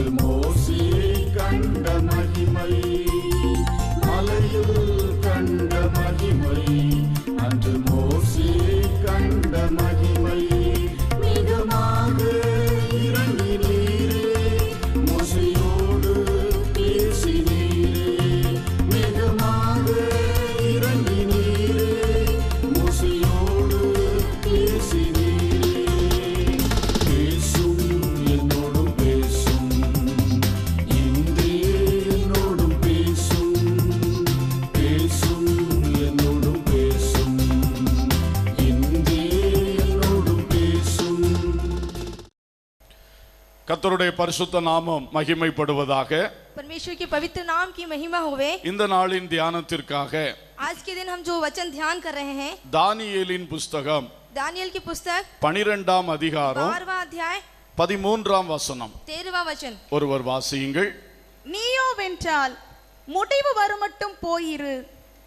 அன்று மோசே கண்ட மகிமை, மலையில் கண்ட மகிமை, அன்று மோசே கண்ட மகிமை, மிகமாக இறங்கினீரே, மோசேயோடு பேசினீரே, மிகமாக இறங்கினீரே, மோசேயோடு பேசினீரே. பேசும் என்னோடும் பேசும், இன்றே என்னோடும் பேசும், பேசும் என்னோடும் பேசும், இன்றே என்னோடும் பேசும். கர்த்தருடைய பரிசுத்த நாமம் மகிமைப்படுவதாக. परमेश्वर के पवित्र नाम की महिमा होवे। இந்த நாளின் தியானத்திற்காக आज के दिन हम जो वचन ध्यान कर रहे हैं, தானியேலின் புஸ்தகம் दानियल की पुस्तक 12ஆம் அதிகாரம் 12वां अध्याय 13ஆம் வசனம். 13वां वचन। ஒருவர் வாசியுங்கள். நீயோ வென்றால் முடிவு வருமட்டும் போயிரு,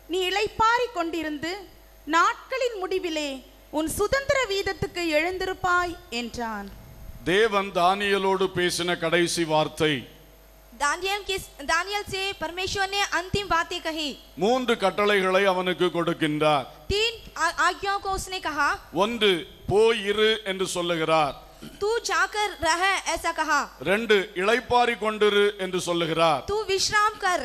நீ இளைப்பாறிக் கொண்டிருந்து நாட்களின் முடிவிலே உன் சுதந்திர வீதத்துக்கு எழுந்திருப்பாய் என்றான். தேவன் தானியேலோடு பேசின கடைசி வார்த்தை, दानियल से परमेश्वर ने अंतिम बातें कही। 3 கட்டளைகளை அவனுக்கு கொடுக்கின்றார். 3 आज्ञाओं को उसने कहा। 1 போயிரு என்று சொல்லுகிறார். तू जाकर रह ऐसा कहा। 2 இளைப்பாறிக் கொண்டிரு என்று சொல்லுகிறார். तू विश्राम कर।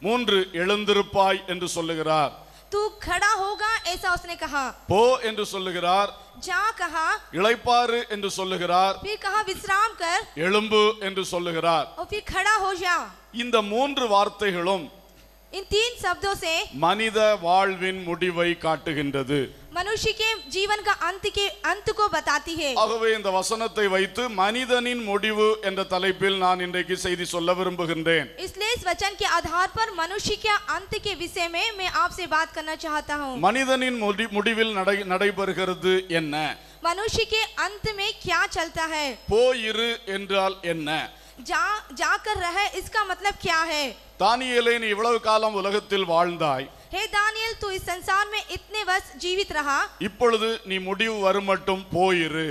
3 எழுந்திருப்பாய் என்று சொல்லுகிறார். तू खड़ा होगा ऐसा उसने कहा। போ என்று சொல்லுகிறார். जा कहा। இளைப்பாறு என்று சொல்லுகிறார். फिर कहा विश्राम कर। எழும்பு என்று சொல்லுகிறார். और फिर खड़ा हो जा। இந்த 3 வார்த்தைகளும் इन 3 शब्दों से மனித வாழ்வின் முடிவை காட்டுகின்றது. मनुष्य के जीवन का अंत को बताती है। ஆகவே இந்த வசனத்தை வைத்து மனிதனின் முடிவு என்ற தலைப்பில் நான் இன்றைக்கு செய்தி சொல்ல விரும்புகின்றேன். इसलिए इस वचन के आधार पर मनुष्य के अंत के विषय में मैं आपसे बात करना चाहता हूँ। மனிதனின் முடிவில் நடைபெறுகிறது என்ன? मनुष्य के अंत में क्या चलता है? போயிரு என்றால் என்ன? जाकर रह इसका मतलब क्या है? தானியேலே, நீ இவ்வளவு காலம் உலகத்தில் வாழ்ந்தாய். हे दानियल, तू इस संसार में इतने वर्ष जीवित रहा। இப்பொழுது நீ முடிவு வருமட்டும் போயிரு,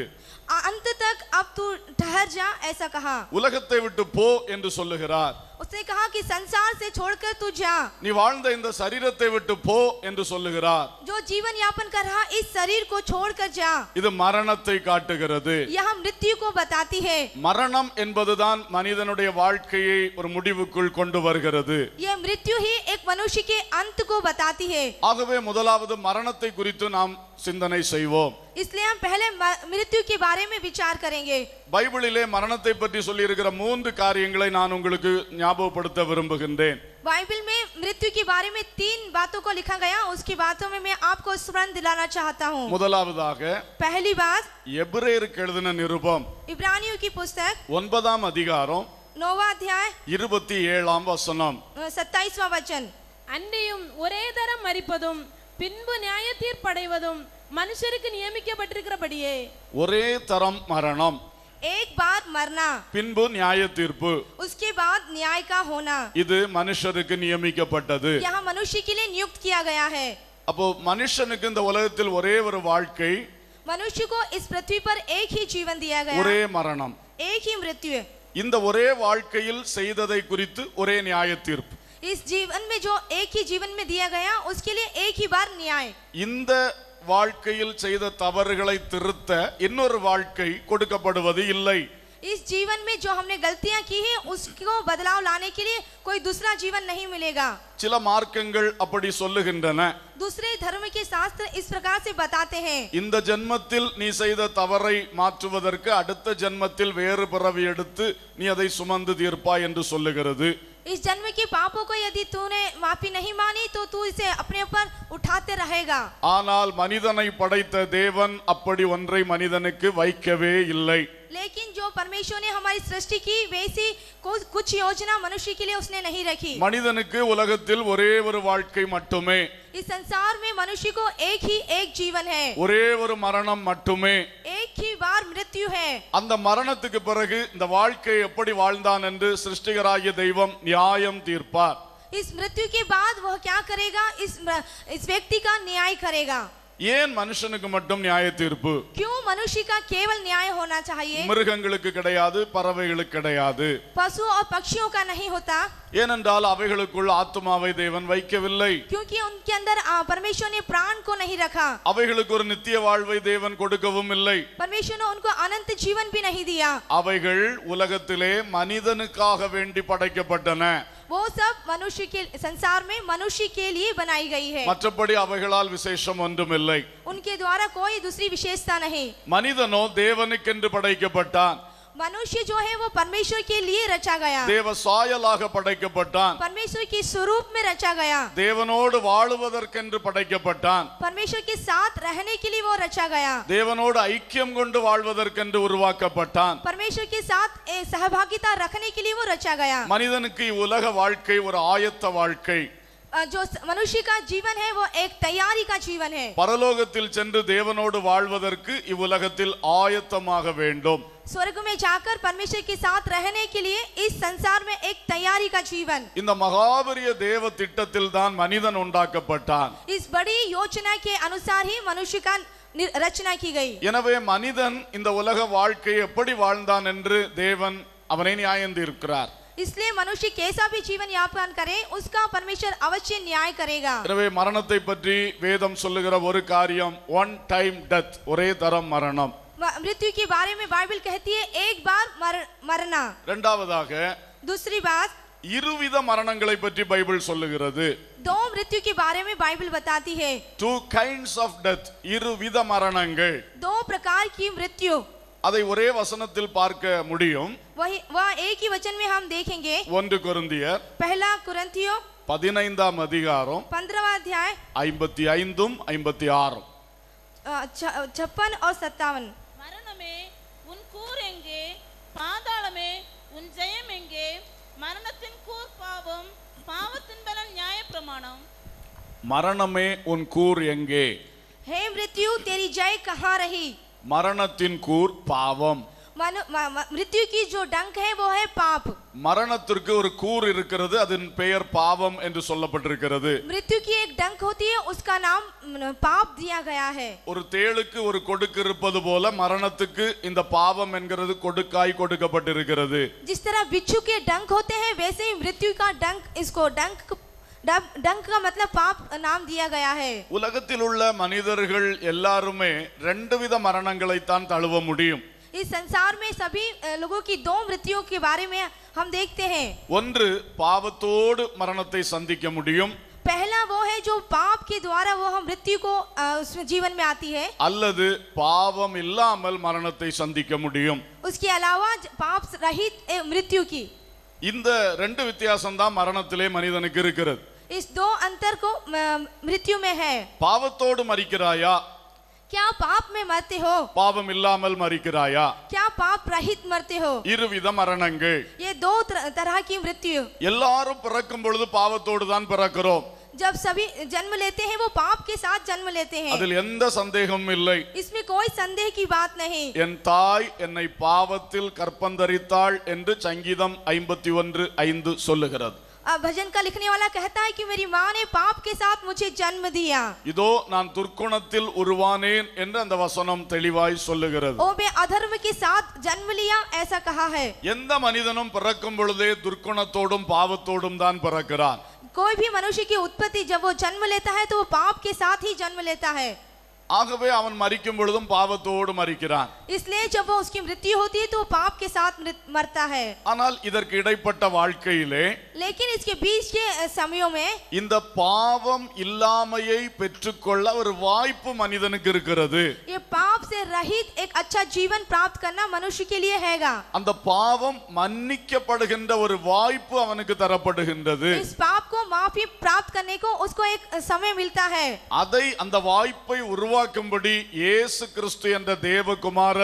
अंत तक अब तू ठहर जा ऐसा कहा। உலகத்தை விட்டு போ என்று சொல்லுகிறார். उसने कहा कि संसार से छोड़कर तू जा। நீ வாழ்ந்த இந்த சரீரத்தை விட்டு போ என்று சொல்லுகிறார். जो जीवन यापन कर रहा इस शरीर को छोड़कर जा। இது மரணத்தை காட்டுகிறது. यह मृत्यु को बताती है। மரணம் என்பதுதான் மனிதனுடைய வாழ்க்கையை ஒரு முடிவுக்குள் கொண்டு வருகிறது. यह मृत्यु ही एक मनुष्य के अंत को बताती है। ஆகவே முதலாவது மரணத்தை குறித்து நாம் சிந்தனை செய்வோம். इसलिए हम पहले मृत्यु के बारे में विचार करेंगे। பைபிளிலே மரணத்தை பற்றி சொல்லி இருக்கிற 3 காரியங்களை நான் உங்களுக்கு ஞாபகப்படுத்த விரும்புகின்றேன். बाइबल में मृत्यु के बारे में 3 बातों को लिखा गया, उसकी बातों में मैं आपको स्मरण दिलाना चाहता हूँ। முதலாவதாக पहली बात, எபிரேயருக்கு எழுதின நிருபம் इब्रानियों की पुस्तक 9ஆம் அதிகாரம் 9वां अध्याय 27ஆம் வசனம். 27वां वचन। அன்றியும் ஒரே தரம் மரிப்பதும் பின்பு நியாய தீர்ப்படைவதும் மனுஷருக்கு நியமிக்கப்பட்டிருக்கிறபடியே. ஒரே தரம் மரணம், एक बार मरना, பின்பு நியாய தீர்ப்பு, उसके बाद न्याय का होना, இது மனுஷருக்கு நியமிக்கப்பட்டது. यहाँ मनुष्य के लिए नियुक्त किया गया है। அப்போ மனுஷனுக்கு இந்த உலகத்தில் ஒரே ஒரு வாழ்க்கை, मनुष्य को इस पृथ्वी पर एक ही जीवन दिया गया, ஒரே மரணம், एक ही मृत्यु। இந்த ஒரே வாழ்க்கையில் செய்ததை குறித்து ஒரே நியாய தீர்ப்பு. इस जीवन में जो एक ही जीवन में दिया गया उसके लिए एक ही बार न्याय। இந்த வாழ்க்கையில் செய்த தவறுகளை திருத்த இன்னொரு வாழ்க்கை கொடுக்கப்படுவது இல்லை. इस जीवन में जो हमने गलतियां की है उसको बदलाव लाने के लिए कोई दूसरा जीवन नहीं मिलेगा। சில மார்க்கங்கள் அப்படி சொல்லுகின்றன. दूसरे धर्म के शास्त्र इस प्रकार से बताते हैं, இந்த ஜென்மத்தில் நீ செய்த தவறை மாற்றுவதற்கு அடுத்த ஜென்மத்தில் வேறு பிறவி எடுத்து நீ அதை சுமந்து தீர்ப்பாய் என்று சொல்லுகிறது. इस जन्म के पापों को यदि तूने माफी नहीं मानी तो तू इसे अपने ऊपर उठाते रहेगा। ஆனால் மனிதனை படைத்த தேவன் அப்படி ஒன்றை மனிதனுக்கு வைக்கவே இல்லை. लेकिन जो परमेश्वर ने हमारी सृष्टि की वैसी कुछ योजना मनुष्य के लिए उसने नहीं रखी। மனிதனுக்கு உலகத்தில் ஒரே ஒரு வாழ்க்கை மட்டுமே, इस संसार में मनुष्य को एक ही एक जीवन है, ஒரே ஒரு மரணம் மட்டுமே, एक ही बार मृत्यु है। அந்த மரணத்துக்கு பிறகு இந்த வாழ்க்கை எப்படி வாழ்ந்தான் என்று சிருஷ்டிகராகிய தெய்வம் நியாயம் தீர்ப்பார். इस मृत्यु के बाद वह क्या करेगा? इस व्यक्ति का न्याय करेगा। ஏன் மனுஷனுக்கு மட்டும் நியாய தீர்ப்பு? क्यों मनुष्य का केवल न्याय होना चाहिए, மிருகங்களுக்கு கிடையாது, பறவைகளுக்கு கிடையாது? पशु और पक्षियों का नहीं होता? ஏனென்றால் அவைகளுக்குள் ஆத்துமாவை தேவன் வைக்கவில்லை. क्योंकि उनके अंदर परमेश्वर ने प्राण को नहीं रखा, அவைகளுக்கு ஒரு நித்திய வாழ்வை தேவன் கொடுக்கவும் இல்லை. परमेश्वर ने उनको अनंत जीवन भी नहीं दिया. அவைகள் உலகத்திலே மனிதனுக்காக வேண்டி படைக்கப்பட்டன. वो सब मनुष्य के संसार में मनुष्य के लिए बनाई गई है, மற்றபடி அவைகளால் விசேஷம் ஒன்றுமில்லை. उनके द्वारा कोई दूसरी विशेषता नहीं. மனிதனோ தேவனுக்கென்று படைக்கப்பட்டான். मनुष्य जो है वो परमेश्वर के लिए रचा गया, தேவ சாயலாக படைக்கப்பட்டான். परमेश्वर के स्वरूप में रचा गया, தேவனோடு வாழுவதற்கென்று படைக்கப்பட்டான். परमेश्वर के साथ रहने के लिए वो रचा गया, தேவனோடு ஐக்கியம் கொண்டு வாழ்வதற்கென்று உருவாக்கப்பட்டான். परमेश्वर के साथ सहभागिता रखने के लिए वो रचा गया. மனிதனுக்கு உலக வாழ்க்கை ஒரு ஆயத்த வாழ்க்கை. जो मनुष्य का जीवन है वो एक तैयारी का जीवन है. பரலோகத்தில் சென்று தேவனோடு வாழ்வதற்கு இவ்வுலகத்தில் ஆயத்தமாக வேண்டும். स्वर्ग में जाकर परमेश्वर के साथ रहने के लिए इस संसार में एक तैयारी का जीवन. இந்த மகாபரிய தேவ திட்டத்தில் தான் மனிதன் உண்டாக்கப்பட்டான். इस बड़ी योजना के अनुसार ही मनुष्य का रचना की गई. எனவே மனிதன் இந்த உலக வாழ்க்கையை எப்படி வாழ்ந்தான் என்று தேவன் அவனை நியாயம் தீர்க்கிறார். इसलिए मनुष्य कैसा भी जीवन यापन करे उसका परमेश्वर अवश्य न्याय करेगा. எனவே மரணத்தை பற்றி வேதம் சொல்லுகிற ஒரு காரியம் ஒன் டைம் டெத், ஒரே தரம் மரணம். मृत्यु के बारे में बाइबल कहती है एक बार मरना. இரண்டாவதாக दूसरी बात, இருவித மரணங்களை பற்றி பைபிள் சொல்லுகிறது. दो मृत्यु के बारे में बाइबल बताती है. டூ கைண்ட்ஸ் ஆஃப் டெத், இருவித மரணங்கள். दो प्रकार की मृत्यु. அதை ஒரே வசனத்தில் பார்க்க முடியும். वह एक ही वचन में हम देखेंगे. 1 கொரிந்தியர் पहला कुरिन्थियों 15ஆம் அதிகாரம் 15वां अध्याय 55 56. 56 और 57. மரணமே உன் கூர் எங்கே? பாதாளமே உன் ஜெயம் எங்கே? மரணத்தின் கூர் பாவம், பாவத்தின் பலன் நியாயப்பிரமாணம். மரணமே உன் கூர் எங்கே? हे मृत्यु तेरी जय कहाँ रही? மரணத்தின் கூர் பாவம். मृत्यु की जो डंक है वो है पाप. மரணத்திற்கு ஒரு கூர் இருக்கிறது, அதன் பெயர் பாவம் என்று சொல்லப்பட்டிருக்கிறது. मृत्यु की एक डंक होती है, उसका नाम पाप दिया गया है. ஒரு தேளுக்கு ஒரு கொடுக்கு இருப்பது போல மரணத்துக்கு இந்த பாவம் என்கிறது கொடுக்காய் கொடுக்கப்பட்டிருக்கிறது. जिस तरह बिच्छू के डंक होते हैं वैसे ही मृत्यु का डंक, इसको डंक का मतलब पाप नाम दिया गया है. உலகத்தில் உள்ள மனிதர்கள் எல்லாருமே ரெண்டு வித மரணங்களை தான் தழுவ முடியும். इस संसार में सभी लोगों की दो मृत्युओं के बारे में हम देखते हैं. ஒன்று பாவத்தோடு மரணத்தை சந்திக்க முடியும். पहला वो है जो पाप के द्वारा वो हम मृत्यु को उसमें जीवन में आती है. அல்லது பாவம் இல்லாமல் மரணத்தை சந்திக்க முடியும். उसके अलावा पाप रहित मृत्यु की. இந்த ரெண்டு வித்தியாசம் தான் மரணத்திலே மனிதனுக்கு இருக்கிறது. इस दो अंतर को मृत्यु में है. பாவத்தோடு மரிக்கிறாயா? क्या पाप में मरते हो? பாவம் இல்லாமல் மரிக்கிறாயா? क्या पाप रहित मरते हो? இருவித மரணங்கள். ये दो तरह की मृत्यु. எல்லாரும் பிறக்கும் பொழுது பாவத்தோடு தான் பிறக்கிறோம். जब सभी जन्म लेते हैं वो पाप के साथ जन्म लेते हैं. அதில் எந்த சந்தேகமும் இல்லை. इसमें कोई संदेह की बात नहीं. என் தாய் என்னை பாவத்தில் கற்பந்தரித்தாள் என்று சங்கீதம் 51:5 சொல்லுகிறது. भजन का लिखने वाला कहता है कि मेरी माँ ने पाप के साथ मुझे जन्म दिया. இதோ நான் துர்க்குணத்தில் உருவானேன் என்று அந்த வசனம் தெளிவாய் சொல்லுகிறது. ओ मैं अधर्म के साथ जन्म लिया, ऐसा कहा है. எந்த மனிதனும் பிறக்கும் பொழுதே துர்க்குணத்தோடும் பாவத்தோடும் தான் பிறக்கிறான். कोई भी मनुष्य की उत्पत्ति जब वो जन्म लेता है तो वो पाप के साथ ही जन्म लेता है. ஆகவே அவன் மரிக்கும் பொழுதும் பாவத்தோடு மரிக்கிறான். इसलिए जब वो उसकी मृत्यु होती है तो वो पाप के साथ मरता है. ஆனால் இதற்கு இடைப்பட்ட வாழ்க்கையிலே, लेकिन इसके बीच के समयों में இந்த பாவம் இல்லாமையை பெற்றுக்கொள்ள ஒரு வாய்ப்பு மனிதனுக்கு இருக்கிறது. ये पाप से रहित एक अच्छा जीवन प्राप्त करना मनुष्य के लिए हैगा. அந்த பாவம் மன்னிக்கப்படுகின்ற ஒரு வாய்ப்பு அவனுக்கு தரப்படுகின்றது. इस पाप को माफी प्राप्त करने को उसको एक समय मिलता है. அதை அந்த வாய்ப்பை உருவாக்கும்படி இயேசு கிறிஸ்து என்ற தேவகுமாரன்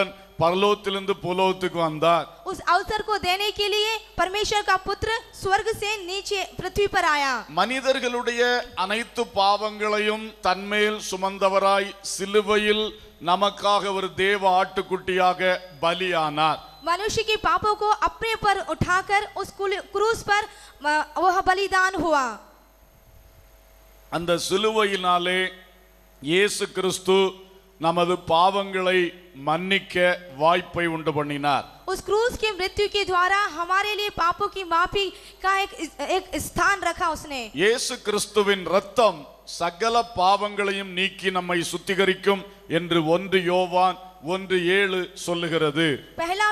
பரலோகத்திலிருந்து பூலோகத்துக்கு வந்தார். उस अवसर को देने के लिए परमेश्वर का पुत्र स्वर्ग से नीचे पृथ्वी पर आया. மனிதர்களுடைய அனைத்து பாவங்களையும் தன்மேல் சுமந்தவராய் சிலுவையில் நமக்காக ஒரு தேவ ஆட்டுக்குட்டியாக பலியானார். मनुष्य के पापों को अपने पर उठाकर उस क्रूस पर वह बलिदान हुआ. அந்த சிலுவையினாலே இயேசு கிறிஸ்து நமது பாவங்களை மன்னிக்க வாய்ப்பை உண்டு பண்ணினார். उस क्रूस की मृत्यु के द्वारा हमारे लिए पापों की माफी का एक स्थान रखा उसने. இயேசு கிறிஸ்துவின் இரத்தம் சகல பாவங்களையும் நீக்கி நம்மை சுத்திகரிக்கும் என்று 1 யோவான் 1:7 சொல்லுகிறது. पहला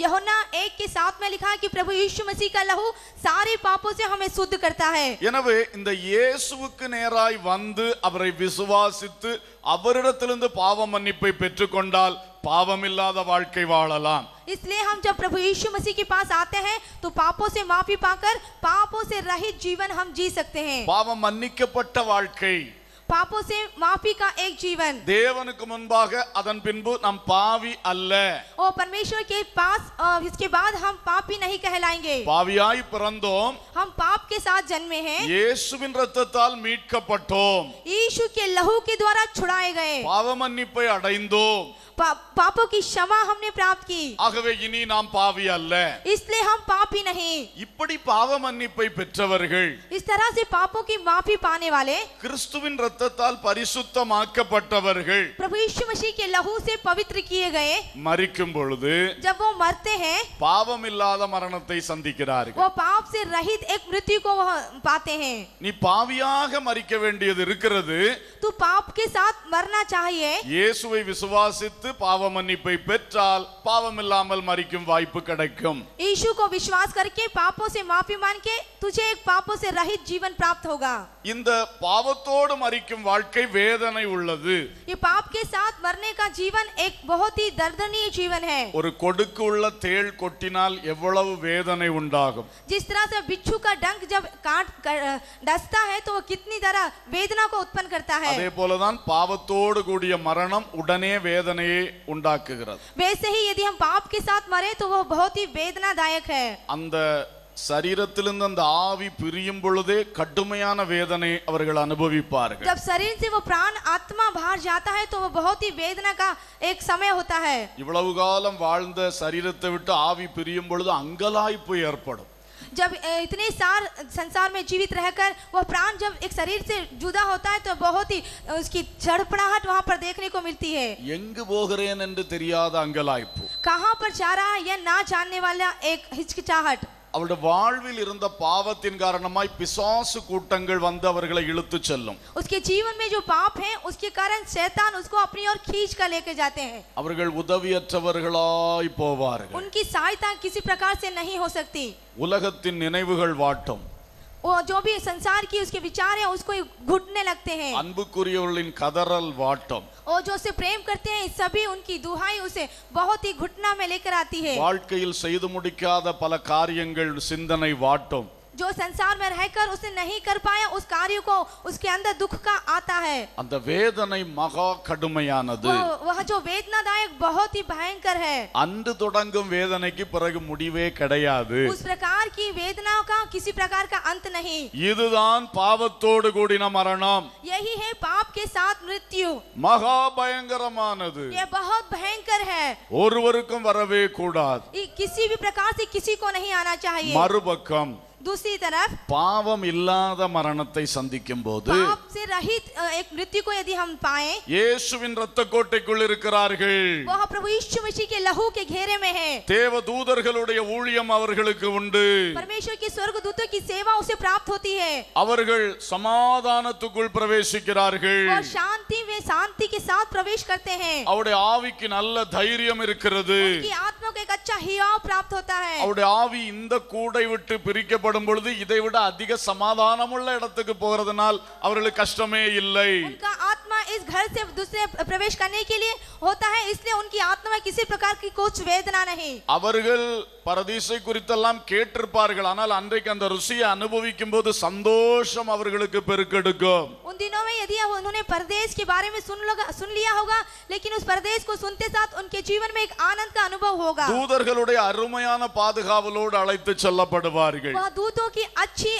यूहन्ना 1:7 में लिखा है कि प्रभु यीशु मसीह का लहू सारे पापों से हमें शुद्ध करता है. எனவே இந்த இயேசுவுக்கு நேராய் வந்து அவரை விசுவாசித்து அவரிடத்திலிருந்து பாவ மன்னிப்பை பெற்றுக்கொண்டால் பாவமில்லாத வாழ்க்கை வாழலாம். इसलिए हम जब प्रभु यीशु मसीह के पास आते हैं तो पापों से माफी पाकर पापों से रहित जीवन हम जी सकते हैं. பாவம் மன்னிக்கப்பட்ட வாழ்க்கை, पापों से माफी का एक जीवन. தேவனுக்கு முன்பாக அதன் பின்பு நாம் பாவி அல்ல. और परमेश्वर के पास इसके बाद हम पापी नहीं कहलाएंगे. பாவியாய் பிறந்தோம், हम पाप के साथ जन्मे हैं. இயேசுவின் இரத்தத்தால் மீட்கப்பட்டோம், यीशु के लहू के द्वारा छुड़ाए गए. பாவ மன்னிப்பை அடைந்தோம். पापों की क्षमा हमने प्राप्त की. ஆகவே இனி நாம் பாவி அல்ல. इसलिए हम पापी नहीं. இப்படி பாவ மன்னிப்பை பெற்றவர்கள், इस तरह से पापों की माफी पाने वाले, கிறிஸ்துவின் இரத்தத்தால் பரிசுத்தமாக்கப்பட்டவர்கள், प्रभु यीशु मसीह के लहू से पवित्र किए गए, மரிக்கும் பொழுது जब वो मरते हैं பாவம் இல்லாத மரணத்தை சந்திக்கிறார்கள். वो पाप से रहित एक मृत्यु को वह पाते हैं. நீ பாவியாக மரிக்க வேண்டியது இருக்கிறது. तू पाप के साथ मरना चाहिए. இயேசுவை விசுவாசித்து பாவ மன்னிப்பை பெற்றால் பாவம் இல்லாமல் மரிக்கும் வாய்ப்பு கிடைக்கும். यीशु को विश्वास करके पापों से माफी मान के तुझे एक पापों से रहित जीवन प्राप्त होगा. இந்த பாவத்தோடு மரிக்கும் வாழ்க்கை வேதனை உள்ளது. ये पाप के साथ मरने का जीवन एक बहुत ही दर्दनीय जीवन है. ஒரு கொடுக்கு உள்ள தேள் கொட்டினால் எவ்வளவு வேதனை உண்டாகும். जिस तरह से बिच्छू का डंक जब डसता है तो वो कितनी तरह वेदना को उत्पन्न करता है. அதே போலதான் பாவத்தோடு கூடிய மரணம் உடனே வேதனையை உண்டாக்குகிறது. वैसे ही यदि हम पाप के साथ मरे तो वो बहुत ही वेदनादायक है. அந்த சரீரத்திலிருந்து அந்த ஆவி பிரியும் பொழுதே கடுமையான வேதனை அவர்கள் அனுபவிப்பார்கள். जब शरीर से वो प्राण आत्मा बाहर जाता है तो वो बहुत ही वेदना का एक समय होता है. இவ்வளவு காலம் வாழ்ந்த சரீரத்தை விட்டு ஆவி பிரியும் பொழுது அங்கலாய்ப்பு ஏற்படும். जब इतने साल संसार में जीवित रहकर वह प्राण जब एक शरीर से जुदा होता है तो बहुत ही उसकी झड़पड़ाहट वहां पर देखने को मिलती है. எங்கு போகிறேன் என்று தெரியாத அங்கலாய்ப்பு, कहां पर जा रहा है यह ना जानने वाला एक हिचकिचाहट. அவருடைய வாழ்வில் இருந்த பாவத்தின் காரணமாய் பிசாசு கூட்டங்கள் வந்து அவர்களை இழுத்து செல்லும். उसके जीवन में जो पाप है उसके कारण शैतान उसको अपनी ओर खींच कर लेके जाते हैं. அவர்கள் உதவியற்றவர்களாய் போவார்கள். उनकी सहायता किसी प्रकार से नहीं हो सकती. உலகத்தின் நினைவுகள் வாட்டும், वो जो भी संसार की उसके विचार है उसको घुटने लगते हैं. அன்புக்குரியவர்களின் கதறல் வாட்டும், और जो उसे प्रेम करते हैं सभी उनकी दुहाई उसे बहुत ही घुटना में लेकर आती है. வாழ்க்கையில் செய்து முடிக்காத பல காரியங்கள் சிந்தனை வாட்டும். जो संसार में रहकर उसने नहीं कर पाया उस कार्य को उसके अंदर दुख का आता है. அந்த வேதனை மகா கடுமையானது. वह जो वेदनादायक बहुत ही भयंकर है. அன்று தொடங்கும் வேதனைக்கு பிறகு முடிவே கிடையாது. उस प्रकार की वेदनाओं का किसी प्रकार का अंत नहीं. இதுதான் பாவத்தோடு கூடின மரணம். यही है पाप के साथ मृत्यु. மகா பயங்கரமானது. यह बहुत भयंकर है. ஒருவருக்கும் வரவே கூடாது. किसी भी प्रकार से किसी को नहीं आना चाहिए. மறுபக்கம் दूसरी तरफ பாவம் இல்லாத மரணத்தை சந்திக்கும் போது पाप से रहित एक मृत्यु को यदि हम पाएं, இயேசுவின் இரத்த கோட்டைக்குள் இருக்கிறார்கள். वह प्रभु यीशु मसीह के लहू के घेरे में है. தேவ தூதர்களுடைய ஊழியம் அவர்களுக்கு உண்டு. परमेश्वर के स्वर्गदूतों की सेवा उसे प्राप्त होती है. அவர்கள் சமாதானத்துக்குள் பிரவேசிக்கிறார்கள். और शांति के साथ प्रवेश करते हैं. அவருடைய ஆவிக்கு நல்ல தைரியம் இருக்கிறது. उनकी आत्मा को एक अच्छा हियाव प्राप्त होता है. அவருடைய ஆவி இந்த கூடை விட்டு பிரிக்கப்படும் பொழுது இதை விட அதிக சமாதானமுள்ள இடத்துக்கு போகிறதுனால் அவர்களுக்கு கஷ்டமே இல்லை. उनका आत्मा इस घर से दूसरे प्रवेश करने के लिए होता है, इसलिए उनकी आत्मा में किसी प्रकार की कुछ वेदना नहीं. அவர்கள் பரதீசை குறித்தெல்லாம் கேட்டிருப்பார்கள், ஆனால் அன்றைக்கு அந்த ருசியை அனுபவிக்கும் போது சந்தோஷம் அவர்களுக்கு பெருக்கெடுக்கும். उन दिनों में यदि उन्होंने परदेश के बारे में सुन लिया होगा, लेकिन उस परदेश को सुनते साथ उनके जीवन में एक आनंद का अनुभव होगा. தூதர்களுடைய அருமையான பாதுகாவலோடு அழைத்து செல்லப்படுவார்கள். वह दूतों की अच्छी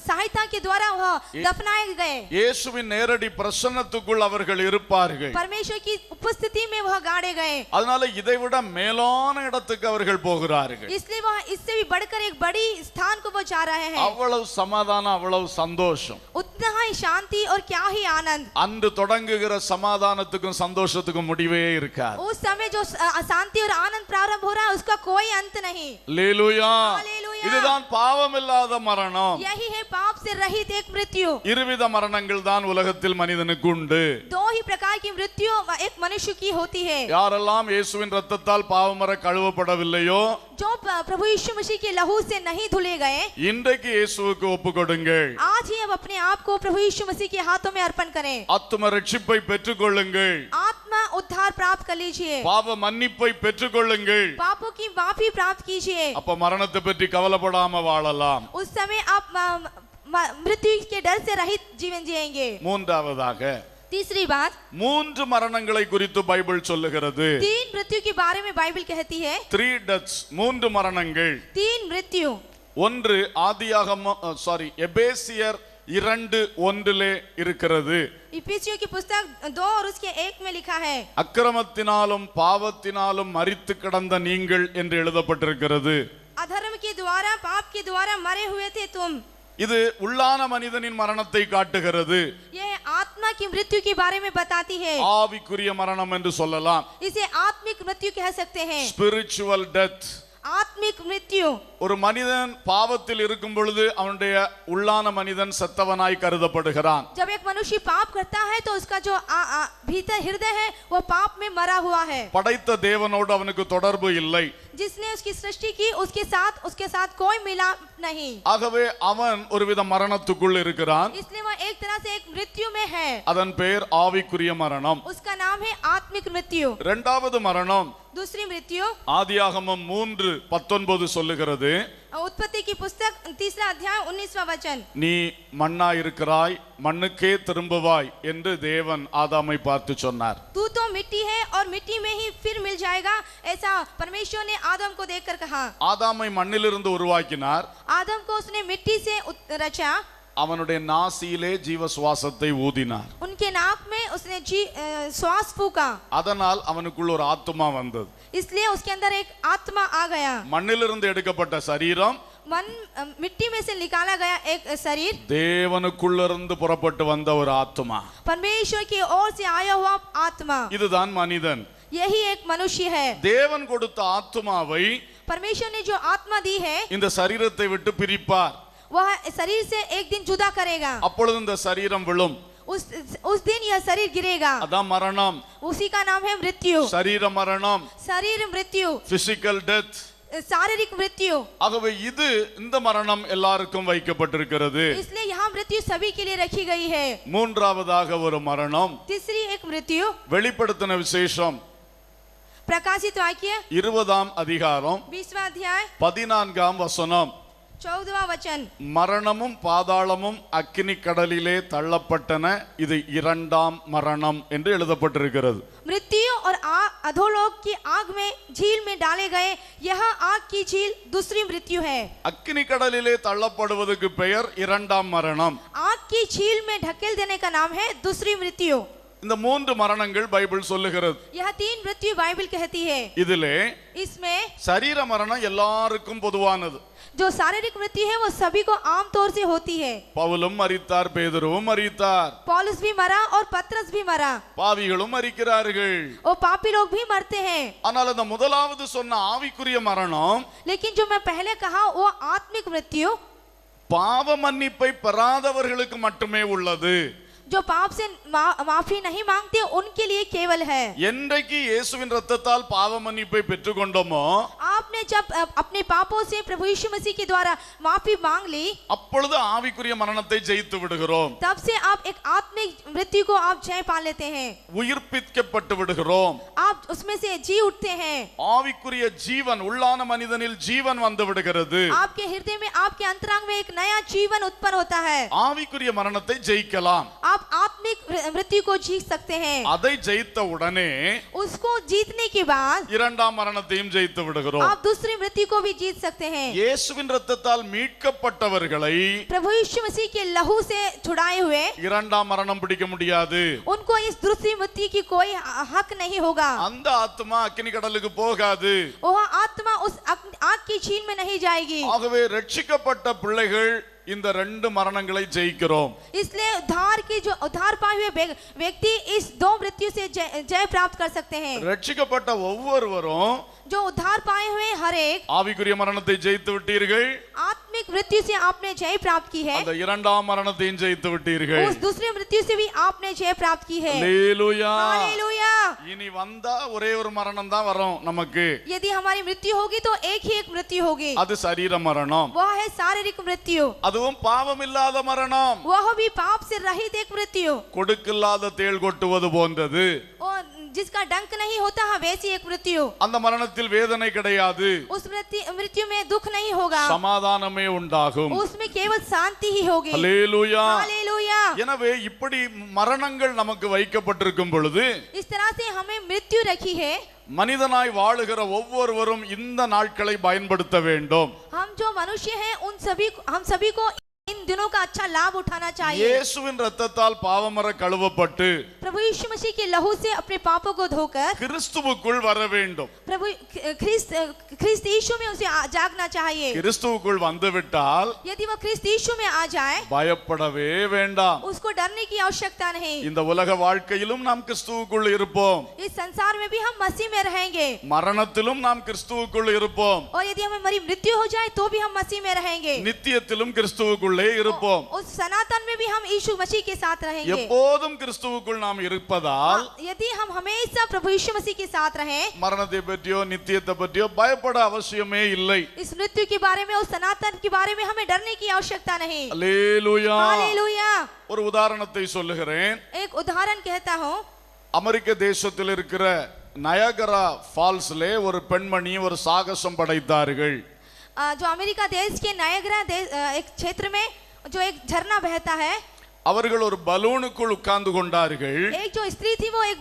सहायता के द्वारा वह दफनाए गए. இயேசுவின் நேரடி பிரசன்னத்துக்குள் அவர்கள் இருப்பார்கள். परमेश्वर की उपस्थिति में वह गाड़े गए. அதனால இதைவிட மேலான இடத்துக்கு அவர்கள் போகிறார்கள். इसलिए वह इससे भी बढ़कर एक बड़ी स्थान को वो जा रहे हैं. அவ்வளவு சமாதானம், அவ்வளவு சந்தோஷம். उतना ही शांति और क्या ही आनंद। அன்று தொடங்குகிற சமாதானத்துக்கும் சந்தோஷத்துக்கும் முடிவே இருக்காது. उस समय जो शांति और आनंद प्रारंभ हो रहा है उसका कोई अंत नहीं। அல்லேலூயா. அல்லேலூயா. இதுதான் பாவமில்லாத மரணம். यही है पाप से रहित एक मृत्यु। இருவித மரணங்கள் தான் உலகத்தில் மனிதனுக்கு உண்டு. दो ही प्रकार की मृत्यु एक मनुष्य की होती है। யாரெல்லாம் இயேசுவின் இரத்தத்தால் பாவமற கழுவப்படவில்லையோ, जो प्रभु यीशु मसीह के लहू से नहीं धुले गए, இன்றைக்கு இயேசுவுக்கு ஒப்புக்கொடுங்கள். आज ही अब अपने आप को प्रभु यीशु मसीह के हाथों में अर्पण करें। ஆத்தும ரட்சிப்பை பெற்றுக்கொள்ளுங்கள். आत्मा उद्धार प्राप्त कर लीजिए। பாவ மன்னிப்பை பெற்றுக்கொள்ளுங்கள். पापों की माफी प्राप्त कीजिए। அப்ப மரணத்தை பற்றி கவலைப்படாம வாழலாம். उस समय आप मृत्यु के डर से रहित जीवन जिएंगे। மூன்றாவதாக तीसरी बात, 3 மரணங்களை குறித்து பைபிள் சொல்லுகிறது. 3 मृत्यु के बारे में बाइबल कहती है। 3 deaths, 3 மரணங்கள். 3 मृत्यु। ஒன்று எபேசியர் 2:1 இருக்கிறது. इफिसियों की पुस्तक 2 और उसके 1 में लिखा है, அக்கிரமத்தினாலும் பாவத்தினாலும் மரித்து கிடந்த நீங்கள் என்று எழுதப்பட்டிருக்கிறது. अधर्म के द्वारा पाप के द्वारा मरे हुए थे तुम। இது உள்ளான மனிதனின் மரணத்தை காட்டுகிறது. यह आत्मा की मृत्यु के बारे में बताती है। ஆவிக்குரிய மரணம் என்று சொல்லலாம். इसे आत्मिक मृत्यु कह सकते हैं। Spiritual death. आत्मिक मृत्यु। ஒரு மனிதன் பாவத்தில் இருக்கும் பொழுது அவனுடைய உள்ளான மனிதன் செத்தவனாய் கருதப்படுகிறான். जब एक मनुष्य पाप करता है तो उसका जो भीतर हृदय है वो पाप में मरा हुआ है। படைத்த தேவனோடு அவனுக்கு தொடர்பு இல்லை. जिसने उसकी सृष्टि की उसके साथ कोई मिलाप नहीं। ஆகவே அவன் ஒருவித மரணத்துக்குள் இருக்கிறான். इसलिए वह एक तरह से एक मृत्यु में है। அதன் பெயர் ஆவிக்குரிய மரணம். उसका नाम है आत्मिक मृत्यु। இரண்டாவது மரணம் दूसरी मृत्यु ஆதியாகமம் 3:19 சொல்லுகிறது. उत्पत्ति की पुस्तक 3 अध्याय 19वां वचन, நீ மண்ணா இருக்கிறாய், மண்ணுக்கே திரும்புவாய் என்று தேவன் ஆதாமை பார்த்து சொன்னார். तू तो मिट्टी है और मिट्टी में ही फिर मिल जाएगा, ऐसा परमेश्वर ने आदम को देखकर कहा। ஆதாமை மண்ணிலிருந்து உருவாக்கினார். आदम को उसने मिट्टी से रचा। அவனுடைய நாசியிலே ஜீவ சுவாசத்தை ஊதினார். उनके नाक में उसने श्वास फूका। அதனால் அவனுக்குள்ள ஒரு ஆத்துமா வந்தது. इसलिए उसके अंदर एक आत्मा आ गया। மண்ணிலிருந்து எடுக்கப்பட்ட சரீரம், मिट्टी में से निकाला गया एक शरीर, தேவனுக்குள்ளிருந்து புறப்பட்டு வந்த ஒரு ஆத்துமா. परमेश्वर की ओर से आया हुआ आत्मा। இதுதான் மனிதன். यही एक मनुष्य है। தேவன் கொடுத்த ஆத்துமாவை परमेश्वर ने जो आत्मा दी है இந்த சரீரத்தை விட்டு பிரிப்பார். वह शरीर से एक दिन जुदा करेगा। அப்பொழுது இந்த சரீரம் விழும். उस दिन यह शरीर गिरेगा। அதான் மரணம். उसी का नाम है मृत्यु। சரீர மரணம், शरीर मृत्यु, பிசிக்கல் டெத். शारीरिक मृत्यु। ஆகவே இந்த மரணம் எல்லாருக்கும் வைக்கப்பட்டிருக்கிறது. इसलिए यहाँ मृत्यु सभी के लिए रखी गई है। மூன்றாவதாக ஒரு மரணம், तीसरी एक मृत्यु வெளிப்படுத்தின விசேஷம் प्रकाशित वाक्य 20ஆம் அதிகாரம் 20वां अध्याय 14ஆம் வசனம். 14वां वचन, மரணமும் பாதாளமும் அக்கினி கடலிலே தள்ளப்பட்டன, இது 2ஆம் மரணம் என்று எழுதப்பட்டிருக்கிறது. मृत्यु और अधोलोक की आग में झील में डाले गए, यह आग की झील दूसरी मृत्यु है। அக்கினி கடலிலே தள்ளப்படுவதற்கு பெயர் 2ஆம் மரணம். आग की झील में ढकेल देने का नाम है दूसरी मृत्यु। இந்த 3 மரணங்கள் பைபிள் சொல்லுகிறது. यह 3 मृत्यु बाइबल कहती है। இதிலே इसमें சரீர மரணம் எல்லாருக்கும் பொதுவானது. जो शारीरिक मृत्यु है वो सभी को आम तौर से होती है। பவுலும் மரித்தார், பேதுருவும் மரித்தார், पौलुस भी मरा और पतरस भी मरा, பாவிகளும் மரிக்கிறார்கள். और पापी लोग भी मरते हैं। ஆனால் அந்த முதலாவது சொன்ன ஆவிக்குரிய மரணம், लेकिन जो मैं पहले कहा वो आत्मिक मृत्यु பாவ மன்னிப்பை பெறாதவர்களுக்கு மட்டுமே உள்ளது. जो पाप से माफी नहीं मांगते उनके लिए केवल है। என்றைக்கு இயேசுவின் இரத்தத்தால் பாவ மன்னிப்பை பெற்றுக்கொண்டோமோ, आपने जब अपने पापों से प्रभु यीशु मसीह के द्वारा माफी मांग ली, அப்பொழுது ஆவிக்குரிய மரணத்தை ஜெயித்து விடுகிறோம். तब से आप एक आत्मिक मृत्यु को आप जय पा लेते हैं। உயிர்ப்பிக்கப்பட்டு விடுகிறோம். आप उसमें से जी उठते हैं। ஆவிக்குரிய ஜீவன் உள்ளான மனிதனில் ஜீவன் வந்து விடுகிறது. आपके हृदय में, आपके अंतरंग में एक नया जीवन उत्पन्न होता है। ஆவிக்குரிய மரணத்தை ஜெயிக்கலாம். आप आत्मिक मृत्यु को जीत सकते हैं। அதை ஜெயித்த உடனே उसको जीतने के बाद 2ஆம் மரணத்தையும் ஜெயித்து விடுகிறோம். आप दूसरी मृत्यु को भी जीत सकते हैं। இயேசுவின் இரத்தத்தால் மீட்கப்பட்டவர்களை प्रभु यीशु मसीह के लहू से छुड़ाए हुए 2ஆம் மரணம் பிடிக்க முடியாது. उनको इस दूसरी मृत्यु की कोई हक नहीं होगा। அந்த ஆத்மா அக்கினி கடலுக்கு போகாது. वह आत्मा उस आग की झील में नहीं जाएगी। ஆகவே ரட்சிக்கப்பட்ட பிள்ளைகள் இந்த ரெண்டு மரணங்களை ஜெயிக்கிறோம். इसलिए उद्धार पाए हुए व्यक्ति इस दो मृत्यु से जय प्राप्त कर सकते हैं। ரட்சிக்கப்பட்ட ஒவ்வொருவரும் जो उद्धार पाए हुए हर एक ஆவிக்குரிய மரணத்தை ஜெயித்து விட்டீர்கள். आत्मिक मृत्यु से आपने जय प्राप्त की है। அந்த இரண்டாம் மரணத்தையும் ஜெயித்து விட்டீர்கள். उस दूसरे मृत्यु से भी आपने जय प्राप्त की है। அல்லேலூயா. हालेलुया। இனி வந்தா ஒரே ஒரு மரணம் தான் வரும் நமக்கு. यदि हमारी मृत्यु होगी तो एक ही एक मृत्यु होगी। அது சரீர மரணம். वह है शारीरिक मृत्यु। அதுவும் பாவம் இல்லாத மரணம். वह भी पाप से रहित एक मृत्यु। கொடுக்கில்லாத தேள் கொட்டுவது போன்றது. और जिसका डंक नहीं होता है वैसी एक मृत्यु। அந்த மரணத்தில் வேதனை கிடையாது. उस मृत्यु में दुख नहीं होगा। சமாதானமே உண்டாகும். उसमें केवल शांति ही होगी। அல்லேலூயா. हालेलुया। எனவே இப்படி மரணங்கள் நமக்கு வைக்கப்பட்டிருக்கும் பொழுது इस तरह से हमें मृत्यु रखी है। மனிதனாய் வாழுகிற ஒவ்வொருவரும் இந்த நாட்களை பயன்படுத்த வேண்டும். हम जो मनुष्य हैं हम सभी को इन दिनों का अच्छा लाभ उठाना चाहिए। இயேசுவின் இரத்தத்தால் பாவமர கழுவப்பட்டு प्रभु यीशु मसीह के लहू से अपने पापों को धोकर கிறிஸ்துவுக்குள் வர வேண்டும். प्रभु ख्रिस्त यीशु में उसे जागना चाहिए। கிறிஸ்துவுக்குள் வந்துவிட்டால் यदि वह ख्रिस्त यीशु में आ जाए பயப்படவே வேண்டாம். उसको डरने की आवश्यकता नहीं। இந்த உலக வாழ்க்கையிலும் நாம் கிறிஸ்துவுக்குள் இருப்போம். इस संसार में भी हम मसीह में रहेंगे। மரணத்திலும் நாம் கிறிஸ்துவுக்குள் இருப்போம். और यदि हमें हमारी मृत्यु हो जाए तो भी हम मसीह में रहेंगे। நித்தியத்திலும் கிறிஸ்துவுக்குள்ளே இருப்போம். उस सनातन में भी हम यीशु मसीह के साथ रहेंगे। எப்போதும் கிறிஸ்துவுக்குள் நாம் இருப்பதால் यदि हम हमेशा प्रभु यीशु मसीह के साथ रहें மரணத்தை பற்றியோ நித்தியத்தை பற்றியோ பயப்பட அவசியமே இல்லை. इस मृत्यु के बारे में उस सनातन के बारे में हमें डरने की आवश्यकता नहीं। அல்லேலூயா. हालेलुया। ஒரு உதாரணத்தை சொல்லுகிறேன். एक उदाहरण कहता हूँ। அமெரிக்க தேசத்தில் இருக்கிற நயகரா ஃபால்ஸ்லே ஒரு பெண்மணி ஒரு சாகசம் படைத்தார்கள். जो अमेरिका देश के नायगरा एक क्षेत्र में जो एक झरना बहता है, அவர்கள் ஒரு பலூனுக்குள் உட்கார்ந்து கொண்டார்கள். एक जो स्त्री थी वो एक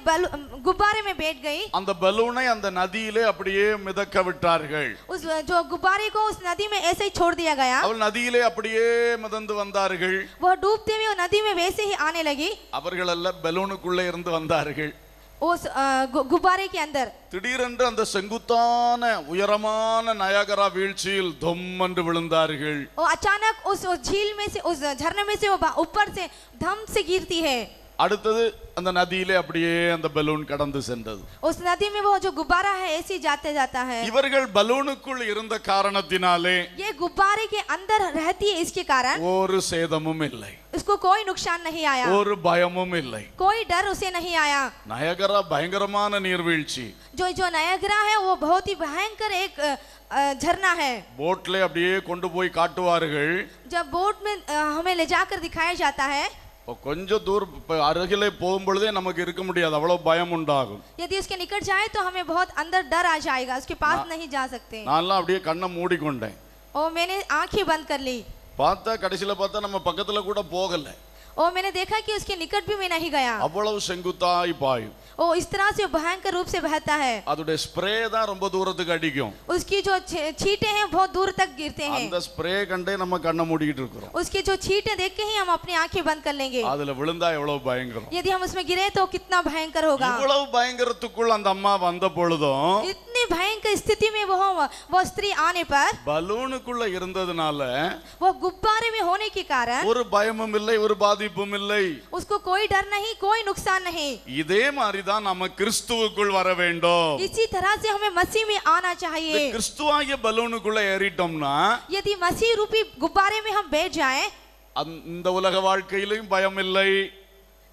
गुब्बारे में बैठ गई। அந்த பலூனை அந்த நதியிலே அப்படியே மிதக்க விட்டார்கள். उस जो गुब्बारे को उस नदी में ऐसे ही छोड़ दिया गया। அவள் நதியிலே அப்படியே மிதந்து வந்தார்கள். वो डूबते हुए नदी में वैसे ही आने लगी। அவர்கள் எல்லாம் பலூனுக்குள்ளே இருந்து வந்தார்கள். उस गुब्बारे के अंदर திடீரென்று அந்த செங்குத்தான உயரமான நயாகரா வீழ்ச்சியில் தொம் என்று விழுந்தார்கள். और अचानक उस झील में से उस झरने में से वो ऊपर से धम से गिरती है। அடுத்தது அந்த நதியிலே அப்படியே அந்த பலூன் கடந்து சென்றது. उस नदी में वो जो गुब्बारा है ऐसे ही जाते जाता है। இவர்கள் பலூனுக்குள் இருந்த காரணத்தினாலே ये गुब्बारे के अंदर रहती है, इसके कारण ஒரு சேதமும் இல்லை. उसको कोई नुकसान नहीं आया, ஒரு பயமும் இல்லை. कोई डर उसे नहीं आया। நயகரா பயங்கரமான நீர்வீழ்ச்சி. जो नयागरा है वो बहुत ही भयंकर एक झरना है। போட்ல அப்படியே கொண்டு போய் காட்டுவார்கள். जब बोट में हमें ले जाकर दिखाया जाता है, கொஞ்சம் தூர் அருகிலே போகும்பொழுதே நமக்கு இருக்க முடியாது, அவ்வளவு பயம் உண்டாகும். यदि उसके निकट जाए तो हमें बहुत अंदर डर आ जाएगा, उसके पास नहीं जा सकते। நான்லாம் அப்படியே கண்ணை மூடிக்கொண்டேன். और मैंने आंखें बंद कर ली। பார்த்தா கடைசியில பார்த்தா நம்ம பக்கத்துல கூட போகல. और मैंने देखा कि उसके निकट भी मैं नहीं गया। அவ்வளவு செங்குத்தாய் பாயும். ओ इस तरह से भयंकर रूप से बहता है। அதோட ஸ்ப்ரே தான் ரொம்ப தூரத்துக்கு அடிக்கும். उसकी जो छींटे हैं बहुत दूर तक गिरते हैं। அந்த ஸ்ப்ரே கண்டே நம்ம கண்ணை மூடிட்டு இருக்கோம். उसकी जो छींटे देख के ही हम अपनी आंखें बंद कर लेंगे। அதுல விழுந்தா எவ்வளவு பயங்கரம். यदि हम उसमें गिरे तो कितना भयंकर होगा। இவ்வளவு பயங்கரத்துக்குள் அந்த அம்மா வந்த பொழுதும் इतनी भयंकर स्थिति में वो स्त्री आने पर பலூனுக்குள்ள இருந்ததுனால वो गुब्बारे में होने के कारण ஒரு பயமும் இல்லை, ஒரு பாதிப்பும் இல்லை. उसको कोई डर नहीं, कोई नुकसान नहीं। இதே மாதிரி தான் நம்ம கிறிஸ்துவுக்குள் வர வேண்டும். इसी तरह से हमें मसीह में आना இந்த चाहिए। கிறிஸ்துவாகிய பலூனுக்குள்ள ஏறிட்டோம்னா यदि मसीह रूपी गुब्बारे में हम बैठ जाएं, இந்த உலக வாழ்க்கையிலும் பயம் இல்லை.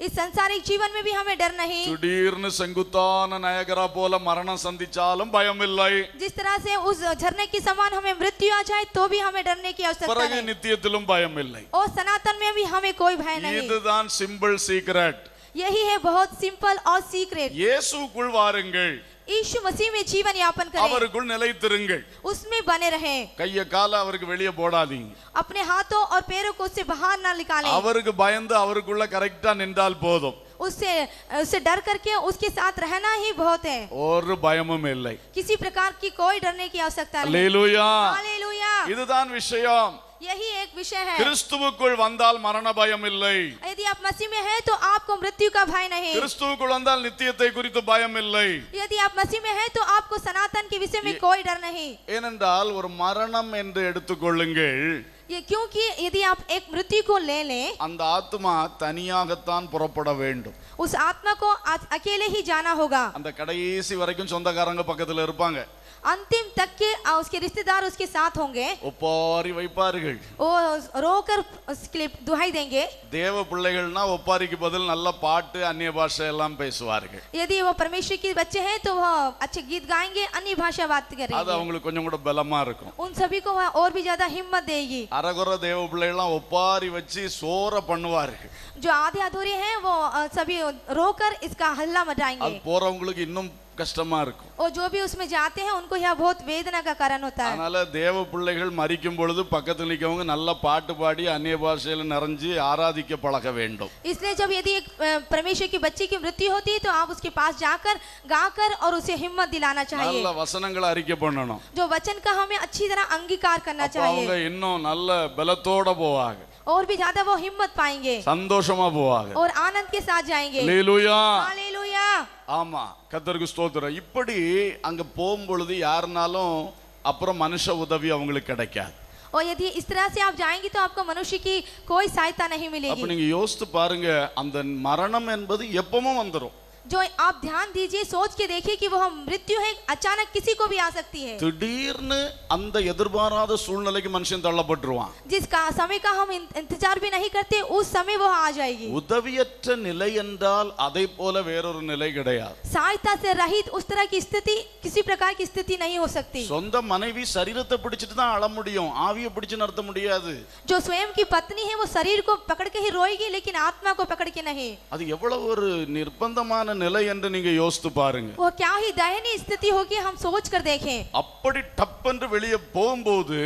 इस संसारिक जीवन में भी हमें डर नहीं। திடீர்னு செங்குத்தான நயகரா போல மரணம் சந்திச்சாலும் பயம் இல்லை. जिस तरह से उस झरने के समान हमें मृत्यु आ जाए तो भी हमें डरने की आवश्यकता பிறகு नहीं। நித்தியத்திலும் பயம் இல்லை. और सनातन में भी हमें कोई भय नहीं। இதுதான் சிம்பிள் சீக்ரெட். यही है बहुत सिंपल और सीक्रेट। இயேசுக்குள் வாருங்கள், यीशु मसीह में जीवन यापन करें, அவருக்குள் நிலைத்திருங்கள். उसमें बने रहें। கைய கால அவருக்கு வெளியே போடாதீங்க. अपने हाथों और पैरों को उससे बाहर ना निकालें। அவருக்கு பயந்து அவருக்குள்ள கரெக்டா நின்றால் போதும். उससे डर करके उसके साथ रहना ही बहुत है। ஒரு பயமும் இல்லை. किसी प्रकार की कोई डरने की आवश्यकता नहीं। அல்லேலூயா. हालेलुया। இதுதான் விஷயம். यही एक विषय है। கிறிஸ்துவுக்குள் வந்தால் மரண பயம் இல்லை. यदि आप मसीह में हैं तो आपको मृत्यु का भय नहीं। கிறிஸ்துவுக்குள் வந்தால் நித்தியத்தை குறித்து பயம் இல்லை. यदि आप मसीह में हैं तो आपको सनातन के विषय में कोई डर नहीं। ஏனென்றால் ஒரு மரணம் என்று எடுத்துக்கொள்ளுங்கள், ये क्योंकि यदि आप एक मृत्यु को ले लें, அந்த ஆத்மா தனியாகத்தான் புறப்பட வேண்டும். उस आत्मा को अकेले ही जाना होगा। அந்த கடைசி வரைக்கும் சொந்தக்காரங்க பக்கத்துல இருப்பாங்க. अंतिम तक के उसके रिश्तेदार उसके साथ होंगे। ஒப்பாரி வைப்பார்கள். वो रोकर उसके लिए दुहाई देंगे। தேவ பிள்ளைகள்னா ஒப்பாரிக்கு பதில் நல்ல பாட்டு அந்நிய பாஷை எல்லாம் பேசுவார்கள். यदि वो परमेश्वर के बच्चे हैं तो वह अच्छे गीत गाएंगे, अन्य भाषा बात அது करेंगे। அவங்களுக்கு கொஞ்சம் கூட பலமா இருக்கும். उन सभी को वह और भी ज्यादा हिम्मत देगी। அரகுற தேவ பிள்ளைகள்லாம் ஒப்பாரி வச்சு சோற பண்ணுவார்கள். जो आधे अधूरे हैं वो सभी रोकर इसका हल्ला मचाएंगे। அது போறவங்களுக்கு இன்னும் கஷ்டமா இருக்கும். और जो भी उसमें जाते हैं उनको यह बहुत वेदना का कारण होता है। அதனால தேவ பிள்ளைகள் மரிக்கும் பொழுது பக்கத்துல நிக்கவங்க நல்ல பாட்டு பாடி அந்நிய பாஷையில நிறைஞ்சு ஆராதிக்க பழக வேண்டும். इसलिए जब यदि एक परमेश्वर की बच्ची की मृत्यु होती है तो आप उसके पास जाकर गाकर और उसे हिम्मत दिलाना चाहिए। நல்ல வசனங்களை அறிக்கை பண்ணணும். जो वचन का हमें अच्छी तरह अंगीकार करना அப்ப அவங்க चाहिए இன்னும் நல்ல பலத்தோட போவாங்க. और भी ज्यादा वो हिम्मत पाएंगे சந்தோஷமா போவாங்க. और आनंद के साथ जाएंगे। அல்லேலூயா. हालेलुया। ஆமா, கர்த்தருக்கு ஸ்தோத்திரம். இப்படி அங்க போகும்பொழுது யாருனாலும் அப்புறம் மனுஷ உதவி அவங்களுக்கு கிடைக்காது. और यदि इस तरह से आप जाएंगे तो आपको मनुष्य की कोई सहायता नहीं அப்ப मिलेगी। நீங்க யோசித்து பாருங்க, அந்த மரணம் என்பது எப்பவும் வந்துரும். जो आप ध्यान दीजिए, सोच के देखिए कि वह मृत्यु है, अचानक किसी को भी आ सकती है। திடீர்னு அந்த எதிர்பாராத சூழ்நிலைக்கு மனுஷன் தள்ளப்பட்டுருவான். जिसका समय का हम इंतजार भी नहीं करते उस समय वो आ जाएगी। உதவியற்ற நிலை என்றால் அதை போல வேறொரு நிலை கிடையாது. सहायता से रहित उस तरह की स्थिति, किसी प्रकार की स्थिति नहीं हो सकती। சொந்த மனைவி சரீரத்தை பிடிச்சிட்டு தான் அழ முடியும், ஆவியை பிடிச்சு நடத்த முடியாது. जो स्वयं की पत्नी है वो शरीर को पकड़ के ही रोएगी, लेकिन आत्मा को पकड़ के नहीं। அது எவ்வளவு ஒரு நிர்பந்தமான நிலை என்று நீங்க யோசித்து பாருங்க. वो क्या ही दयनीय स्थिति होगी, हम सोच कर देखें। அப்படி டப் என்று வெளியே போகும்போது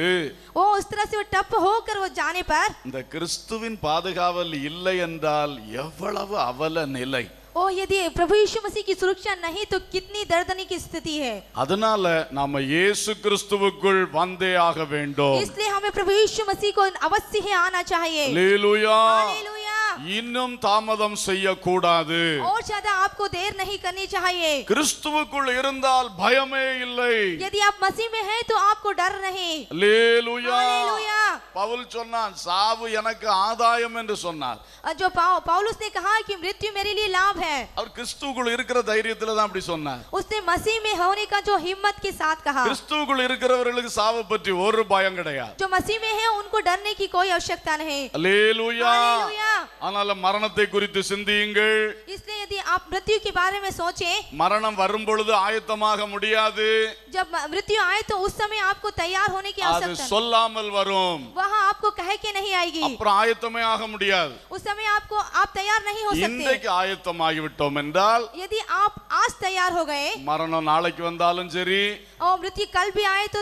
वो उस तरह से वो टप होकर वो जाने पर, இந்த கிறிஸ்துவின் பாதுகாவல் இல்லை என்றால் எவ்வளவு அவல நிலை. ओ यदि प्रभु यीशु मसीह की सुरक्षा नहीं तो कितनी दर्दनी की स्थिति है। அதனால நாம இயேசு கிறிஸ்துவுக்குள் வந்தே ஆக வேண்டும். इसलिए हमें प्रभु यीशु मसीह को अवश्य ही आना चाहिए। அல்லேலூயா. हालेलुया। இன்னும் தாமதம் செய்யக்கூடாது. और ज्यादा आपको देर नहीं करनी चाहिए। கிறிஸ்துவுக்குள் இருந்தால் பயமே இல்லை. यदि आप मसीह में हैं तो आपको डर नहीं। அல்லேலூயா. हालेलुया। பவுல் சொன்னான், சாவு எனக்கு ஆதாயம் என்று சொன்னார். जो पौलुस ने कहा कि मृत्यु मेरे लिए लाभ है, அவர் கிறிஸ்துவுக்குள் இருக்கிற தைரியத்துல தான் அப்படி சொன்னார். उसने मसीह में होने का जो हिम्मत के साथ कहा। கிறிஸ்துவுக்குள் இருக்கிறவர்களுக்கு சாவு பற்றி ஒரு பயம் கிடையாது. जो मसीह में है उनको डरने की कोई आवश्यकता नहीं। அல்லேலூயா. हालेलुया। ஆனாலும் மரணத்தை குறித்து சிந்தியுங்கள். इसलिए यदि आप मृत्यु के बारे में सोचें, மரணம் வரும் பொழுது ஆயத்தமாக முடியாது. जब मृत्यु आए तो उस समय आपको तैयार होने की அது आवश्यकता नहीं। சொல்லாமல் வரும். वहाँ आपको कह के नहीं आएगी। அப்புறம் ஆயத்தமே ஆக முடியாது. उस समय आप तैयार नहीं हो सकते। இன்றைக்கு ஆயத்தமாகி விட்டோம் என்றால், यदि आप आज तैयार हो गए மரணம் நாளைக்கு வந்தாலும் சரி, और मृत्यु कल भी आए तो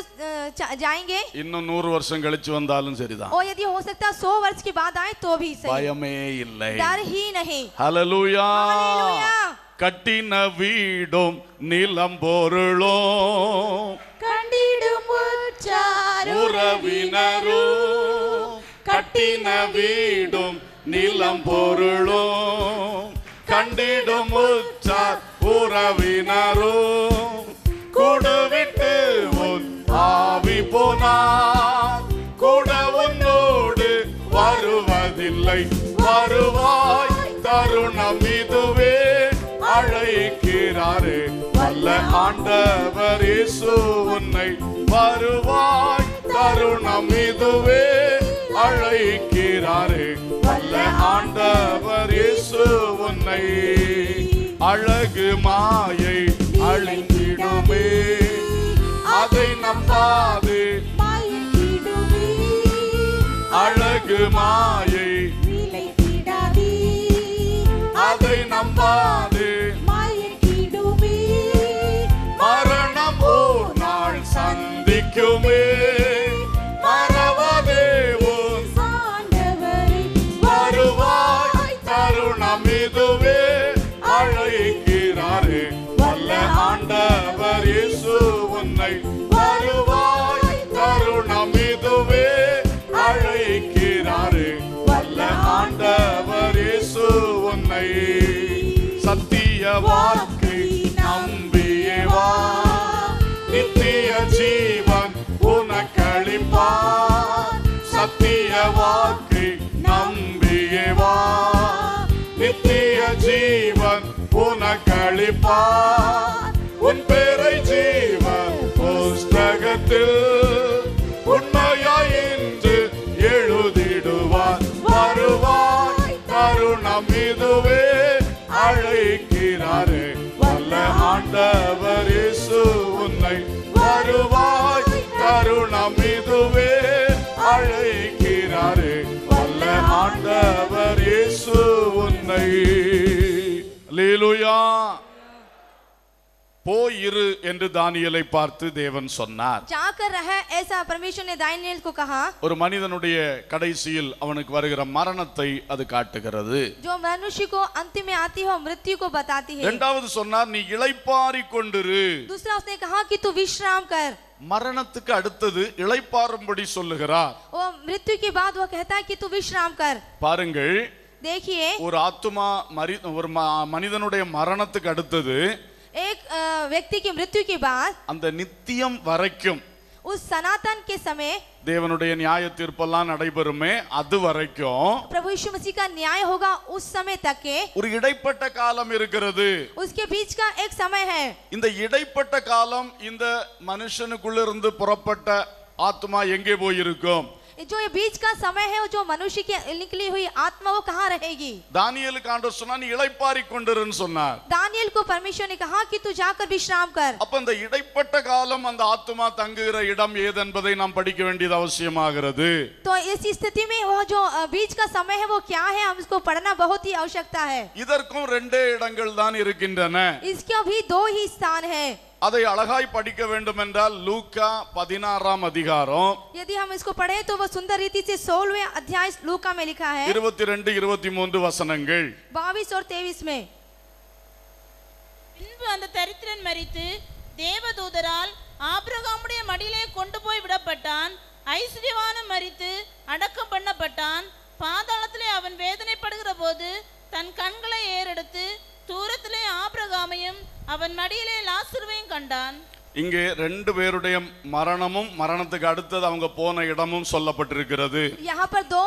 जाएंगे, இன்னும் 100 வருஷம் கழிச்சு வந்தாலும் சரிதான். और यदि हो सकता है 100 वर्ष के बाद आए तो भी सही। பயமே இல்லை. डर ही नहीं। ஹல்லேலூயா. हालेलुया। கட்டின வீடும் நிலம் பொருளும் கண்டிடும் உற்றார் உறவினரும், கட்டின வீடும் நிலம் பொருளும் கண்டிடும் உற்றார் உறவினரும், கூடுவிட்டு உன் ஆவி போனார் கூட உன்னோடு வருவதில்லை. வருவாய், தருணம் இதுவே, அழைக்கிறாரே வல்ல ஆண்டவர் இயேசு உன்னை. வருவாய், தருணம் இதுவே, அழைக்கிறாரே வல்ல ஆண்டவர் இயேசு உன்னை. அழகு மாயை அழிந்திடுமே, அதை நம்பாதே. அழகு மாயை அதை நம்பாதே. மரணம் ஓர் நாள் சந்திக்குமே, மறவாதே உன். வருவாய், தருணம் இதுவே, அழைக்கிறாரே வல்ல ஆண்டவர் இயேசு உன்னை. வருவாய், தருணம் இதுவே, அழை விசாரிப்பார் உன் பேரை ஜீவ புஸ்தகத்தில் உண்மையாய் என்று எழுதிடுவார். வருவாய் தருணம் இதுவே அழைக்கிறாரே வல்ல ஆண்டவர் இயேசு உன்னை. வருவாய் தருணம் இதுவே அழைக்கிறாரே வல்ல ஆண்டவர் இயேசு உன்னை. அல்லேலூயா. போயிரு என்று தானியேலை பார்த்து தேவன் சொன்னார். जाकर रह ऐसा परमेश्वर ने दानियेल को कहा. ஒரு மனிதனுடைய கடைசியில் அவனுக்கு வருகிற மரணத்தை அது காட்டுகிறது. जो मनुष्य को अंतिम में आती है मृत्यु को बताती है. இரண்டாவது சொன்னார் நீ இளைப்பாறிக் கொண்டிரு. दूसरा उसने कहा कि तू विश्राम कर. மரணத்துக்கு அடுத்தது இளைப்பாறும்படி சொல்லுகிறார். वो मृत्यु के बाद वो कहता है कि तू विश्राम कर. பாருங்கள், देखिए ஒரு ஆத்துமா ஒரு மனிதனுடைய மரணத்துக்கு அடுத்தது एक व्यक्ति की मृत्यु के बाद அந்த நித்தியம் வரைக்கும் उस सनातन के समय தேவனுடைய நியாய தீர்ப்பெல்லாம் நடைபெறுமே அது வரைக்கும் प्रभु यीशु मसीह का न्याय होगा. उस समय तक के ஒரு இடைப்பட்ட காலம் இருக்கிறது. उसके बीच का एक समय है. இந்த இடைப்பட்ட காலம் இந்த மனுஷனுக்குள்ளிருந்து புறப்பட்ட ஆத்மா எங்கே போயிருக்கும்? जो ये बीच का समय है जो मनुष्य की निकली हुई आत्मा वो कहाँ रहेगी? தானியேலுக்கு ஆண்டவர் சொன்னார் நீ இளைப்பாறிக் கொண்டிருன்னு சொன்னார். दानियेल को परमेश्वर ने कहा कि तू जाकर विश्राम कर. அப்ப அந்த இடைப்பட்ட காலம் அந்த ஆத்மா தங்குகிற இடம் ஏது என்பதை நாம் படிக்க வேண்டியது அவசியமாகிறது. तो इस स्थिति में वो जो बीच का समय है वो क्या है, हम इसको पढ़ना बहुत ही आवश्यकता है. இதற்கும் ரெண்டே இடங்கள் தான் இருக்கின்றன. इसके भी दो ही स्थान है. அதை அழகாய் படிக்க வேண்டும் என்றால் லூக்கா 16ஆம் அதிகாரம் यदि हम इसको पढ़े तो वो सुंदर रीति से 16वें अध्याय लूका में लिखा है 22-23 வசனங்கள். 22 और 23 में. பின்பு அந்த தரித்திரன் மரித்து தேவதூதரால் ஆபிரகாமுடைய மடியிலே கொண்டு போய் விடப்பட்டான். ஐஸ்வர்யவானும் மரித்து அடக்கம் பண்ணப்பட்டான். பாதாளத்திலே அவன் வேதனைப்படுகிற போது தன் கண்களை ஏறெடுத்து தூரத்திலே ஆபிரகாமையும் அவன் மடியிலே லாசருவையும் கண்டான். இங்கே ரெண்டு பேருடைய மரணமும் மரணத்துக்கு அடுத்தது அவங்க போன இடமும் சொல்லப்பட்டிருக்கிறது. यहाँ पर दो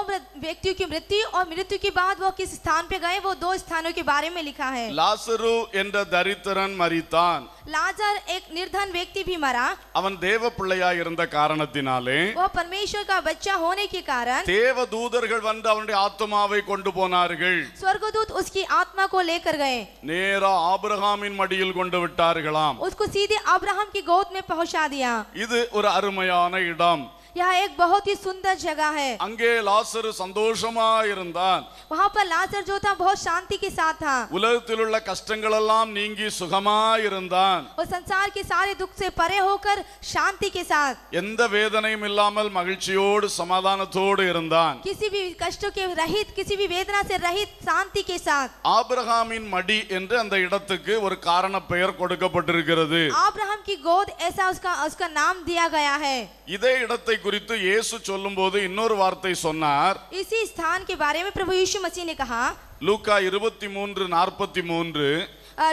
व्यक्तियों की मृत्यु और मृत्यु के बाद वो किस स्थान पे गए वो दो स्थानों के बारे में लिखा है. லாசரு என்ற தரித்திரன் மரித்தான். लाजर एक निर्धन व्यक्ति भी मरा. அவன் தேவ பிள்ளையாய் இருந்த காரணத்தினாலே वो परमेश्वर का बच्चा होने के कारण தேவ தூதர்கள் வந்து அவனுடைய ஆத்மாவை கொண்டு போனார்கள். स्वर्गदूत उसकी आत्मा को लेकर गए. நேரா ஆபிரகாமின் மடியில் கொண்டு விட்டார்களாம். उसको सीधे अब्राहम की गोद में पहुंचा दिया. இது ஒரு அருமையான இடம். यह एक बहुत ही सुंदर जगह है. அங்கே லாசரு சந்தோஷமா இருந்தான். वहाँ पर लाजर जो था बहुत शांति के साथ था. உலகத்தில் உள்ள கஷ்டங்கள் எல்லாம் நீங்கி சுகமா இருந்தான். और संसार के सारे दुख से परे होकर शांति के साथ எந்த வேதனையும் இல்லாமல் மகிழ்ச்சியோடு சமாதானத்தோடு இருந்தான். किसी भी कष्टों के रहित किसी भी वेदना से रहित शांति के साथ. ஆபிரகாமின் மடி என்று அந்த இடத்துக்கு ஒரு காரண பெயர் கொடுக்கப்பட்டிருக்கிறது. अब्राहम की गोद ऐसा उसका नाम दिया गया है. இதே இடத்தை குறித்து இயேசு சொல்லும்போது இன்னொரு வார்த்தை சொன்னார். इसी स्थान के बारे में प्रभु यीशु मसीह ने कहा லூக்கா 23:43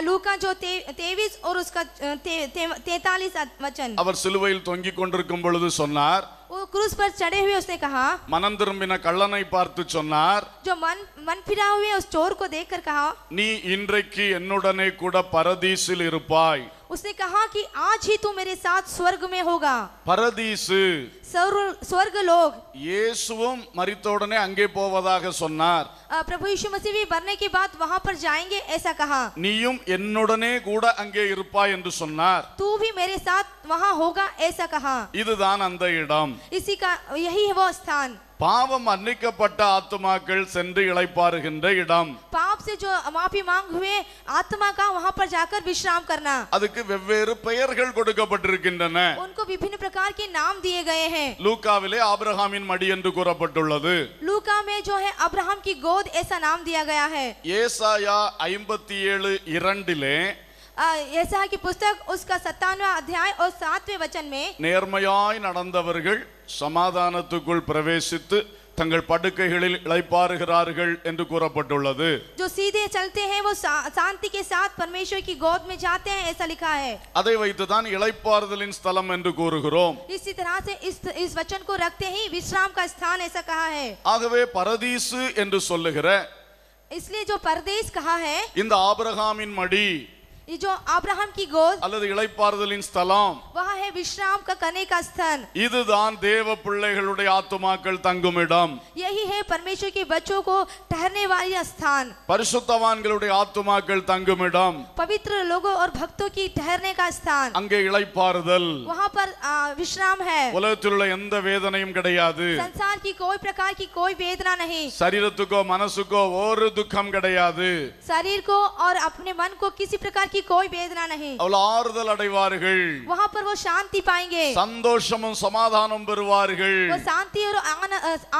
लूका जो 23 और उसका 43 वचन. அவர் சிலுவையில் தொங்கிக் கொண்டிருக்கும் பொழுது சொன்னார். वो क्रूस पर चढ़े हुए उसने कहा. மனம் திரும்பின கள்ளனை பார்த்து சொன்னார். जो मन फिरा हुए उस चोर को देखकर कहा நீ இன்றைக்கு என்னுடனே கூட பரதீசில் இருப்பாய். उसने कहा कि आज ही तू मेरे साथ स्वर्ग में होगा. பரதீசு स्वर्ग लोग. இயேசுவும் மரித்தவுடனே அங்கே போவதாக சொன்னார். प्रभु यीशु मसीह भी मरने के बाद वहां पर जाएंगे ऐसा कहा. நீயும் என்னுடனே கூட அங்கே இருப்பாய் என்று சொன்னார். तू भी मेरे साथ वहां होगा ऐसा कहा. இதுதான் அந்த இடம். इसी का यही है वो स्थान. பாவம் மன்னிக்கப்பட்ட ஆத்துமாக்கள் சென்று இளைப்பாறுகின்ற இடம். पाप से जो माफी मांग हुए आत्मा का वहां पर जाकर विश्राम करना. அதுக்கு வெவ்வேறு பெயர்கள் கொடுக்கப்பட்டிருக்கின்றன. उनको विभिन्न प्रकार के नाम दिए गए हैं. லூக்காவிலே ஆபிரகாமின் மடி என்று கூறப்பட்டுள்ளது. लूका में जो है अब्राहम की गोद ऐसा नाम दिया गया है. ஏசாயா 57:2 ऐसा की पुस्तक उसका 57वां अध्याय और 7वें वचन में நேர்மையாய் நடந்தவர்கள் சமாதானத்துக்குள் பிரவேசித்து தங்கள் படுக்கைகளில் இளைப்பாறுகிறார்கள் என்று கூறப்பட்டுள்ளது. जो सीधे चलते हैं वो शांति के साथ परमेश्वर की गोद में जाते हैं ऐसा लिखा है. அதை வைத்துதான் இளைப்பாறுதலின் ஸ்தலம் என்று கூறுகிறோம். इसी तरह से इस वचन को रखते ही विश्राम का स्थान ऐसा कहा है. ஆகவே பரதீசு என்று சொல்லுகிற इसलिए जो परदेश कहा है இந்த ஆபிரகாமின் மடி ये जो अब्राहम की गोद அல்லது இளைப்பாறுதலின் ஸ்தலம், वह है विश्राम का करने का स्थान। இதுதான் தேவ பிள்ளைகளுடைய ஆத்துமாக்கள் தங்கும் இடம். यही है परमेश्वर के बच्चों को ठहरने वाली स्थान। பரிசுத்தவான்களுடைய ஆத்துமாக்கள் தங்கும் இடம், पवित्र लोगों और भक्तों की ठहरने का स्थान। அங்கே இளைப்பாறுதல். वहाँ पर विश्राम है। உலகத்தில் உள்ள எந்த வேதனையும் கிடையாது. संसार की कोई प्रकार की कोई वेदना नहीं। சரீரத்துக்கோ மனசுக்கோ ஒரு துக்கம் கிடையாது. शरीर को और अपने मन को किसी प्रकार की कोई वेदना नहीं। அவள் ஆறுதல் அடைவார்கள், वहाँ पर वो शांति पाएंगे, சந்தோஷமும் சமாதானம் பெறுவார்கள். वो शांति और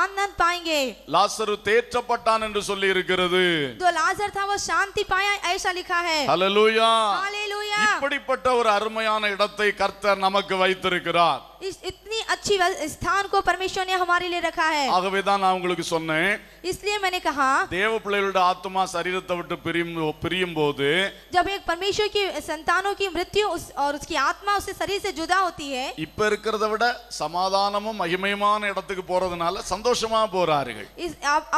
आनंद पाएंगे। லாசரு தேற்றப்பட்டான் என்று சொல்லி இருக்கிறது. जो लाजर था वो शांति पाया, ऐसा लिखा है। ஹல்லேலூயா. हालेलुया। இப்படிப்பட்ட ஒரு அருமையான இடத்தை கர்த்தர் நமக்கு வைத்திருக்கிறார். इतनी अच्छी स्थान को परमेश्वर ने हमारे लिए रखा है। ஆகவே தான் நான் உங்களுக்கு சொன்னேன், इसलिए मैंने कहा தேவ பிள்ளைகளுடைய ஆத்துமா சரீரத்தை விட்டு பிரியும் போது जब एक परमेश्वर की संतानों की मृत्यु और उसकी आत्मा उससे शरीर से जुदा होती है, இப்ப இருக்கிறத விட சமாதானமும் மகிமையான இடத்துக்கு போறதுனால சந்தோஷமா போறார்கள்.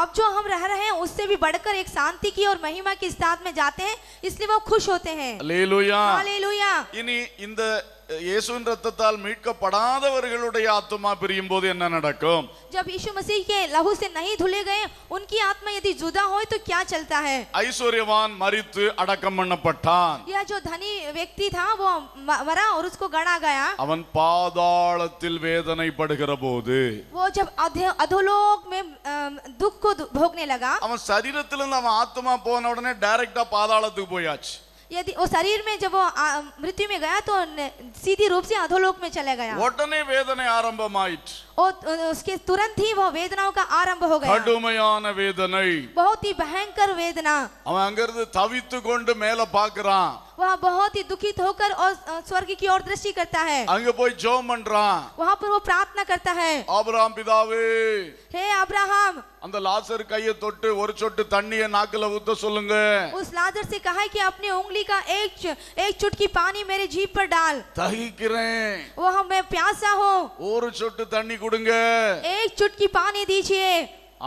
अब जो हम रह रहे हैं उससे भी बढ़कर एक शांति की और महिमा की स्थान में जाते हैं, इसलिए वो खुश होते हैं। அல்லேலூயா. हालेलुया। இனி இந்த இயேசுவின் ரத்தத்தால் மீட்கப்படாதவர்களுடைய ஆத்துமா பிரியும் போது என்ன நடக்கும்? जब यीशु मसीह के लहू से नहीं धुले गए, उनकी आत्मा यदि जुदा हो तो क्या चलता है? ஐஸ்வர்யவான் மரித்து அடக்கம் பண்ணப்பட்டான். यह जो धनी व्यक्ति था वो मरा और उसको गड़ा गया। அவன் பாதாளத்தில் வேதனைப்படுகிற போது, वो जब अधोलोक में दुख को भोगने लगा, அவன் சரீரத்திலிருந்து அவன் ஆத்துமா போன உடனே டைரக்டா பாதாளத்துக்கு போயாச்சு. यदि वो शरीर में जब वो मृत्यु में गया तो सीधी रूप से अधोलोक में चले गया। உடனே வேதனை ஆரம்பமாயிற்று. और उसके तुरंत ही वो वेदनाओं का आरंभ हो गया। கடுமையான வேதனை. बहुत ही भयंकर वेदना। அவன் அங்கிருந்து தவித்து கொண்டு மேல பாக்குறான். वह बहुत ही दुखित होकर और स्वर्ग की ओर दृष्टि करता है। அங்க போய் ஜெபம் பண்றான். वहाँ पर वो प्रार्थना करता है, ஆபிரகாம் பிதாவே, हे अब्राहम, அந்த லாசர் கையை தொட்டு ஒரு சொட்டு தண்ணியை நாக்குல ஊத்த சொல்லுங்க. उस लाजर से कहा है कि अपनी उंगली का एक चुटकी पानी मेरे जीभ पर डाल। தகிக்கிறேன், वो मैं प्यासा हूँ, ஒரு சொட்டு தண்ணி கொடுங்க. एक चुटकी पानी दीजिए।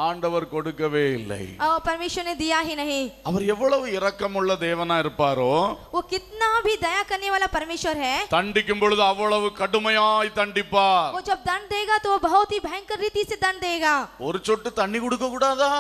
ஆண்டவர் கொடுக்கவே இல்லை. और परमेश्वर ने दिया ही नहीं। அவர் எவ்வளவு இரக்கமுள்ள தேவனா இருப்பாரோ, वो कितना भी दया करने वाला परमेश्वर है। தண்டிக்கும் பொழுது அவ்வளவு கடுமையாய் தண்டிப்பார். वो जब दंड देगा तो वो बहुत ही भयंकर रीति से दंड देगा। ஒரு சொட்டு தண்ணி கொடுக்க கூடாதா?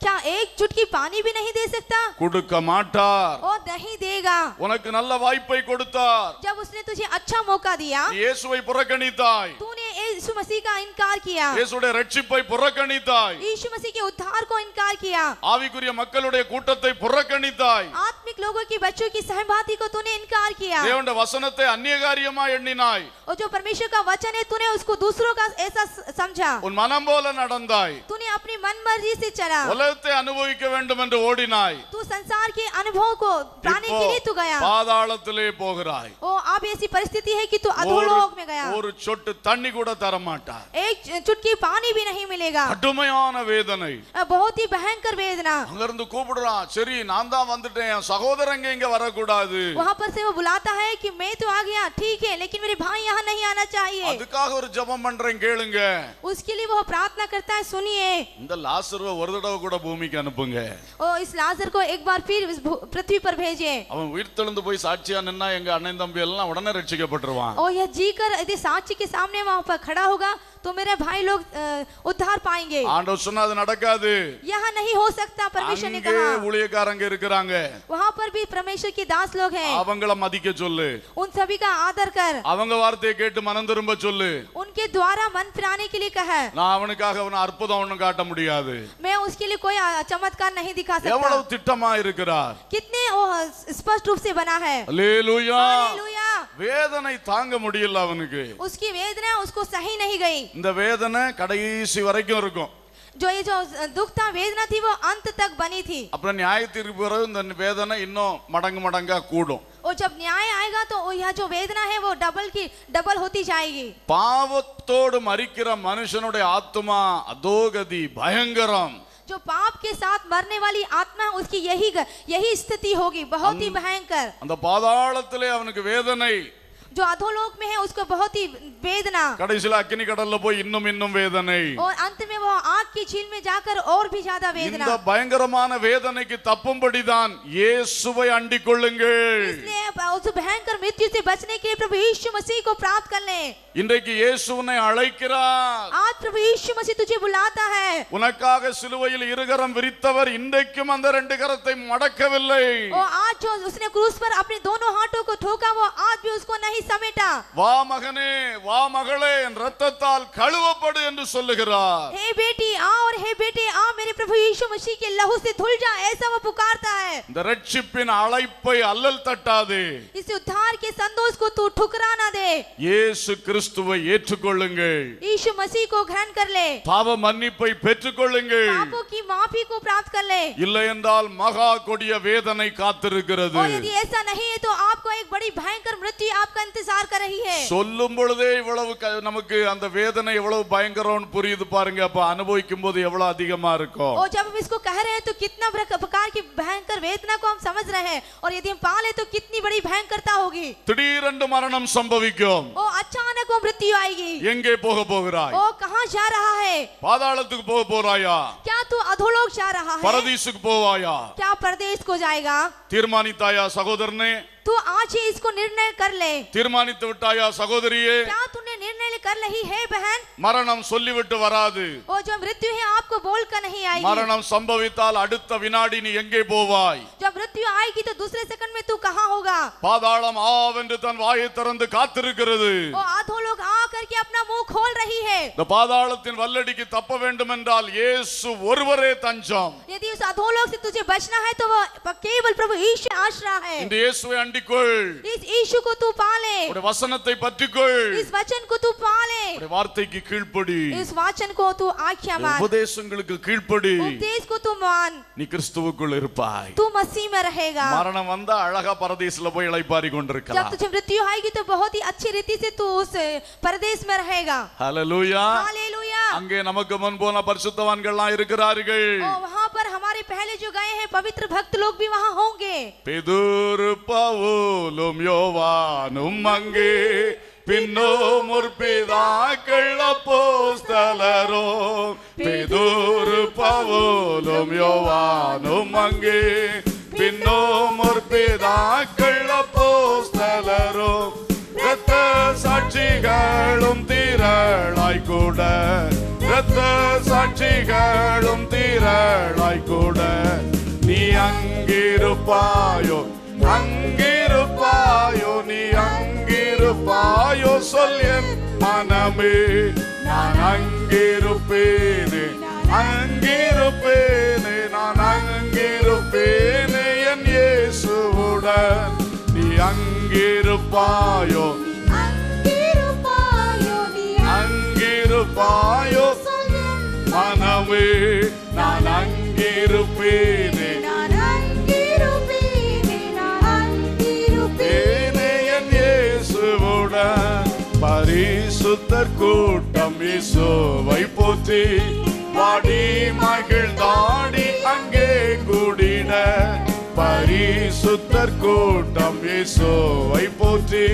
क्या एक चुटकी पानी भी नहीं दे सकता? கொடுக்க மாட்டார். वो नहीं देगा। உனக்கு நல்ல வாய்ப்பை கொடுத்தார். जब उसने तुझे अच्छा मौका दिया, இயேசுவை புறக்கணித்தாய். तूने यीशु मसीह का इनकार किया, இயேசுடைய ரட்சிப்பை புறக்கணித்தாய். यीशु मसीह के उद्धार को इनकार किया, ஆவிக்குரிய மக்களுடைய கூட்டத்தை புறக்கணித்தாய். आत्मिक लोगों की बच्चों की सहभागी को तूने इनकार किया, தேவனுடைய வசனத்தை அந்நியகாரியமா எண்ணினாய். और जो परमेश्वर का वचन है तूने उसको दूसरों का ऐसा समझा, உன் மனம் போல நடந்தாய். तूने अपनी मन मर्जी से चला, உலகத்தை அனுபவிக்க வேண்டும் என்று ஓடினாய். तू संसार के अनुभव को पाने के लिए तू गया। பாதாளத்திலே போகிறாய். ओ अब ऐसी परिस्थिति है कि तू अधोलोक में गया। ஒரு சொட்டு தண்ணி கூட தர மாட்டார். एक चुटकी पानी भी नहीं मिलेगा। கடுமையான வேதனை. बहुत ही भयंकर वेदना। அங்கிருந்து கூப்பிடுறான், சரி நான் தான் வந்துட்டேன், என் சகோதரங்க இங்க வரக்கூடாது. वहाँ पर से वो बुलाता है कि मैं तो आ गया, ठीक है, लेकिन मेरे भाई यहाँ नहीं आना चाहिए। அதுக்காக ஒரு ஜெபம் பண்றேன், கேளுங்க. उसके लिए वो प्रार्थना करता है, सुनिए। இந்த லாசருவை ஒரு தடவை கூட பூமிக்கு அனுப்புங்க. और इस लाजर को एक बार फिर इस पृथ्वी पर भेजे। அவன் உயிர்த்தெழுந்து போய் சாட்சியா நின்னா எங்க அண்ணன் தம்பி எல்லாம் உடனே ரட்சிக்கப்பட்டுருவான். और यह जीकर यदि साक्षी के सामने वहाँ पर खड़ा होगा तो मेरे भाई लोग उद्धार पाएंगे। ஆண்டவர் சொன்னா அது நடக்காது. यहाँ नहीं हो सकता, परमेश्वर ने அங்கே कहा। ஊழியக்காரங்க இருக்கிறாங்க, वहाँ पर भी परमेश्वर के दास लोग हैं, அவங்கள மதிக்க சொல்லு. उन सभी का आदर कर, அவங்க வார்த்தையை கேட்டு மனம் திரும்ப சொல்லு. उनके द्वारा मन फिराने के लिए कहा। நான் அவனுக்காக அவன அற்புதம் ஒண்ணும் காட்ட முடியாது. मैं उसके लिए कोई चमत्कार नहीं दिखा सकता। எவ்வளவு திட்டமா இருக்கிறார், कितने वो स्पष्ट रूप से बना है। அல்லேலூயா. हालेलुया। வேதனை தாங்க முடியல அவனுக்கு. उसकी वेदना उसको सही नहीं गई। இந்த வேதனை கடைசி வரைக்கும் இருக்கும். जो ये जो दुख था, वेदना थी, वो अंत तक बनी थी। அப்புறம் நியாயத்திற்கு பிறகு இந்த வேதனை இன்னும் மடங்கு மடங்கா கூடும். और जब न्याय आएगा तो यह जो वेदना है वो डबल होती जाएगी। பாவத்தோடு மரிக்கிற மனுஷனுடைய ஆத்துமா அதோகதி பயங்கரம். जो पाप के साथ मरने वाली आत्मा है उसकी यही स्थिति होगी, बहुत ही भयंकर। அந்த பாதாளத்திலே அவனுக்கு வேதனை. जो अधोलोक में है उसको बहुत ही वेदना, கடைசில அக்கினி கடல்ல போய் இன்னும் இன்னும் வேதனை. और अंत में वो आग की झील में जाकर और भी ज्यादा वेदना। இந்த பயங்கரமான வேதனைக்கு தப்பும்படிதான் இயேசுவை அண்டிக் கொள்ளுங்கள். इसलिए उस भयंकर मृत्यु से बचने के लिए प्रभु यीशु मसीह को प्राप्त कर ले। இன்றைக்கு இயேசு உன்னை அழைக்கிறார். आज प्रभु यीशु मसीह तुझे बुलाता है। உனக்காக சிலுவையில் இருகரம் விரித்தவர் இன்றைக்கும் அந்த ரெண்டு கரத்தை மடக்கவில்லை. और आज जो उसने क्रूस पर अपने दोनों हाथों को ठोका वो आज भी उसको नहीं समेटा। வா மகனே வா மகளே என் இரத்தத்தால் கழுவப்படு என்று சொல்லுகிறார். हे बेटी आ और हे बेटे आ मेरे प्रभु यीशु मसीह के लहू से धुल जा, ऐसा वो पुकारता है। இந்த ரட்சிப்பின் அழைப்பை அல்லல் தட்டாதே. इस उद्धार के संतोष को तू ठुकरा ना दे। இயேசு கிறிஸ்துவை ஏற்றுக்கொள்ளுங்கள். यीशु मसीह को ग्रहण कर ले, பாவ மன்னிப்பை பெற்றுக்கொள்ளுங்கள். पापों की माफी को प्राप्त कर ले। இல்லை என்றால் மகா கொடிய வேதனை காத்திருக்கிறது. और यदि ऐसा नहीं है तो आपको एक बड़ी भयंकर मृत्यु आपका इंतजार कर रही है। சொல்லும் பொழுதே இவ்வளவு நமக்கு அந்த வேதனை எவ்வளவு பயங்கரம்னு புரியுது பாருங்க. அப்ப அனுபவிக்கும் போது எவ்வளவு அதிகமா இருக்கும். और जब हम इसको कह रहे हैं तो कितना प्रकार की भयंकर वेदना को हम समझ रहे हैं, और यदि हम पाले तो कितनी बड़ी भयंकरता होगी। திடீரென்று மரணம் சம்பவிக்கும். ओ अचानक वो मृत्यु आएगी। எங்கே போக போகிறாய்? ओ कहाँ जा रहा है? பாதாளத்துக்கு போக போறாயா? क्या तू अधोलोक जा रहा है? பரதீசுக்கு போவாயா? क्या परदेश को जाएगा? தீர்மானித்தாயா சகோதரனே? तू आज ही इसको निर्णय कर ले। தீர்மானித்து விட்டாயா சகோதரியே? क्या तूने निर्णय कर ली है बहन? மரணம் சொல்லிவிட்டு வராது. और जो मृत्यु है आपको बोलकर नहीं आएगी। மரணம் சம்பவித்தால் அடுத்த வினாடி நீ எங்கே போவாய்? जब मृत्यु आएगी तो दूसरे सेकंड में तू कहाँ होगा? பாதாளம் ஆவென்று தன் வாயை திறந்து காத்திருக்கிறது. और अधोलोक आ करके अपना मुंह खोल रही है। இந்த பாதாளத்தின் வல்லடிக்கு தப்ப வேண்டும் என்றால் இயேசு ஒருவரே தஞ்சம். यदि उस अधोलोक से तुझे बचना है तो वो केवल प्रभु यीशु आश्रय है। இந்த இயேசுவை அண்டிக்கொள். इस यीशु को तू पाले, உடைய வசனத்தை பற்றிக்கொள். इस वचन को तू पाले, உடைய வார்த்தைக்கு கீழ்ப்படி. इस वचन को तू आज्ञा मान, உபதேசங்களுக்கு கீழ்ப்படி. उपदेश को तू मान, நீ கிறிஸ்துவுக்குள் இருப்பாய். तू मसीह में रहेगा। மரணம் வந்தா அழகா பரதீசுல போய் இளைப்பாரி जब கொண்டிருக்கலாம். तुझे मृत्यु आएगी तो बहुत ही अच्छी रीति से तू उस परदेश में रहेगा। ஹல்லேலூயா. हालेलुया। அங்கே நமக்கு முன் போன பரிசுத்தவான்கள்லாம் இருக்கிறார்கள். और वहाँ पर हमारे पहले जो गए हैं पवित्र भक्त लोग भी वहाँ होंगे। பேதுரு பவுலும் யோவானும் அங்கே பின்னோ முற்பிதாக்கள் அப்போஸ்தலரோ. பேதுரு பவுலும் யோவானும் அங்கே பின்னோ முற்பிதாக்கள் அப்போஸ்தலரோ. இரத்த சாட்சிகளும் திரளாய் கூட, இரத்த சாட்சிகளும் திரளாய் கூட. நீ அங்கிருப்பாயோ அங்கிருப்பாயோ நீ அங்கிருப்பாயோ சொல் என் மனமே. நான் அங்கிருப்பேனே அங்கிருப்பேனே நான் அங்கிருப்பேனே என் இயேசுவுடன். நீ அங்கிருப்பாயோ அங்கிருப்பாயோ மனமே. நான் அங்கிருப்பேனே என் இயேசுவுடன். பரிசுத்தர் கூட்டம் இயேசுவை போற்றி பாடி மகிழ்ந்தாடி அங்கே கூடிட. பரிசுத்தர் கூட்டம் இயேசுவை போற்றி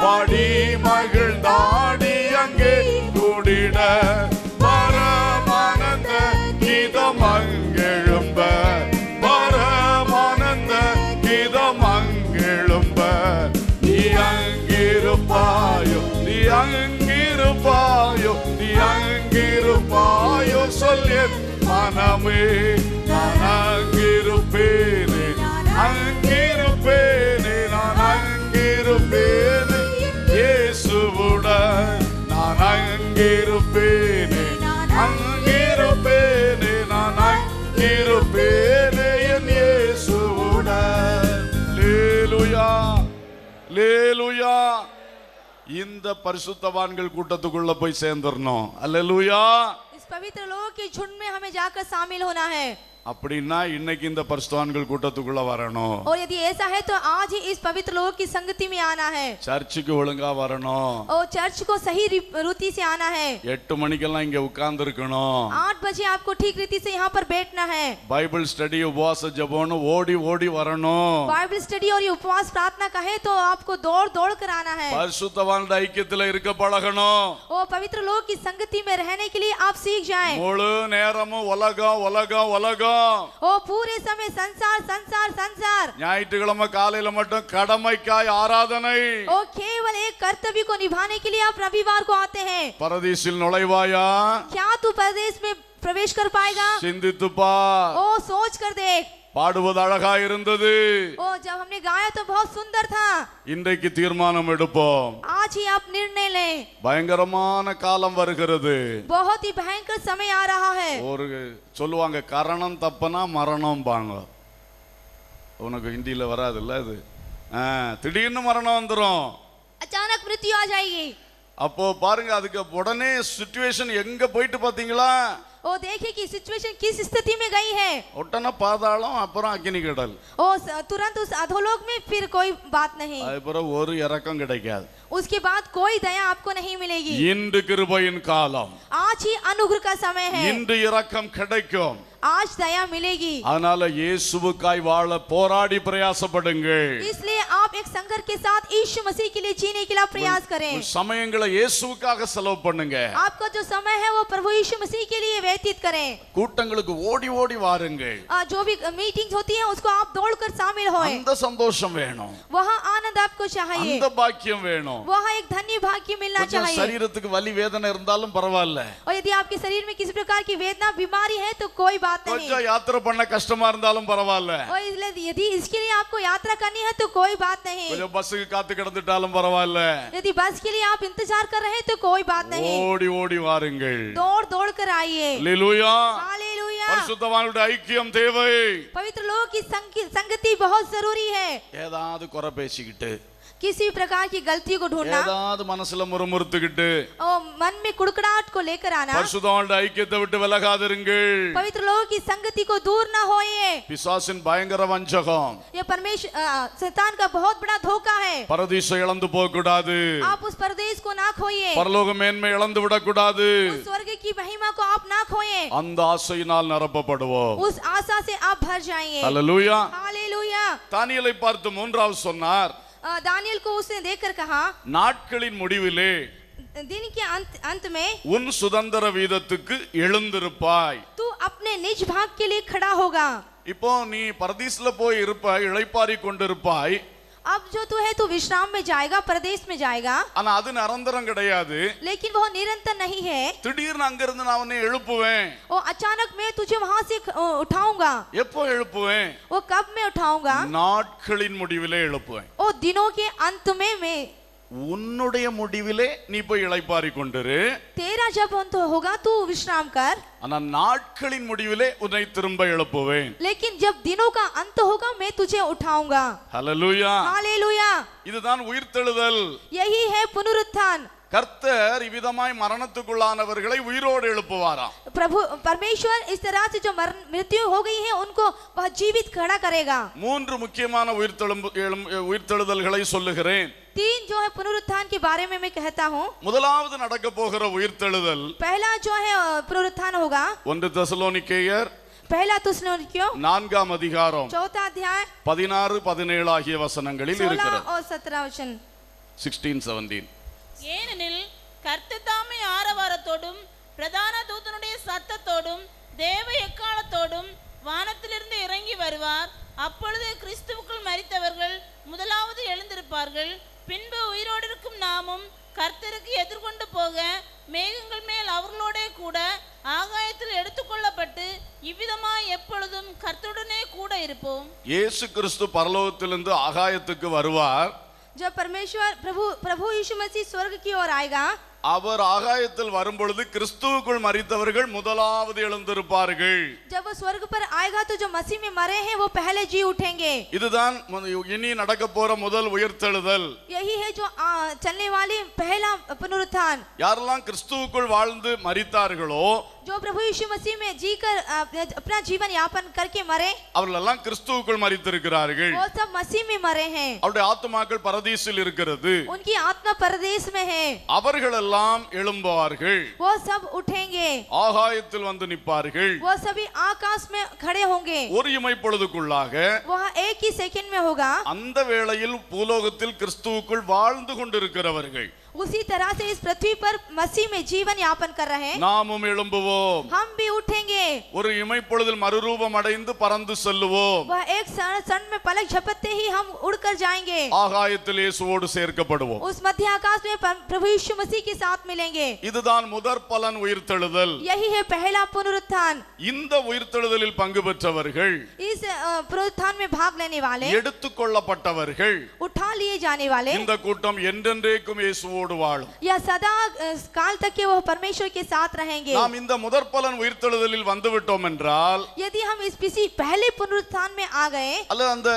பாடி மகிழ்ந்தாடி அங்கே கூடிட. பரமானந்த கீதம் அங்கெழும்ப, பரமானந்த கீதம் அங்கெழும்ப. நீ அங்கிருப்பாயோ நீ அங்கிருப்பாயோ நீ அங்கிருப்பாயோ சொல் என் மனமே. நான் அங்கிருப்பேனே அங்கிருப்பேனே நான் அங்கிருப்பேனே இயேசுவுடன். நான் அங்கிருப்பேனே அங்கிருப்பேனே நான் அங்கிருப்பேனே என் இயேசுவுடன். அல்லேலூயா அல்லேலூயா. இந்த பரிசுத்தவான்கள் கூட்டத்துக்குள்ள போய் சேர்ந்துறணும். அல்லேலூயா. इस पवित्र लोग के झुंड में हमें जाकर शामिल होना है। அப்படின்னா இன்னைக்கு இந்த பரிசுத்தவான்கள் கூட்டத்துக்குள்ள வரணும். और यदि ऐसा है तो आज ही इस पवित्र लोगों की संगति में आना है. சர்ச்சுக்கு ஒழுங்கா வரணும். और चर्च को सही रीति से आना है. 8 மணிக்கெல்லாம் இங்க உட்கார்ந்து இருக்கணும். 8 बजे आपको ठीक रीति से यहाँ पर बैठना है. பைபிள் ஸ்டடி உபவாச ஜெபம்னு ஓடி ஓடி வரணும். बाइबल स्टडी और ये उपवास प्रार्थना कहे तो आपको दौड़ दौड़ कर आना है. பரிசுத்தவான்கள் ஐக்கியத்துல இருக்க பழகணும். और पवित्र लोगों की संगति में रहने के लिए आप सीख जाएं. முழு நேரமும் உலகம் உலகம் உலகம். ओ पूरे समय संसार संसार संसार. ஞாயிற்றுக்கிழமை காலையில மட்டும் கடமைக்காய் ஆராதனை. ओ केवल एक कर्तव्य को निभाने के लिए आप रविवार को आते हैं. பரதீசில் நுழைவாயா? क्या तू परदेश में प्रवेश कर पाएगा? சிந்தித்து பார். ओ सोच कर देख. பாடுவது அழகா இருந்தது. ओ जब हमने गाया तो बहुत सुंदर था. இன்றைக்கு தீர்மானம் எடுப்போம். आज ही आप निर्णय लें. பயங்கரமான காலம் வருகிறது. बहुत ही भयंकर समय आ रहा है. ஒரு சொல்லுவாங்க கரணம் தப்பனா மரணம் பாங்க. உனக்கு ஹிந்தியில வராதுல்ல அது. திடீர்னு மரணம் வந்துரும். अचानक मृत्यु आ जाएगी. அப்போ பாருங்க அதுக்கு உடனே சிச்சுவேஷன் எங்க போயிட்டு பாத்தீங்களா? ओ देखिए कि सिचुएशन किस स्थिति में गई है. உடனே பாதாளம் அப்புறம் அக்கினி கடல். ओ तुरंत उस अधोलोक में फिर कोई बात नहीं. அதுக்கப்புறம் ஒரு இரக்கம் கிடைக்காது. उसके बाद कोई दया आपको नहीं मिलेगी. இன்று கிருபையின் காலம். आज ही अनुग्रह का समय है. இன்று இரக்கம் கிடைக்கும். आज दया मिलेगी. அதனால இயேசுவுக்காய் வாழ போராடி பிரயாசப்படுங்கள். इसलिए आप एक संघर्ष के साथ यीशु मसीह के लिए जीने के लिए प्रयास करें. சமயங்களை இயேசுவுக்காக செலவு பண்ணுங்க. आपका जो समय है वो प्रभु यीशु मसीह के लिए व्यतीत करें. கூட்டங்களுக்கு ஓடி ஓடி வாருங்கள். जो भी मीटिंग्स होती है उसको आप दौड़कर शामिल होएं. அந்த சந்தோஷம் வேணும். वहाँ आनंद आपको चाहिए. அந்த பாக்கியம் வேணும். वहाँ एक धन्य भाग्य मिलना கொஞ்சம் चाहिए. சரீரத்துக்கு வலி வேதனை இருந்தாலும் பரவாயில்ல. और यदि आपके शरीर में किसी प्रकार की वेदना बीमारी है तो कोई बात नहीं. கொஞ்சம் யாத்திரை பண்ண கஷ்டமா இருந்தாலும் பரவாயில்ல. और यदि इसके लिए आपको यात्रा करनी है तो कोई बात नहीं. கொஞ்சம் பஸ்ஸுக்கு காத்து கிடந்துட்டாலும் பரவாயில்ல. यदि बस के लिए आप इंतजार कर रहे हैं तो कोई बात नहीं. ஓடி ஓடி வாருங்கள். दौड़ दौड़ कर आइए. அல்லேலூயா. हालेलुया. பரிசுத்தவான்களுடைய ஐக்கியம் தேவை. पवित्र लोगों की संगति बहुत जरूरी है. ஏதாவது குறை பேசிக்கிட்டு किसी प्रकार की गलती को ढूंढना ஏதாவது மனசுல முறுமுறுத்துக்கிட்டு और मन में कुड़कुड़ाहट को लेकर आना. பரிசுத்தவான்களுடைய ஐக்கியத்தை விட்டு விலகாதிருங்கள். पवित्र लोगों की संगति को दूर ना होइए. பிசாசின் பயங்கர வஞ்சகம். ये परमेश्वर शैतान का बहुत बड़ा धोखा है. பரதீசை இழந்து போக கூடாது. आप उस परदेश को ना खोइए. பரலோக மேன்மை இழந்து விட கூடாது. उस स्वर्ग की महिमा को आप ना खोइए. அந்த ஆசையினால் நிரப்பப்படுவோம். उस आशा से आप भर जाएंगे. அல்லேலூயா. हालेलुया. தானியேலை பார்த்து 3வது சொன்னார், दानियल को उसने देखकर कहा, நாட்களின் முடிவிலே दिन के अंत में உன் சுதந்திர வீதத்துக்கு எழுந்திருப்பாய். तू अपने निज भाग के लिए खड़ा होगा. இப்போ நீ பரதீஸ்ல போய் இருப்பாய், இளைப்பாரி கொண்டிருப்பாய். अब जो तू है तू विश्राम में जाएगा, प्रदेश में जाएगा. ஆனா அது நிரந்தரம் கிடையாது. लेकिन वो निरंतर नहीं है. திடீர்னு அங்கிருந்து நான் உன்னை எழுப்புவேன். वो अचानक मैं तुझे वहां से उठाऊंगा. எப்போ எழுப்புவேன்? वो कब मैं उठाऊंगा? நாட்களின் முடிவிலே எழுப்புவேன். वो दिनों के अंत में मैं. உன்னுடைய முடிவிலே நீ போய் இளைப்பாரி கொண்டிரு. तेरा जब अंत होगा तू विश्राम कर. ஆனா நாட்களின் முடிவிலே உன்னை திரும்ப எழுப்புவேன். लेकिन जब दिनों का अंत होगा मैं तुझे उठाऊंगा. ஹல்லேலூயா. हालेलुया. இதுதான் உயிர்த்தெழுதல். यही है पुनरुत्थान. கர்த்தர் இவ்விதமாய் மரணத்துக்குள்ளானவர்களை உயிரோடு எழுப்புவாராம். प्रभु परमेश्वर इस तरह से जो मृत्यु हो गई है उनको वह जीवित खड़ा करेगा. 3 मुख्यமான உயிர்த்தெழுதல்களை சொல்லுகிறேன். 3 जो है पुनरुत्थान के बारे में मैं कहता हूँ. முதலாவது நடக்க போகிற உயிர்த்தெழுதல் पहला जो है पुनरुत्थान होगा. 1 தெசலோனிக்கேயர் पहला तुस्सलोनिकियों 4ஆம் அதிகாரம் 4 अध्याय 16 17 ஆகிய வசனங்களில் 16 இருக்கிறது. और 17 वचन. 16-17. ஏனெனில் கர்த்தர் தாமே ஆரவாரத்தோடும் பிரதான தூதனுடைய சத்தத்தோடும் தேவ எக்காலத்தோடும் வானத்திலிருந்து இறங்கி வருவார். அப்பொழுது கிறிஸ்துவுக்குள் மரித்தவர்கள் முதலாவது எழுந்திருப்பார்கள். பின்பு உயிரோடு இருக்கும் நாமும் கர்த்தருக்கு எதிர்கொண்டு போக மேகங்கள் மேல் அவர்களோடே கூட ஆகாயத்தில் எடுத்துக்கொள்ளப்பட்டு இவ்விதமாய் எப்பொழுதும் கர்த்தருடனே கூட இருப்போம். இயேசு கிறிஸ்து பரலோகத்திலிருந்து ஆகாயத்துக்கு வருவார். जब परमेश्वर प्रभु यीशु मसीह स्वर्ग की ओर आएगा. அவர் ஆகாயத்தில் வரும்பொழுது கிறிஸ்துவுக்குள் மரித்தவர்கள் முதலாவது எழுந்திருப்பார்கள். जब वो स्वर्ग पर आएगा तो जो मसीह में मरे हैं वो पहले जी उठेंगे. இதுதான் இனி நடக்க போற முதல் உயிர்த்தெழுதல். यही है जो चलने वाली पहला पुनरुत्थान. யாரெல்லாம் கிறிஸ்துவுக்குள் வாழ்ந்து மரித்தார்களோ जो प्रभु यीशु मसीह में जीकर अपना जीवन यापन करके मरे, அவர்கள் எல்லாம் கிறிஸ்துவுக்குள் மரித்திருக்கிறார்கள். वो सब मसीह में मरे हैं, அவருடைய ஆத்துமாக்கள் பரதீசில் இருக்கிறது. उनकी आत्मा परदेश में है, அவர்கள் எல்லாம் எழும்புவார்கள், वो सब उठेंगे, ஆகாயத்தில் வந்து நிற்பார்கள். वो सभी आकाश में खड़े होंगे, ஒரு இமைப்பொழுதுக்குள்ளாக वह एक ही सेकंड में होगा। அந்த வேளையில் பூலோகத்தில் கிறிஸ்துவுக்குள் வாழ்ந்து கொண்டிருக்கிறவர்கள் उसी तरह से इस पृथ्वी पर मसीह में जीवन यापन कर रहे हैं, நாமும் எழும்புவோம். हम भी उठेंगे। ஒரு இமைப்பொழுதில் மறுரூபம் அடைந்து பறந்து செல்லுவோம். वह एक क्षण में पलक झपकते ही हम उड़कर जाएंगे, ஆகாயத்தில் இயேசுவோடு சேர்க்கப்படுவோம். उस मध्य आकाश में प्रभु यीशु मसीह के साथ मिलेंगे। இதுதான் முதற் பலன் உயிர்த்தெழுதல். यही है पहला पुनरुत्थान। இந்த உயிர்த்தெழுதலில் பங்கு பெற்றவர்கள், इस पुनरुत्थान में भाग लेने वाले, எடுத்துக்கொள்ளப்பட்டவர்கள், उठा लिए जाने वाले, இந்த கூட்டம் என்றென்றைக்கும் இயேசுவோடு வாழும். या सदा काल तक के वो परमेश्वर के साथ रहेंगे। நாம் இந்த முதற் பலன் உயிர்த்தெழுதலில் வந்துவிட்டோம் என்றால், यदि हम इस किसी पहले पुनरुत्थान में आ गए, அல்லது அந்த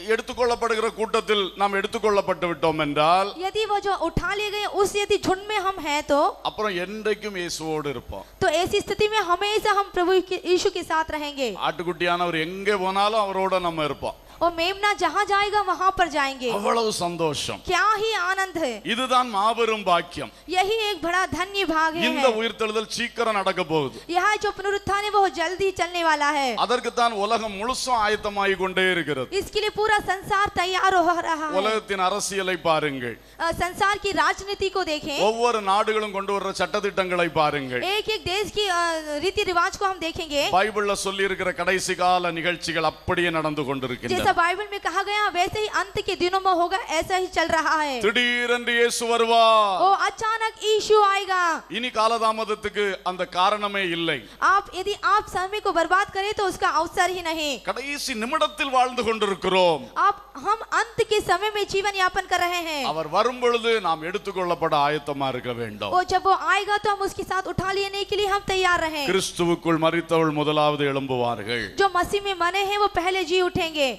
எடுத்துக்கொள்ளப்படுகிற கூட்டத்தில் நாம் எடுத்துக்கொள்ளப்பட்டு விட்டோம் என்றால், यदि वो जो उठा लिए गए उस यदि झुंड में हम हैं, तो அப்புறம் என்றைக்கும் இயேசுவோடு இருப்போம். ऐसी स्थिति में हमेशा हम प्रभु यीशु के साथ रहेंगे। ஆட்டுக்குட்டியானவர் எங்கே போனாலும் அவரோட நம்ம இருப்போம். और मेमना जहाँ जाएगा वहाँ पर जाएंगे। அவ்வளவு சந்தோஷம். क्या ही आनंद है, இதுதான் மாபெரும் பாக்கியம். यही एक बड़ा धन्य भाग இந்த है। உயிர்த்தெழுதல் சீக்கிரம் நடக்க போகுது. यह जो पुनरुत्थान है वो जल्दी चलने वाला है। அதற்கு தான் உலகம் முழுசும் ஆயத்தமாகி கொண்டே இருக்கிறது. इसके लिए पूरा संसार तैयार हो रहा है। உலகத்தின் அரசியலை பாருங்கள், संसार की राजनीति को देखें, ஒவ்வொரு நாடுகளும் கொண்டு வர்ற சட்டதிட்டங்களை பாருங்கள், एक एक देश की रीति रिवाज को हम देखेंगे। பைபிள்ல சொல்லி இருக்கிற கடைசி கால நிகழ்ச்சிகள் அப்படியே நடந்து கொண்டிருக்கின்றன. जैसा बाइबल में कहा गया वैसे ही अंत के दिनों में होगा, ऐसा ही चल रहा है। திடீரென்று இயேசு வருவார். ओ अचानक यीशु आएगा। இனி காலதாமதத்துக்கு அந்த காரணமே இல்லை. यदि आप समय को बर्बाद करें तो उसका अवसर ही नहीं। கடைசி நிமிடத்தில் வாழ்ந்து கொண்டிருக்கிறோம். हम अंत के समय में जीवन यापन कर रहे हैं। அவர் வரும் பொழுது நாம் எடுத்துக்கொள்ளப்பட ஆயத்தமா இருக்க வேண்டும். और जब वो आएगा तो हम उसके साथ उठा लेने के लिए हम तैयार रहें। கிறிஸ்துவுக்குள் மரித்தவள் முதலாவது எழும்புவார்கள். जो मसीह में मरे हैं वो पहले जी उठेंगे।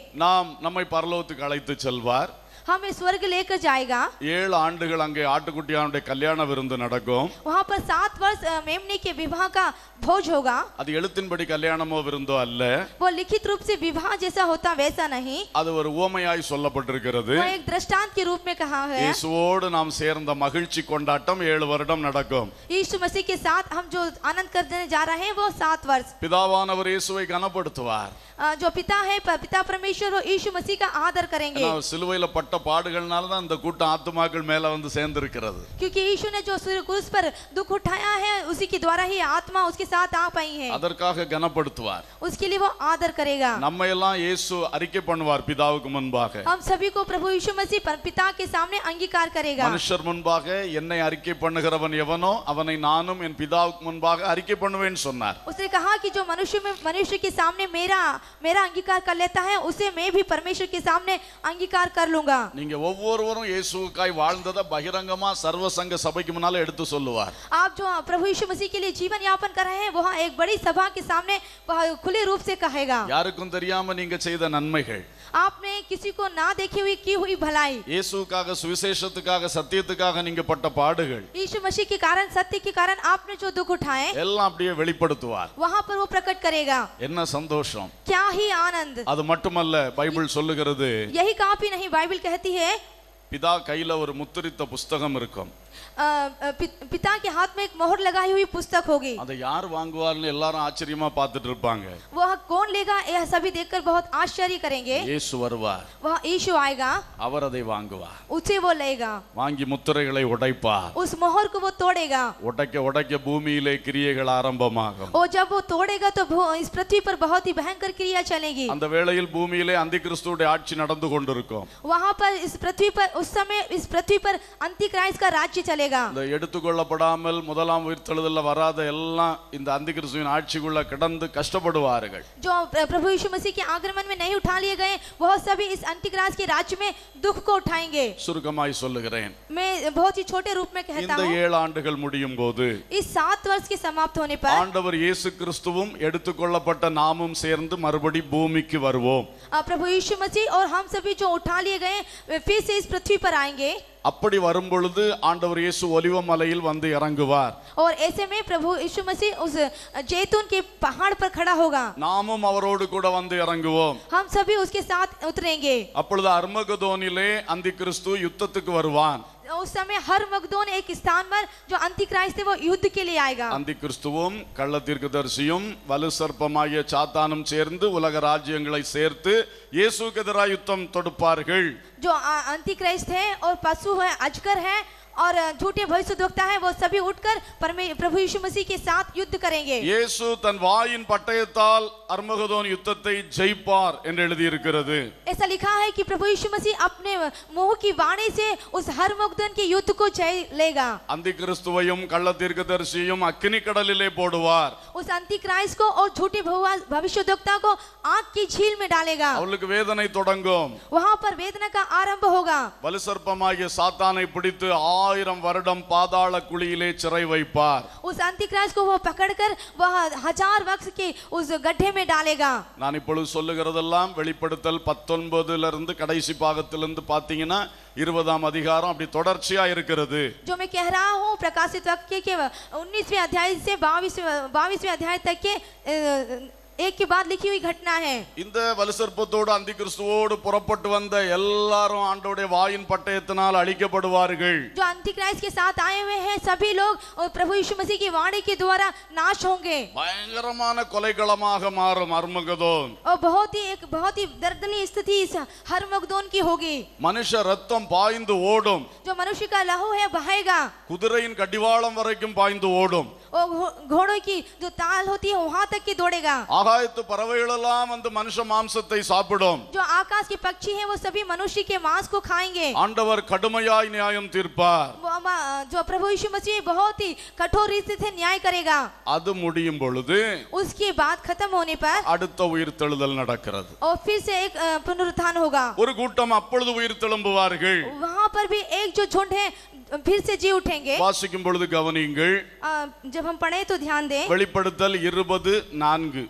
நம்மை பரலோகத்துக்கு அழைத்து செல்வார். हमें स्वर्ग लेकर जाएगा। 7 ஆண்டுகள் அங்கே ஆட்டுக்குட்டியானுடைய கல்யாண விருந்து நடக்கும். वहाँ पर 7 वर्ष मेमने के विवाह का भोज होगा। அது எழுத்தின்படி கல்யாணமோ விருந்தோ அல்ல. वो लिखित रूप से विवाह जैसा होता वैसा नहीं। அது ஒரு உவமையாய் சொல்லப்பட்டிருக்கிறது. वो एक दृष्टांत के रूप में कहा है। இயேசுவோடு நாம் சேர்ந்த மகிழ்ச்சி கொண்டாட்டம் 7 வருடம் நடக்கும். यीशु मसीह के साथ हम जो आनंद करने जा रहे हैं वो 7 वर्ष। பிதாவானவர் இயேசுவை கனப்படுத்துவார். जो पिता है पिता परमेश्वर वो यीशु मसीह का आदर करेंगे। சிலுவையில பட்ட பாடுகள்னால தான் இந்த கூட்டம் ஆத்துமாக்கள் மேல வந்து சேர்ந்திருக்கிறது. क्योंकि यीशु ने जो क्रूस पर दुख उठाया है उसी के द्वारा ही आत्मा उसके साथ आ पाई है। அதற்காக கனப்படுத்துவார். उसके लिए वो आदर करेगा। நம்ம எல்லாம் இயேசு அறிக்கை பண்ணுவார் பிதாவுக்கு முன்பாக. हम सभी को प्रभु यीशु मसीह पिता के सामने अंगीकार करेगा। மனுஷர் முன்பாக என்னை அறிக்கை பண்ணுகிறவன் எவனோ அவனை நானும் என் பிதாவுக்கு முன்பாக அறிக்கை பண்ணுவேன் சொன்னார். उसने कहा कि जो मनुष्य के सामने मेरा अंगीकार कर लेता है उसे मैं भी परमेश्वर के सामने अंगीकार कर लूंगा। நீங்க ஒவ்வொருவரும் இயேசுவுக்காய் வாழ்ந்ததை பகிரங்கமா சர்வசங்க சபைக்கு முன்னால எடுத்து சொல்லுவார். आप जो प्रभु यीशु मसीह के लिए जीवन यापन कर रहे हैं वहाँ एक बड़ी सभा के सामने खुले रूप से कहेगा। யாருக்கும் தெரியாம நீங்க செய்த நன்மைகள், आपने किसी को ना देखी हुई की हुई भलाई, இயேசுவுக்காக சுவிசேஷத்துக்காக சத்தியத்துக்காக நீங்க பட்ட பாடுகள், यीशु मसीह के कारण सत्य के कारण आपने जो दुख उठाए எல்லாம் அப்படியே வெளிப்படுத்துவார். वहाँ पर वो प्रकट करेगा। என்ன சந்தோஷம்! क्या ही आनंद! அது மட்டுமல்ல, பைபிள் சொல்லுகிறது यही काफी नहीं, बाइबल कहती है பிதா கையில ஒரு முத்திரித்த புஸ்தகம் இருக்கும். पिता के हाथ में एक मोहर लगाई हुई पुस्तक होगी। அதை யார் வாங்குவார்னு எல்லாரும் ஆச்சரியமா பார்த்துட்டு இருப்பாங்க. वह कौन लेगा यह सभी देखकर बहुत आश्चर्य करेंगे। இயேசு வருவார், वह यीशु आएगा, அவர் அதை வாங்குவார். उसे वो लेगा, வாங்கி முத்திரைகளை உடைப்பார். उस मोहर को वो तोड़ेगा। உடைக்க உடைக்க பூமியிலே கிரியைகள் ஆரம்பமாகும். और जब वो तोड़ेगा तो इस पृथ्वी पर बहुत ही भयंकर क्रिया चलेगी। அந்த வேளையில் பூமியிலே அந்திகிறிஸ்துவுடைய ஆட்சி நடந்து கொண்டிருக்கும். वहाँ पर इस पृथ्वी पर उस समय इस पृथ्वी पर अंतिक्राइस्ट का राज्य चलेगा। இந்த எடுத்துக்கொள்ளப்படாமல் முதலாம் உயிர்த்தெழுதல்ல வராத எல்லாம் இந்த அந்திகிறிஸ்துவின் ஆட்சிக்குள்ள கிடந்து கஷ்டப்படுவார்கள். जो प्रभु यीशु मसीह के आगमन में नहीं उठा लिए गए वह सभी इस अंतिक्राइस्ट के राज्य में दुख को उठाएंगे। சுருக்கமாய் சொல்லுகிறேன், मैं बहुत ही छोटे रूप में कहता இந்த हूँ, 7 ஆண்டுகள் முடியும் போது इस 7 वर्ष के समाप्त होने पर ஆண்டவர் இயேசு கிறிஸ்துவும் எடுத்துக்கொள்ளப்பட்ட நாமும் சேர்ந்து மறுபடி பூமிக்கு வருவோம். प्रभु यीशु मसीह और हम सभी जो उठा लिए गए फिर से इस पृथ्वी पर आएंगे. அப்படி வரும் பொழுது ஆண்டவர் இயேசு ஒலிவ மலையில் வந்து இறங்குவார். और ऐसे में प्रभु यीशु मसीह उस जैतून के पहाड़ पर खड़ा होगा. நாமும் அவரோடு கூட வந்து இறங்குவோம். हम सभी उसके साथ उतरेंगे. அப்பொழுது அர்மகதோனிலே அந்தி கிறிஸ்து யுத்தத்துக்கு வருவான். उस समय हर मगदोन एक स्थान पर जो अंतिक्राइस्ट है वो युद्ध के लिए आएगा. அந்தி கிறிஸ்துவும் கள்ள தீர்க்கதரிசியும் வலு சர்ப்பமாகிய சாத்தானும் சேர்ந்து உலக ராஜ்யங்களை சேர்த்து இயேசுவுக்கு எதிராக யுத்தம் தொடுப்பார்கள். जो अंतिक्राइस्ट है और पशु है, अजगर है और झूठे भविष्यद्वक्ता है, वो सभी उठकर प्रभु यीशु मसीह के साथ युद्ध करेंगे. இயேசு தன் வாயின் பட்டயத்தால் அர்மகதோன் யுத்தத்தை ஜெயிப்பார் என்று எழுதி இருக்கிறது. ऐसा लिखा है कि प्रभु यीशु मसीह अपने मुंह की वाणी से उस हर मगदन के युद्ध को जय लेगा. அந்தி கிறிஸ்துவையும் கள்ள தீர்க்கதரிசியும் அக்கினி கடலிலே போடுவார். उस अंतिक्राइस्ट को और झूठे भविष्यद्वक्ता को आग की झील में डालेगा. அவளுக்கு வேதனை தொடங்கும். वहां पर वेदना का आरंभ होगा. வலு சர்ப்பமாகிய சாத்தானை பிடித்து 1000 வருடம் பாதாள குழியிலே சிறை வைப்பார். उस अंतिक्राइस्ट को वो पकड़कर वह 1000 वर्ष के उस गड्ढे में डालेगा. நான் இப்பொழுது சொல்லுகிறதெல்லாம் வெளிப்படுத்தல் 19 இருந்து கடைசி பாகத்திலிருந்து பாத்தீங்கன்னா 20ஆம் அதிகாரம் அப்படி தொடர்ச்சியா இருக்கிறது. जो मैं कह रहा हूँ प्रकाशित वाक्य के 19वें अध्याय से 22वें अध्याय तक के एक के बाद लिखी हुई घटना है. இந்த வலு சர்ப்பத்தோடு அந்தி கிறிஸ்துவோடு புறப்பட்டு வந்த எல்லாரும் ஆண்டவருடைய வாயின் பட்டயத்தினால் அழிக்கப்படுவார்கள். जो अंतिक्राइस्ट के साथ आए हुए हैं सभी लोग और प्रभु यीशु मसीह की वाणी के द्वारा नाश होंगे. பயங்கரமான கொலைகளமாக மாறும் அர்மகதோன். और बहुत ही दर्दनीय स्थिति इस हरमगदोन की होगी. மனுஷ ரத்தம் பாய்ந்து ஓடும். जो मनुष्य का लहू है बहेगा. குதிரையின் கடிவாளம் வரைக்கும் பாய்ந்து ஓடும். और घोड़ों की जो ताल होती है वहां तक की दौड़ेगा. ஆகாயத்து பறவைகளெல்லாம் வந்து மனுஷ மாம்சத்தை சாப்பிடும். जो आकाश के पक्षी हैं वो सभी मनुष्य के मांस को खाएंगे. ஆண்டவர் கடுமையாய் நியாயம் தீர்ப்பார். जो प्रभु यीशु मसीह बहुत ही कठोर रीति से न्याय करेगा. அது முடியும் பொழுது उसके बाद खत्म होने पर அடுத்த உயிர்த்தெழுதல் நடக்கிறது. और फिर से एक पुनरुत्थान होगा. ஒரு கூட்டம் அப்பொழுது உயிர்த்தெழும்புவார்கள். वहां पर भी एक जो झुंड है फिर से जी उठेंगे. வாசிக்கும் பொழுது கவனியுங்கள். जब हम पढ़े तो ध्यान दें. வெளிப்படுத்தல் 20:4.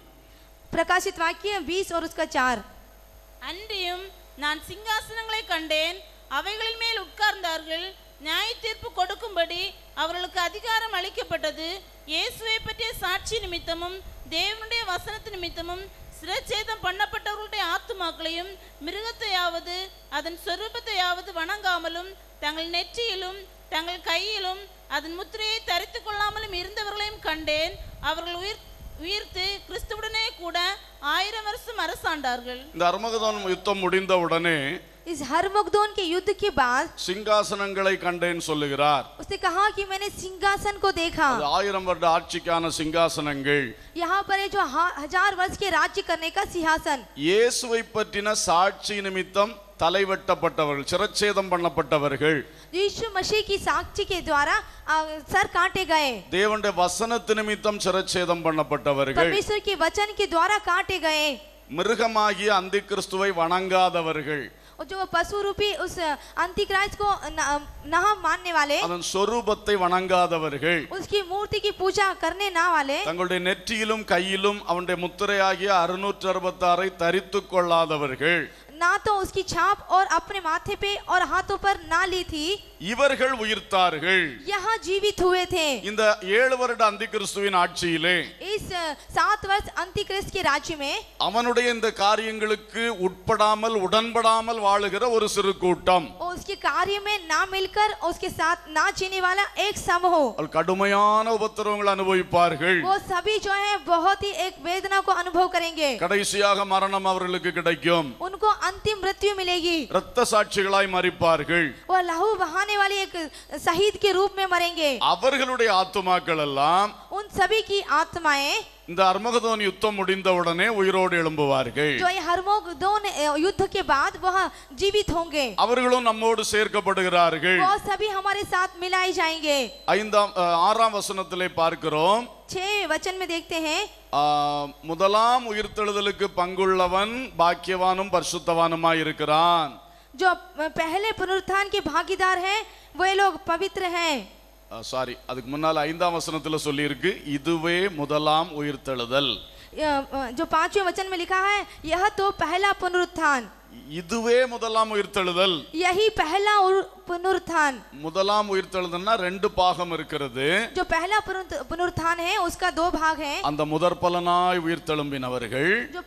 प्रकाशित वाक्य 20 और उसका 4. அன்றியும் நான் சிங்காசனங்களை கண்டேன், அவைகளின் மேல் உட்கார்ந்தார்கள், நியாய தீர்ப்பு கொடுக்கும்படி அவர்களுக்கு அதிகாரம் அளிக்கப்பட்டது. இயேசுவை பற்றிய சாட்சி நிமித்தமும் தேவனுடைய வசனத்து நிமித்தமும் சிரச்சேதம் பண்ணப்பட்டவர்களுடைய ஆத்துமாக்களையும் மிருகத்தையாவது அதன் சொரூபத்தையாவது வணங்காமலும் தங்கள் நெற்றியிலும் தங்கள் கையிலும் அதன் முத்திரையை தரித்துக் கொள்ளாமலும் இருந்தவர்களையும் கண்டேன். அவர்கள் உயிர்த்து கிறிஸ்துவுடனே கூட 1000 வருஷம் அரசாண்டார்கள். இந்த அர்மகதோன் யுத்தம் முடிந்த உடனே इस हरमगदोन के युद्ध के बाद சிங்காசனங்களை கண்டேன் சொல்லுகிறார். उसने कहा कि मैंने सिंहासन को देखा. அது 1000 வருட ஆட்சிக்கான சிங்காசனங்கள். यहाँ पर है जो 1000 वर्ष के राज्य करने का सिंहासन. இயேசுவை பற்றின சாட்சி நிமித்தம் தலை வெட்டப்பட்டவர்கள், சிரச்சேதம் பண்ணப்பட்டவர்கள். यीशु मसीह की साक्षी के द्वारा सर काटे गए. தேவனுடைய வசனத்து நிமித்தம் சிரச்சேதம் பண்ணப்பட்டவர்கள். परमेश्वर के वचन के द्वारा काटे गए. மிருகமாகிய அந்தி கிறிஸ்துவை வணங்காதவர்கள், और जो पशु रूपी उस अंतिक्राइस्ट को न मानने वाले, அதன் சொரூபத்தை வணங்காதவர்கள், उसकी मूर्ति की पूजा करने ना वाले, தங்களுடைய நெற்றியிலும் கையிலும் அவனுடைய முத்திரையாகிய 666 தரித்துக் கொள்ளாதவர்கள், ना तो उसकी छाप और अपने माथे पे और हाथों पर ना ली थी, இவர்கள் உயிர்த்தார்கள். यहाँ जीवित हुए थे. இந்த 7 வருட அந்தி கிறிஸ்துவின் ஆட்சியிலே इस 7 वर्ष अंतिक्रिस्ट के राज्य में அவனுடைய இந்த காரியங்களுக்கு உட்படாமல் உடன்படாமல் வாழுகிற ஒரு சிறு கூட்டம், और उसके कार्य में ना मिलकर उसके साथ ना जीने वाला एक समूह, அவர்கள் கடுமையான உபத்திரவங்களை அனுபவிப்பார்கள். वो सभी जो है बहुत ही एक वेदना को अनुभव करेंगे. கடைசியாக மரணம் அவர்களுக்கு கிடைக்கும். उनको अंतिम मृत्यु मिलेगी. இரத்த சாட்சிகளாய் மரிப்பார்கள். वो लहू बहाने वाले एक शहीद के रूप में मरेंगे. அவர்களுடைய ஆத்துமாக்கள் எல்லாம் उन सभी की आत्माएं இந்த அர்மகதோன் யுத்தம் முடிந்தவுடனே உயிரோடு எழும்புவார்கள். जो ये हरमगदोन युद्ध के बाद वह जीवित होंगे. அவர்களும் நம்மோடு சேர்க்கப்படுகிறார்கள். वो सभी हमारे साथ मिलाए जाएंगे. 6ஆம் வசனத்திலே பார்க்கிறோம். 6 वचन में देखते हैं, முதலாம் உயிர்த்தெழுதலுக்கு பங்குள்ளவன் பாக்கியவானும் பரிசுத்தவானுமாய் இருக்கிறான். जो पहले पुनरुत्थान के भागीदार हैं वे लोग पवित्र हैं. சாரி, அதுக்கு முன்னால 5ஆம் வசனத்துல சொல்லி இருக்கு, இதுவே முதலாம் உயிர்த்தெழுதல். जो 5वें वचन में लिखा है, यह तो पहला पुनरुत्थान. இதுவே முதலாம் உயிர்த்தெழுதல். यही पहला पुनरुत्थान. முதலாம் உயிர்த்தெழுதல்னா ரெண்டு பாகம் இருக்கிறது. जो पहला पुनरुत्थान है उसका दो भाग है. அந்த முதற்பலனாய் உயிர்த்தெழும்பினவர்கள், जो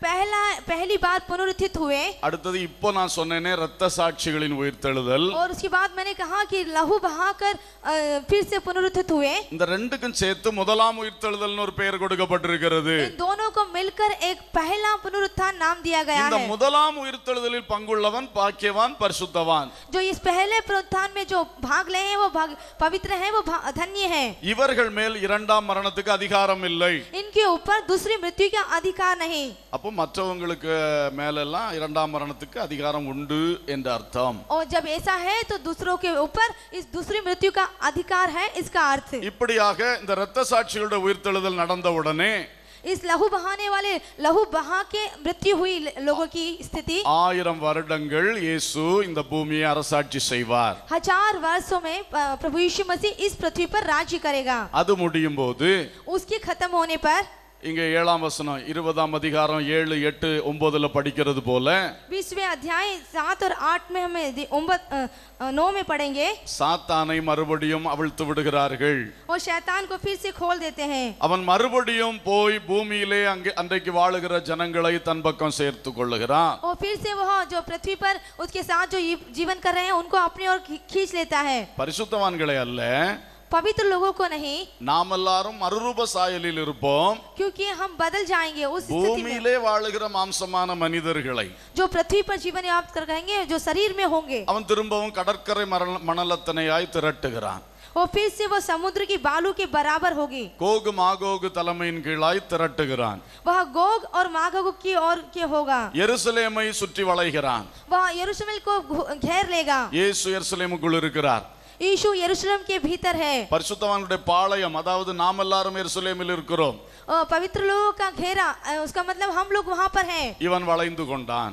पहली बार पुनरुत्थित हुए. அடுத்தது இப்போ நான் சொன்னேனே இரத்த சாட்சிகளின் உயிர்த்தெழுதல். और उसके बाद मैंने कहा कि लहू बहाकर फिर से पुनरुत्थित हुए. இந்த ரெண்டுக்கும் சேர்த்து முதலாம் உயிர்த்தெழுதல்னு ஒரு பெயர் கொடுக்கப்பட்டிருக்கிறது. इन दोनों को मिलकर एक पहला पुनरुत्थान नाम दिया गया இந்த है. முதலாம் உயிர்த்தெழுதலில் பங்குள்ளவன் பாக்கியவான், பரிசுத்தவான். जो इस पहले पुनरुत्थान में जो भाग ले हैं वो पवित्र हैं, वो धन्य हैं. இவர்கள் மேல் இரண்டாம் மரணத்துக்கு அதிகாரம் இல்லை. इनके ऊपर दूसरी मृत्यु का अधिकार नहीं. அப்போ மற்றவங்களுக்கு மேலெல்லாம் இரண்டாம் மரணத்துக்கு அதிகாரம் உண்டு என்ற அர்த்தம். और जब ऐसा है तो दूसरों के ऊपर इस दूसरी मृत्यु का अधिकार है, इसका अर्थ. இப்படியாக இந்த இரத்த சாட்சிகளுடைய உயிர்த்தெழுதல் நடந்தவுடனே इस लहू बहाने वाले लहू बहा के मृत्यु हुई लोगों की स्थिति 1000 வருடங்கள் இயேசு இந்த பூமியை அரசாட்சி செய்வார். 1000 वर्षों में प्रभु यीशु मसीह इस पृथ्वी पर राज्य करेगा. அது முடியும் போது उसके खत्म होने पर இங்க 7ஆம் வசனம் 20ஆம் அதிகாரம் 7, 8, 9ல படிக்கிறது போல 20वें अध्याय 7 और 8 में हमें 9 में पढ़ेंगे. சாத்தானை மறுபடியும் அவிழ்த்து விடுகிறார்கள். और शैतान को फिर से खोल देते हैं. அவன் மறுபடியும் போய் பூமியிலே அன்றைக்கு வாழுகிற ஜனங்களை தன் பக்கம் சேர்த்து கொள்ளுகிறான். और फिर से वह जो पृथ्वी पर उसके साथ जो जीवन कर रहे हैं उनको अपनी ओर खींच लेता है. பரிசுத்தவான்களை அல்ல, पवित्र लोगों को नहीं, நாம் எல்லாரும் மறுரூப சாயலில் இருப்போம். क्योंकि हम बदल जाएंगे उस स्थिति में. பூமியிலே வாழுகிற மாம்சமான மனிதர்களை जो पृथ्वी पर जीवन यापन कर रहेंगे, जो शरीर में होंगे, அவன் திரும்பவும் கடற்கரை மணலத்தனையாய் திரட்டுகிறான். और फिर से वो समुद्र की बालू के बराबर होगी. கோகு மாகோகு தலைமையின் கீழாய் திரட்டுகிறான். वह गोग और मागोग की ओर के होगा. எருசலேமை சுற்றி வளைகிறான். वह यरूशलेम को घेर लेगा. இயேசு எருசலேமுக்குள் இருக்கிறார். यीशु यरूशलेम के भीतर है. பரிசுத்தவான்களுடைய பாளையம், அதாவது நாம் எல்லாரும் எருசலேமில் இருக்கிறோம். पवित्र लोगों का घेरा, उसका मतलब हम लोग वहां पर हैं. இவன் வளைந்து கொண்டான்.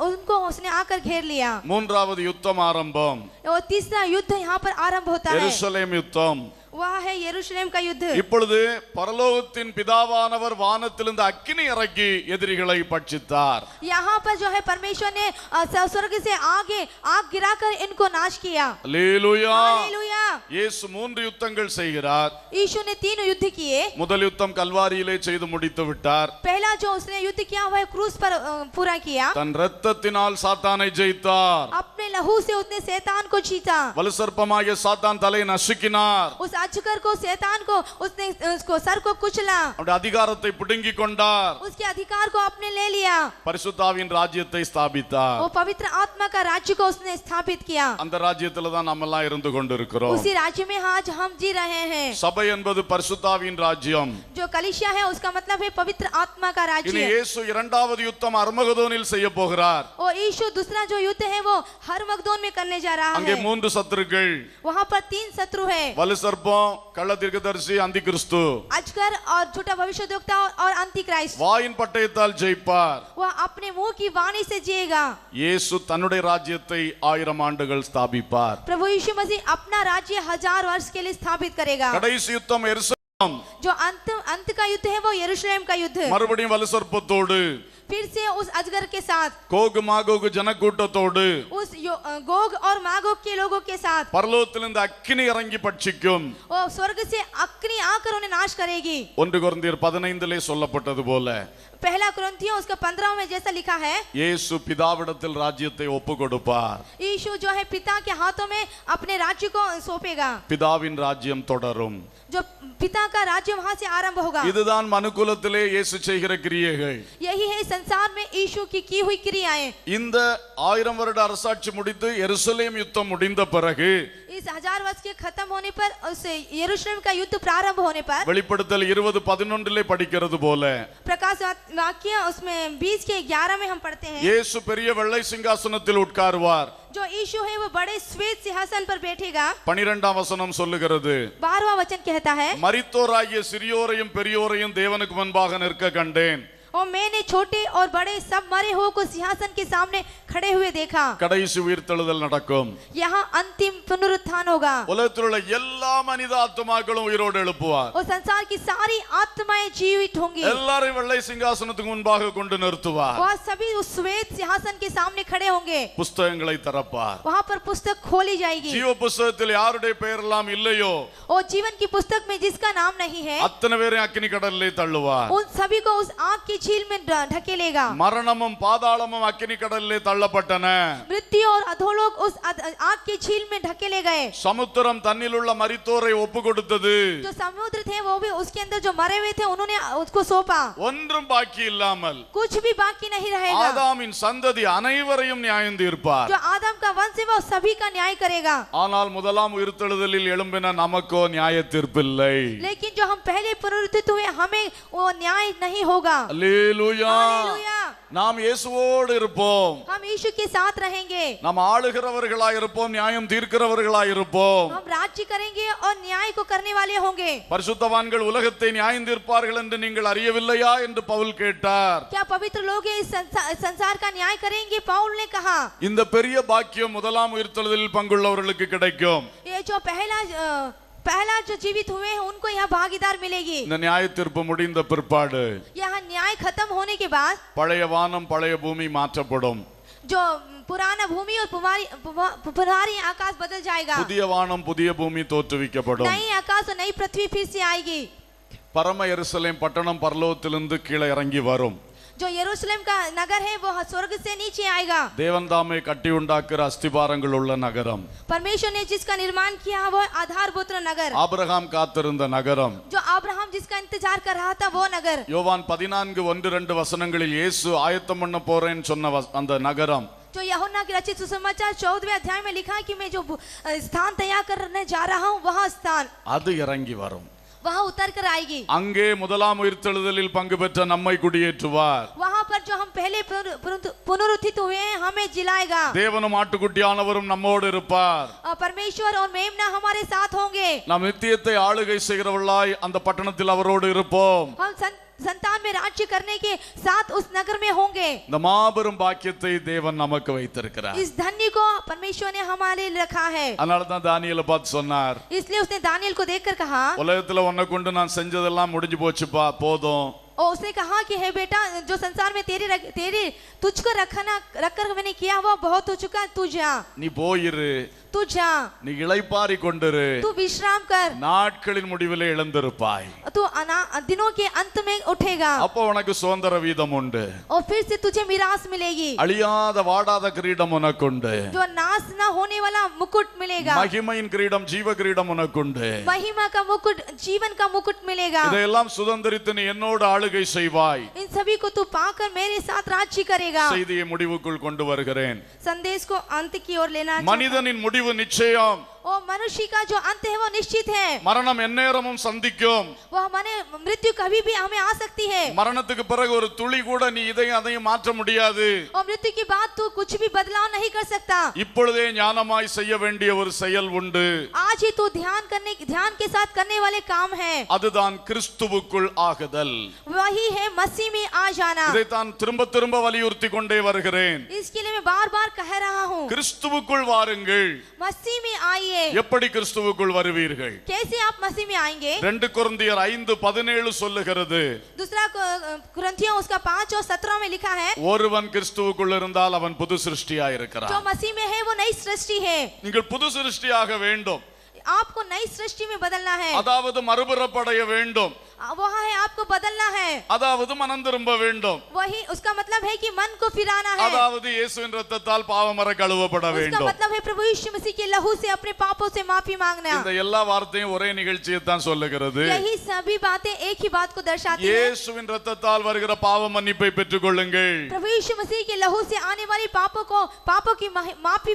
उनको उसने आकर घेर लिया. மூன்றாவது யுத்தம் ஆரம்பம். और तीसरा युद्ध यहाँ पर आरंभ होता है. எருசலேம் யுத்தம். वह है यरूशलेम का युद्ध. இப்பொழுது பரலோகத்தின் பிதாவானவர் வானத்திலிருந்து அக்கினி இறக்கி எதிரிகளை பட்சித்தார். यहाँ पर जो है परमेश्वर ने स्वर्ग से आगे आग गिराकर इनको नाश किया. அல்லேலூயா. हालेलुया. இயேசு 3 யுத்தங்கள் செய்கிறார். यीशु ने 3 युद्ध किए. முதல் யுத்தம் கல்வாரியிலே செய்து முடித்து விட்டார். पहला जो उसने युद्ध किया वह क्रूस पर पूरा किया. தன் இரத்தத்தினால் சாத்தானை ஜெயித்தார். अपने लहू से उसने शैतान को जीता. வலுசர்ப்பமாகிய சாத்தான் தலையை நசுக்கினார். उस अजगर को, शैतान को उसने उसको सर को कुचला. அவருடைய அதிகாரத்தை பிடுங்கிக் கொண்டார். उसके अधिकार को अपने ले लिया. பரிசுத்தாவின் ராஜ்யத்தை ஸ்தாபித்தார். वो पवित्र आत्मा का राज्य को उसने स्थापित किया. அந்த ராஜ்யத்துல தான் நம்ம எல்லாம் இருந்து கொண்டிருக்கிறோம். उसी राज्य में आज हम जी रहे हैं. சபை என்பது பரிசுத்தாவின் ராஜ்யம். जो कलीसिया है उसका मतलब है पवित्र आत्मा का இனி राज्य. இயேசு இரண்டாவது யுத்தம் அர்மகதோனில் செய்ய போகிறார். और यीशु दूसरा जो युद्ध है वो हरमगदोन में करने जा रहा அங்கே है. 3 சத்துருக்கள். वहाँ पर 3 शत्रु है. வலுசர்ப்பம், கள்ள தீர்க்கதரிசி, அந்தி கிறிஸ்து. अजगर और झूठा भविष्यद्वक्ता और अंति क्राइस्ट. வாயின் பட்டயத்தால் ஜெயிப்பார். वह अपने मुंह की वाणी से जिएगा. இயேசு தன்னுடைய ராஜ்யத்தை 1000 ஆண்டுகள் ஸ்தாபிப்பார். प्रभु यीशु मसीह अपना राज्य 1000 वर्ष के लिए स्थापित करेगा. கடைசி யுத்தம் எருசலேம். जो अंत का युद्ध है वो यरूशलेम का युद्ध. மறுபடியும் வலுசர்ப்பத்தோடு, फिर से उस अजगर के साथ, கோகு மாகோகு ஜனக்கூட்டத்தோடு, उस गोग और मागोग के लोगों के साथ. பரலோகத்திலிருந்து அக்கினி இறங்கி பட்சிக்கும். वो स्वर्ग से अग्नि आकर उन्हें नाश करेगी. 1 கொரிந்தியர் 15 சொல்லப்பட்டது போல पहला कुरिन्थियों उसका 15 में जैसा लिखा है, இயேசு பிதாவிடத்தில் ராஜ்யத்தை ஒப்பு கொடுப்பார். यीशु जो है पिता के हाथों में अपने राज्य को सौंपेगा. பிதாவின் ராஜ்யம் தொடரும். जो पिता का राज्य वहां से आरंभ होगा. இதுதான் மனுக்குலத்திலே இயேசு செய்கிற கிரியைகள். यही है संसार में यीशु की हुई क्रियाएं. இந்த 1000 வருட அரசாட்சி முடித்து எருசலேம் யுத்தம் முடிந்த பிறகு, इस 1000 वर्ष के खत्म होने पर, उस यरूशलेम का युद्ध प्रारंभ होने पर, வெளிப்படுத்தல் 20:11 படிக்கிறது போல प्रकाश वाक्य उसमें 20:11 में हम पढ़ते हैं, இயேசு பெரிய வெள்ளை சிங்காசனத்தில் உட்காருவார். जो यीशु है वो बड़े श्वेत सिंहासन पर बैठेगा. 12ஆம் வசனம் சொல்லுகிறது, 12वां वचन कहता है, மரித்தோராகிய சிறியோரையும் பெரியோரையும் தேவனுக்கு முன்பாக நிற்க கண்டேன். और मैंने छोटे और बड़े सब मरे हुए को सिंहासन के सामने खड़े हुए देखा। கடைசி உயிர்த்தெழுதல் நடக்கும். यहाँ अंतिम पुनरुत्थान होगा உலகத்தில் உள்ள எல்லா மனித ஆத்துமாக்களும் உயிரோடு எழுப்புவார். और संसार की सारी आत्माएं जीवित होंगी। எல்லாரையும் வெள்ளை சிங்காசனத்துக்கு முன்பாக கொண்டு நிறுத்துவார். वह सभी उस श्वेत सिंहासन के सामने खड़े होंगे। புஸ்தகங்களை திறப்பார். वहाँ पर पुस्तक खोली जाएगी ஜீவ புஸ்தகத்தில் யாருடைய பெயர் எல்லாம் இல்லையோ और जीवन की पुस्तक में जिसका नाम नहीं है அத்தனை பேரையும் அக்கினி கடலிலே தள்ளுவார். उन सभी को उस आग की झील में ढकेलेगा। மரணமும் பாதாளமும் அக்கினி கடலிலே தள்ளப்பட்டன. मृत्यु और अधोलोक उस आग की झील में ढकेले गए। சமுத்திரம் தன்னில் உள்ள மரித்தோரை ஒப்பு கொடுத்தது. जो समुद्र थे वो भी उसके अंदर जो मरे हुए थे उन्होंने उसको सौंपा। ஒன்றும் பாக்கி இல்லாமல் कुछ भी बाकी नहीं रहेगा। ஆதாமின் சந்ததி அனைவரையும் நியாயம் தீர்ப்பார். जो आदम का वंश है वो सभी का न्याय करेगा। ஆனால் முதலாம் உயிர்த்தெழுதலில் எழும்பின நமக்கோ நியாய தீர்ப்பில்லை. लेकिन जो हम पहले पुनरुत्थित हुए हमें वो न्याय नहीं होगा। அல்லேலூயா. हालेलुया। நாம் இயேசுவோடு இருப்போம். हम यीशु के साथ रहेंगे। நாம் ஆளுகிறவர்களாய் இருப்போம், நியாயம் தீர்க்கிறவர்களாய் இருப்போம். हम राज्य करेंगे और न्याय को करने वाले होंगे। பரிசுத்தவான்கள் உலகத்தை நியாயம் தீர்ப்பார்கள் என்று நீங்கள் அறியவில்லையா என்று பவுல் கேட்டார். क्या पवित्र लोग इस संसार का न्याय करेंगे? पौल ने कहा। இந்த பெரிய பாக்கியம் முதலாம் உயிர்த்தெழுதலில் பங்குள்ளவர்களுக்கு கிடைக்கும். ये जो पहला जो जीवित हुए हैं उनको यहाँ भागीदार मिलेगी। இந்த நியாய தீர்ப்பு முடிந்த பிற்பாடு यहाँ न्याय खत्म होने के बाद பழைய வானம் பழைய பூமி மாற்றப்படும். जो पुराना भूमि और पुरानी आकाश बदल जाएगा। புதிய வானம் புதிய பூமி தோற்றுவிக்கப்படும். नई आकाश और नई पृथ्वी फिर से आएगी। பரம எருசலேம் பட்டணம் பரலோகத்திலிருந்து கீழே இறங்கி வரும். जो यरूशलेम का नगर है वो स्वर्ग से नीचे आएगा। தேவன் தாமே கட்டி உண்டாக்குற அஸ்திபாரங்கள் உள்ள நகரம். परमेश्वर ने जिसका निर्माण किया वो आधारभूत नगर। ஆபிரகாம் காத்திருந்த நகரம். जो अब्राहम जिसका इंतजार कर रहा था वो नगर। யோவான் 14:1-2 வசனங்களில் இயேசு ஆயத்தம் பண்ண போறேன்னு சொன்ன அந்த நகரம். जो यूहन्ना की रचित सुसमाचार 14वें अध्याय में लिखा है कि मैं जो स्थान तैयार करने जा रहा हूँ वहाँ स्थान அது இறங்கி வரும். वहाँ उतर कर आएगी। அங்கே முதலாம் உயிர்த்தெழுதலில் பங்கு பெற்ற நம்மை குடியேற்றுவார். वहाँ पर जो हम पहले पुनरुत्थित हुए हैं हमें जिलाएगा। தேவனும் ஆட்டுக்குட்டியானவரும் நம்மோடு இருப்பார். परमेश्वर और मेमना हमारे साथ होंगे। நாம் நித்தியத்தை ஆளுகை செய்கிறவர்களாய் அந்த பட்டணத்தில் அவரோடு இருப்போம். हम संतान में राज्य करने के साथ उस नगर में होंगे। இந்த மாபெரும் பாக்கியத்தை தேவன் நமக்கு வைத்திருக்கிறார். इस धन्य को परमेश्वर ने हमारे लिए रखा है। அதனால தான் தானியேலை பார்த்து சொன்னார், इसलिए उसने दानियल को देखकर कहा, உலகத்துல உன்னை கொண்டு நான் செஞ்சதெல்லாம் முடிஞ்சு போச்சுப்பா, போதும். और उसने कहा कि हे बेटा जो संसार में तेरे तुझको रखकर मैंने किया वो बहुत हो चुका, तू जा, நீ போயிரு, तू जा, நீ இளைப்பாரி கொண்டிரு, तू विश्राम कर, நாட்களின் முடிவிலே எழுந்திருப்பாய், तू दिनों के अंत में उठेगा, அப்போ உனக்கு சுதந்திர வீதம் உண்டு, और फिर से तुझे मिरास मिलेगी, அழியாத வாடாத கிரீடம் உனக்கு உண்டு, जो नाश ना होने वाला मुकुट मिलेगा, மகிமையின் கிரீடம் ஜீவ கிரீடம் உனக்கு உண்டு, महिमा का मुकुट जीवन का मुकुट मिलेगा। இதையெல்லாம் சுதந்திரித்து நீ என்னோடு ஆளுகை செய்வாய்। इन सभी को तू पाकर मेरे साथ राज्य करेगा। செய்தியை முடிவுக்குள் கொண்டு வருகிறேன். संदेश को अंत की ओर लेना। மனிதனின் முடிவு நிச்சயம். और मनुष्य का जो अंत है वो निश्चित है। மரணம் எந்நேரமும் சந்திக்கும். वो हमारे मृत्यु कभी भी हमें आ सकती है। மரணத்துக்கு பிறகு ஒரு துளி கூட நீ இதையும் அதையும் மாற்ற முடியாது. और मृत्यु के बाद तू कुछ भी बदलाव नहीं कर सकता। இப்பொழுதே ஞானமாய் செய்ய வேண்டிய ஒரு செயல் உண்டு. आज ही तू ध्यान के साथ करने वाले काम है। அதுதான் கிறிஸ்துவுக்குள் ஆகுதல். वही है मसीह में आ जाना। இதைத்தான் திரும்ப திரும்ப வலியுறுத்தி கொண்டே வருகிறேன். इसके लिए मैं बार बार कह रहा हूँ, கிறிஸ்துவுக்குள் வாருங்கள். मसीह में आइए। எப்படி கிறிஸ்துவுக்குள் வருவீர்கள்? कैसे आप मसीह में आएंगे? 2 கொரிந்தியர் 5:17 சொல்லுகிறது. दूसरा कुरिन्थियों उसका 5 और 17 में लिखा है, ஒருவன் கிறிஸ்துவுக்குள் இருந்தால் அவன் புது சிருஷ்டியாய் இருக்கிறான். जो मसीह में है वो नई सृष्टि है। நீங்கள் புது சிருஷ்டியாக வேண்டும். आपको नई सृष्टि में बदलना है। அதாவது மறுபிறப்படைய வேண்டும். वह है आपको बदलना है। அதாவது மனம் திரும்ப வேண்டும். वही उसका मतलब है कि मन को फिराना है। அதாவது இயேசுவின் இரத்தத்தால் பாவமர கழுவப்பட उसका வேண்டும். मतलब है प्रभु यीशु मसीह के लहू से अपने पापों से माफी मांगना। இந்த எல்லா வார்த்தையும் ஒரே நிகழ்ச்சியை தான் சொல்லுகிறது. यही सभी बातें एक ही बात को दर्शाती हैं। இயேசுவின் இரத்தத்தால் வருகிற பாவ மன்னிப்பை பெற்றுக்கொள்ளுங்கள். प्रभु यीशु मसीह के लहू से आने वाली पापों की माफी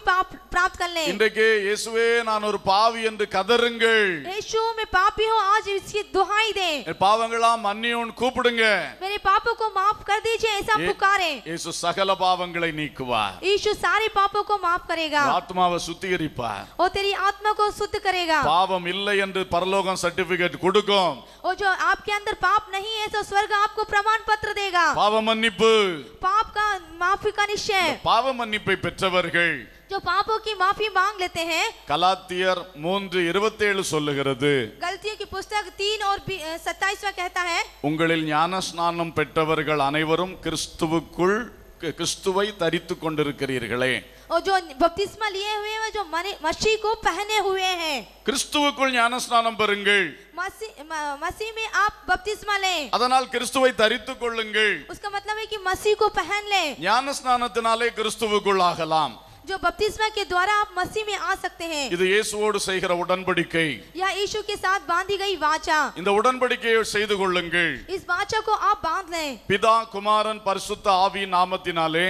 प्राप्त कर लें। இன்றைக்கு இயேசுவே நான் ஒரு பாவி என்று கதறுங்கள். यीशु मैं पापी हूँ, आज इसकी दुहाई दें। என் பாவங்களாம் மன்னியும் கூப்பிடுங்க. मेरे पापों को माफ कर दीजिए, ऐसा पुकारें। இயேசு சகல பாவங்களை நீக்குவார். यीशु सारे पापों को माफ करेगा ஆத்மாவை சுத்திகரிப்பார். और तेरी आत्मा को शुद्ध करेगा। பாவம் இல்லை என்று பரலோகம் சர்டிபிகேட் கொடுக்கும். और जो आपके अंदर पाप नहीं है तो स्वर्ग आपको प्रमाण पत्र देगा। பாவ மன்னிப்பு, पाप का माफी का निश्चय, பாவ மன்னிப்பை பெற்றவர்கள் जो पापों की माफी मांग लेते हैं। கலாத்தியர் 3:27 சொல்லுகிறது, गलतियों की पुस्तक 3 और 27 कहता है, உங்களில் ஞானஸ்நானம் பெற்றவர்கள் அனைவரும் கிறிஸ்துவை தரித்துக் கொண்டிருக்கிறீர்களே. और जो बपतिस्मा लिए हुए हैं जो मसीह को पहने हुए हैं। கிறிஸ்துவுக்குள் ஞானஸ்நானம் பெறுங்கள், मसीह में आप बपतिस्मा लें, அதனால் கிறிஸ்துவை தரித்துக் கொள்ளுங்கள். उसका मतलब है कि मसीह को पहन लें। ஞானஸ்நானத்தினாலே கிறிஸ்துவுக்குள் ஆகலாம். जो बपतिस्मा के द्वारा आप मसीह में आ सकते हैं। இது இயேசுவோடு செய்கிற உடன்படிக்கை. यह यीशु के साथ बांधी गई वाचा। இந்த உடன்படிக்கையை செய்து கொள்ளுங்கள். इस वाचा को आप बांध लें। பிதா குமாரன் பரிசுத்த ஆவி நாமத்தினாலே,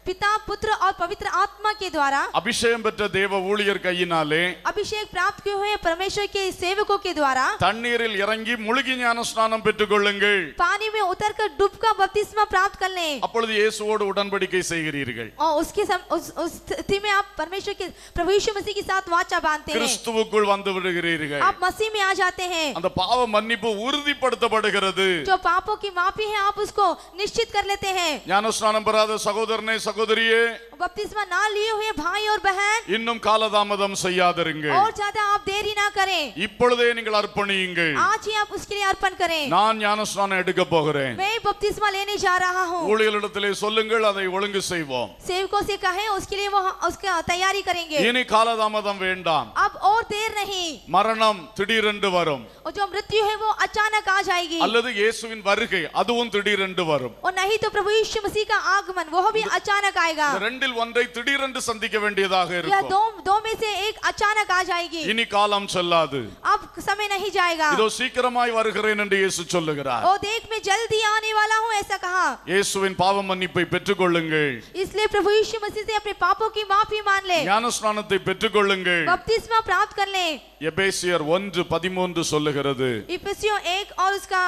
पिता पुत्र और पवित्र आत्मा के द्वारा, அபிஷேகம் பெற்ற தேவ ஊழியர் கையினாலே, अभिषेक प्राप्त किए हुए परमेश्वर के सेवकों के द्वारा தண்ணீரில் இறங்கி முழுகி ஞானஸ்நானம் பெற்றுக் கொள்ளுங்கள். पानी में उतरकर डूबकर बपतिस्मा प्राप्त कर लें। அப்பொழுது இயேசுவோடு உடன்படிக்கை செய்கிறீர்கள். और उस स्थिति में आप परमेश्वर के प्रभु यीशु मसीह के साथ वाचा बांधते हैं। கிறிஸ்துவுக்குள் வந்து விடுகிறீர்கள். आप मसीह में आ जाते हैं। அந்த பாவ மன்னிப்பு உறுதிப்படுத்தப்படுகிறது. जो पापों की माफी है आप उसको निश्चित कर लेते हैं। ஞானஸ்நானம் பெறாத சகோதரனே சகோதரியே, बपतिस्मा ना लिए हुए भाई और बहन, இன்னும் காலதாமதம் செய்யாதிருங்கள். और ज्यादा आप देरी ना करें। இப்பொழுதே நீங்கள் அர்ப்பணியுங்கள். आज ही आप उसके लिए अर्पण करें। நான் ஞானஸ்நானம் எடுக்க போகிறேன். मैं बपतिस्मा लेने जा रहा हूँ। ஊழியர்களிடத்திலே சொல்லுங்கள், அதை ஒழுங்கு செய்வோம். सेवकों से कहें, उसके लिए वो उसका तैयारी करेंगे। இனி காலதாமதம் வேண்டாம். अब और देर नहीं। மரணம் திடீரென்று வரும், और जो मृत्यु है वो अचानक आ जाएगी, அல்லது இயேசுவின் வருகை அதுவும் திடீரென்று வரும். और नहीं तो प्रभु यीशु मसीह का आगमन वो भी अचानक आएगा। இந்த ரெண்டில் ஒன்றை திடீரென்று சந்திக்க வேண்டியதாக यह இருக்கும். दो में से एक अचानक आ जाएगी। இனி காலம் செல்லாது. अब समय नहीं जाएगा। இதோ சீக்கிரமாய் வருகிறேன் என்று இயேசு சொல்லுகிறார். और देख मैं जल्दी आने वाला हूँ, ऐसा कहा। இயேசுவின் பாவ மன்னிப்பை பெற்றுக்கொள்ளுங்கள். इसलिए प्रभु यीशु मसीह से अपने पापों की माफी मान ले, ஞானஸ்நானத்தை பெற்றுக்கொள்ளுங்கள். बपतिस्मा प्राप्त कर ले। எபேசியர் 1:13 சொல்லுகிறது, इफिसियों 1 और उसका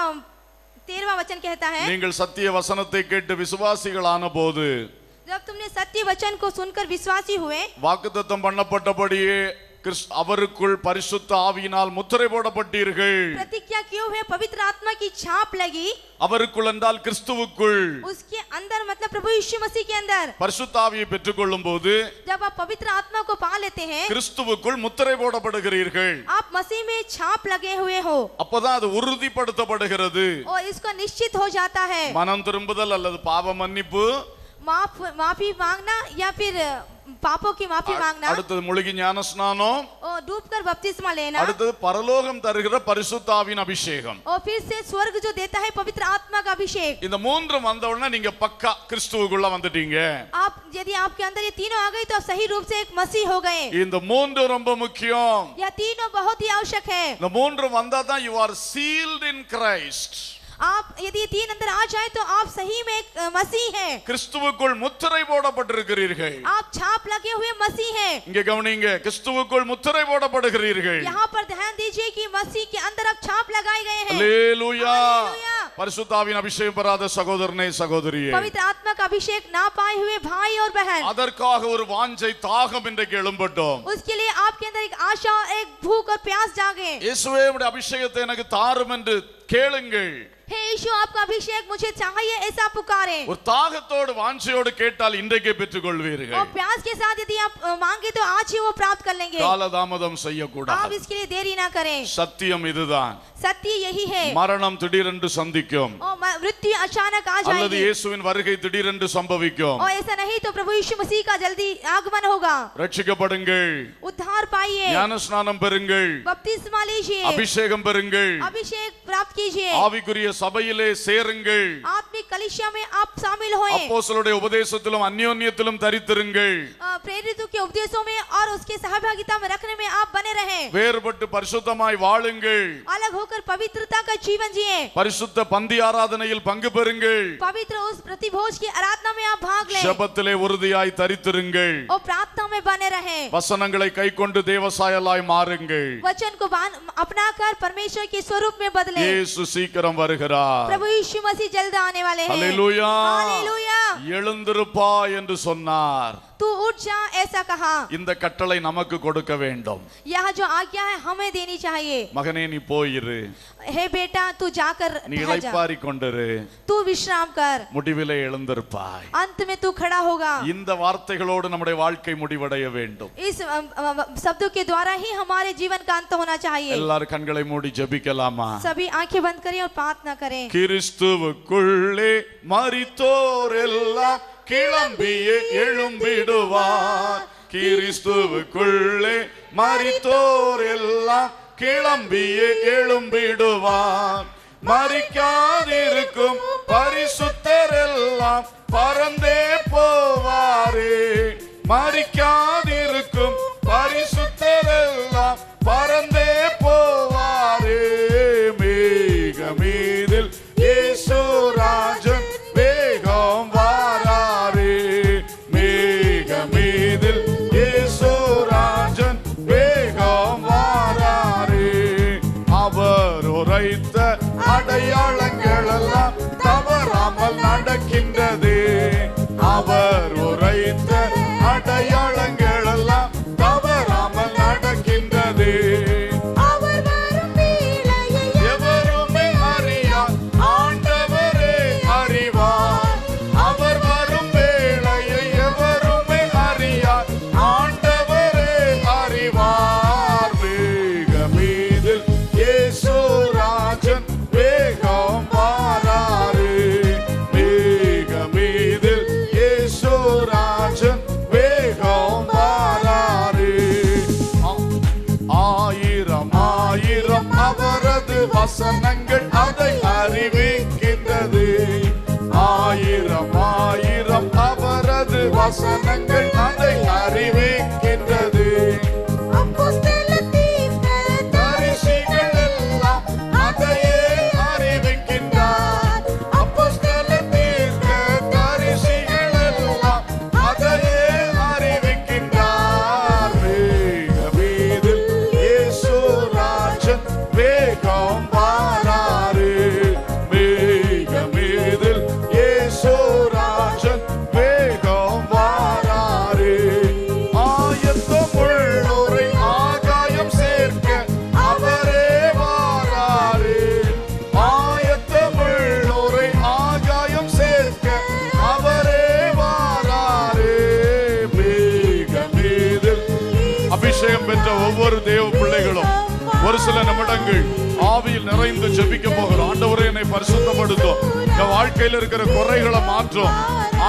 13वां वचन कहता है, நீங்கள் சத்திய வசனத்தை கேட்டு விசுவாசிகளான போது, जब तुमने सत्य वचन को सुनकर विश्वासी हुए, வாக்குத்தத்தம் பண்ணப்பட்டபடியே அவருக்குள் பரிசுத்த ஆவியினால் முத்திரை போடப்பட்டீர்கள். प्रतिज्ञा किए हुए पवित्र आत्मा की छाप लगी। அவருக்குள் என்றால் கிறிஸ்துவுக்குள். उसके अंदर मतलब प्रभु यीशु मसीह के अंदर। பரிசுத்த ஆவியை பெற்றுக்கொள்ளும் போது जब आप पवित्र आत्मा को पा लेते हैं, கிறிஸ்துவுக்குள் முத்திரை போடப்படுகிறீர்கள். आप मसीह में छाप लगे हुए हो, அப்பதான் அது உறுதிப்படுத்தப்படுகிறது. और इसको निश्चित हो जाता है। மனம் திரும்புதல் அல்லது பாவ மன்னிப்பு, माफी मांगना या फिर पापों की माफी मांगना, அடுத்தது முழுகி ஞானஸ்நானம், और डूबकर बपतिस्मा लेना, அடுத்தது பரலோகம் தருகிற பரிசுத்த ஆவியின் அபிஷேகம். और फिर से स्वर्ग जो देता है पवित्र आत्मा का अभिषेक। இந்த மூன்று வந்த உடனே நீங்க பக்கா கிறிஸ்துவுக்குள்ள வந்துட்டீங்க. आप यदि आपके अंदर ये तीनों आ गई तो आप सही रूप से एक मसीह हो गए। இந்த மூன்று ரொம்ப முக்கியம். यह तीनों बहुत ही आवश्यक है। இந்த மூன்று வந்தா தான் you are sealed in Christ. आप यदि ये तीन अंदर आ जाए तो आप सही में एक मसीह हैं। கிறிஸ்துவுக்குள் முத்திரை போடப்பட்டிருக்கிறீர்கள். आप छाप लगे हुए मसीह हैं। இங்க கவனிங்க, கிறிஸ்துவுக்குள் முத்திரை போடப்படுகிறீர்கள். यहाँ पर ध्यान दीजिए कि मसीह के अंदर आप छाप लगाए गए हैं। அல்லேலூயா. हालेलुया। பரிசுத்த ஆவியின் அபிஷேகம் பெறாத சகோதரனே சகோதரியே, पवित्र आत्मा का अभिषेक ना पाए हुए भाई और बहन, அதற்காக ஒரு வாஞ்சை தாகம் இன்றைக்கு எழும்பட்டும். उसके लिए आपके अंदर एक आशा और एक भूख और प्यास जागे। இயேசுவே உம்முடைய அபிஷேகத்தை எனக்கு தாரும் என்று கேளுங்கள். हे यीशु आपका अभिषेक मुझे चाहिए, ऐसा पुकारें। ஒரு தாகத்தோடு வாஞ்சையோடு கேட்டால் இன்றைக்கே பெற்றுக்கொள்வீர்கள். और प्यास के साथ यदि आप मांगे तो आज ही वो प्राप्त कर लेंगे। காலதாமதம் आप செய்யக்கூடாது. इसके लिए देरी ना करें। சத்தியம் இதுதான். सत्य यही है। மரணம் திடீரென்று சந்திக்கும், और मृत्यु अचानक आ அல்லது जाएगी, இயேசுவின் வருகை திடீரென்று சம்பவிக்கும். और ऐसा नहीं तो प्रभु यीशु मसीह का जल्दी आगमन होगा। ரட்சிக்கப்படுங்கள், उद्धार पाइए, ஞானஸ்நானம் பெறுங்கள், बपतिस्मा लीजिए, அபிஷேகம் பெறுங்கள், अभिषेक प्राप्त कीजिए, ஆவிக்குரிய சபையிலே சேருங்கள், आत्मिक कलीसिया में आप शामिल होए, அப்போஸ்தலருடைய உபதேசத்திலும் அந்யோன்யத்திலும் தரித்திருங்கள், प्रेरितों के उपदेशों में और उसके सहभागिता में रखने में आप बने रहें, வேறுபட்டு பரிசுத்தமாய் வாழுங்கள், अलग होकर पवित्रता का जीवन जिए, பரிசுத்த பந்தி ஆராதனையில் பங்கு பெறுங்கள், पवित्र उस प्रतिभोज की आराधना में आप भाग लें, ஜெபத்திலே உறுதியாய் தரித்திருங்கள். और प्रार्थना में में बने रहें। வசனங்களை கைக்கொண்டு தேவசாயலாய் மாறுங்கள். वचन को अपनाकर परमेश्वर के स्वरूप में बदले। இயேசு சீக்கிரம் வருகிறார். प्रभु यीशु मसीह जल्द आने वाले हैं। Hallelujah, hallelujah. எழுந்திருப்பாய் என்று சொன்னார். तू उठ जा ऐसा कहा। இந்த கட்டளை நமக்கு கொடுக்க வேண்டும். यह जो आज्ञा है हमें देनी चाहिए। மகனே நீ போயிரு, हे बेटा तू जाकर நீ ठहर जा। இளைப்பாறிக் கொண்டிரு, तू विश्राम कर, முடிவிலே எழுந்திருப்பாய். अंत में तू खड़ा होगा। இந்த வார்த்தைகளோடு நம்முடைய வாழ்க்கை முடிவடைய வேண்டும். इस शब्दों के द्वारा ही हमारे जीवन का अंत होना चाहिए। எல்லாரும் கண்களை மூடி ஜெபிக்கலாமா? सभी आंखें बंद करें और प्रार्थना करें। கிறிஸ்துவுக்குள்ளே மரித்தோர் எல்லாம் கிளம்பியே எழும்பிடுவார். கிறிஸ்துவுக்குள்ளே மரித்தோர் எல்லாம் கிளம்பியே எழும்பிடுவார். மரிக்காதிருக்கும் பரிசுத்தர் எல்லாம் பறந்தே போவாரே. மரிக்காதிருக்கும் பரிசுத்தர் எல்லாம் பறந்தே போவாரே. மேகமீதில் இயேசு ராஜன் வேகம் வாராரே. மேகமீதில் இயேசு ராஜன் வேகம் வாராரே. அவர் உரைத்த அடையாளங்கள் எல்லாம் தவறாமல் நடக்கின்றது. அவர் உரைத்த அடையாளங்கள் எல்லாம் தவறாமல் நடக்கின்றது. அவர் வரும் வேளையை எவருமே அறியார், ஆண்டவரே அறிவார். அவர் வரும் வேளையை எவருமே அறியார், ஆண்டவரே அறிவார். மேகமீதில் இயேசு ராஜன் வேகம் வாராரே. மேகமீதில் இயேசு ராஜன் வேகம் வாராரே. ஆயிரம் ஆயிரம் அவரது வசனங்கள் அதை அறிவிக்கின்றது. ஆயிரம் ஆயிரம் அவரது வசனங்கள் அதை அறிவிக்கின்றது. அப்போஸ்தலர் தீர்க்க தரிசிகள் எல்லாம் அதையே அறிவிக்கின்றார். அப்போஸ்தலர் தீர்க்க தரிசிகள் எல்லாம் அதையே அறிவிக்கின்றார். மேகமீதில் இயேசு ராஜன் வேகம் வாராரே. மேகமீதில் இயேசு ராஜன் வேகம் வாராரே. ஆயத்தமுள்ளோரை ஆகாயம் சேர்க்க அவரே வாராரே. ஆயத்தமுள்ளோரை ஆகாயம் சேர்க்க அவரே வாராரே. மேகமீதில் அபிஷேகம் பெற்ற ஒவ்வொரு தேவ பிள்ளைகளும் ஒரு சில நிமிடங்கள் ஆவியில் நிறைந்து ஜெபிக்க போகிறோம். ஆண்டவரே என்னை பரிசுத்தப்படுத்தும், என் வாழ்க்கையில் இருக்கிற குறைகளை மாற்றும்,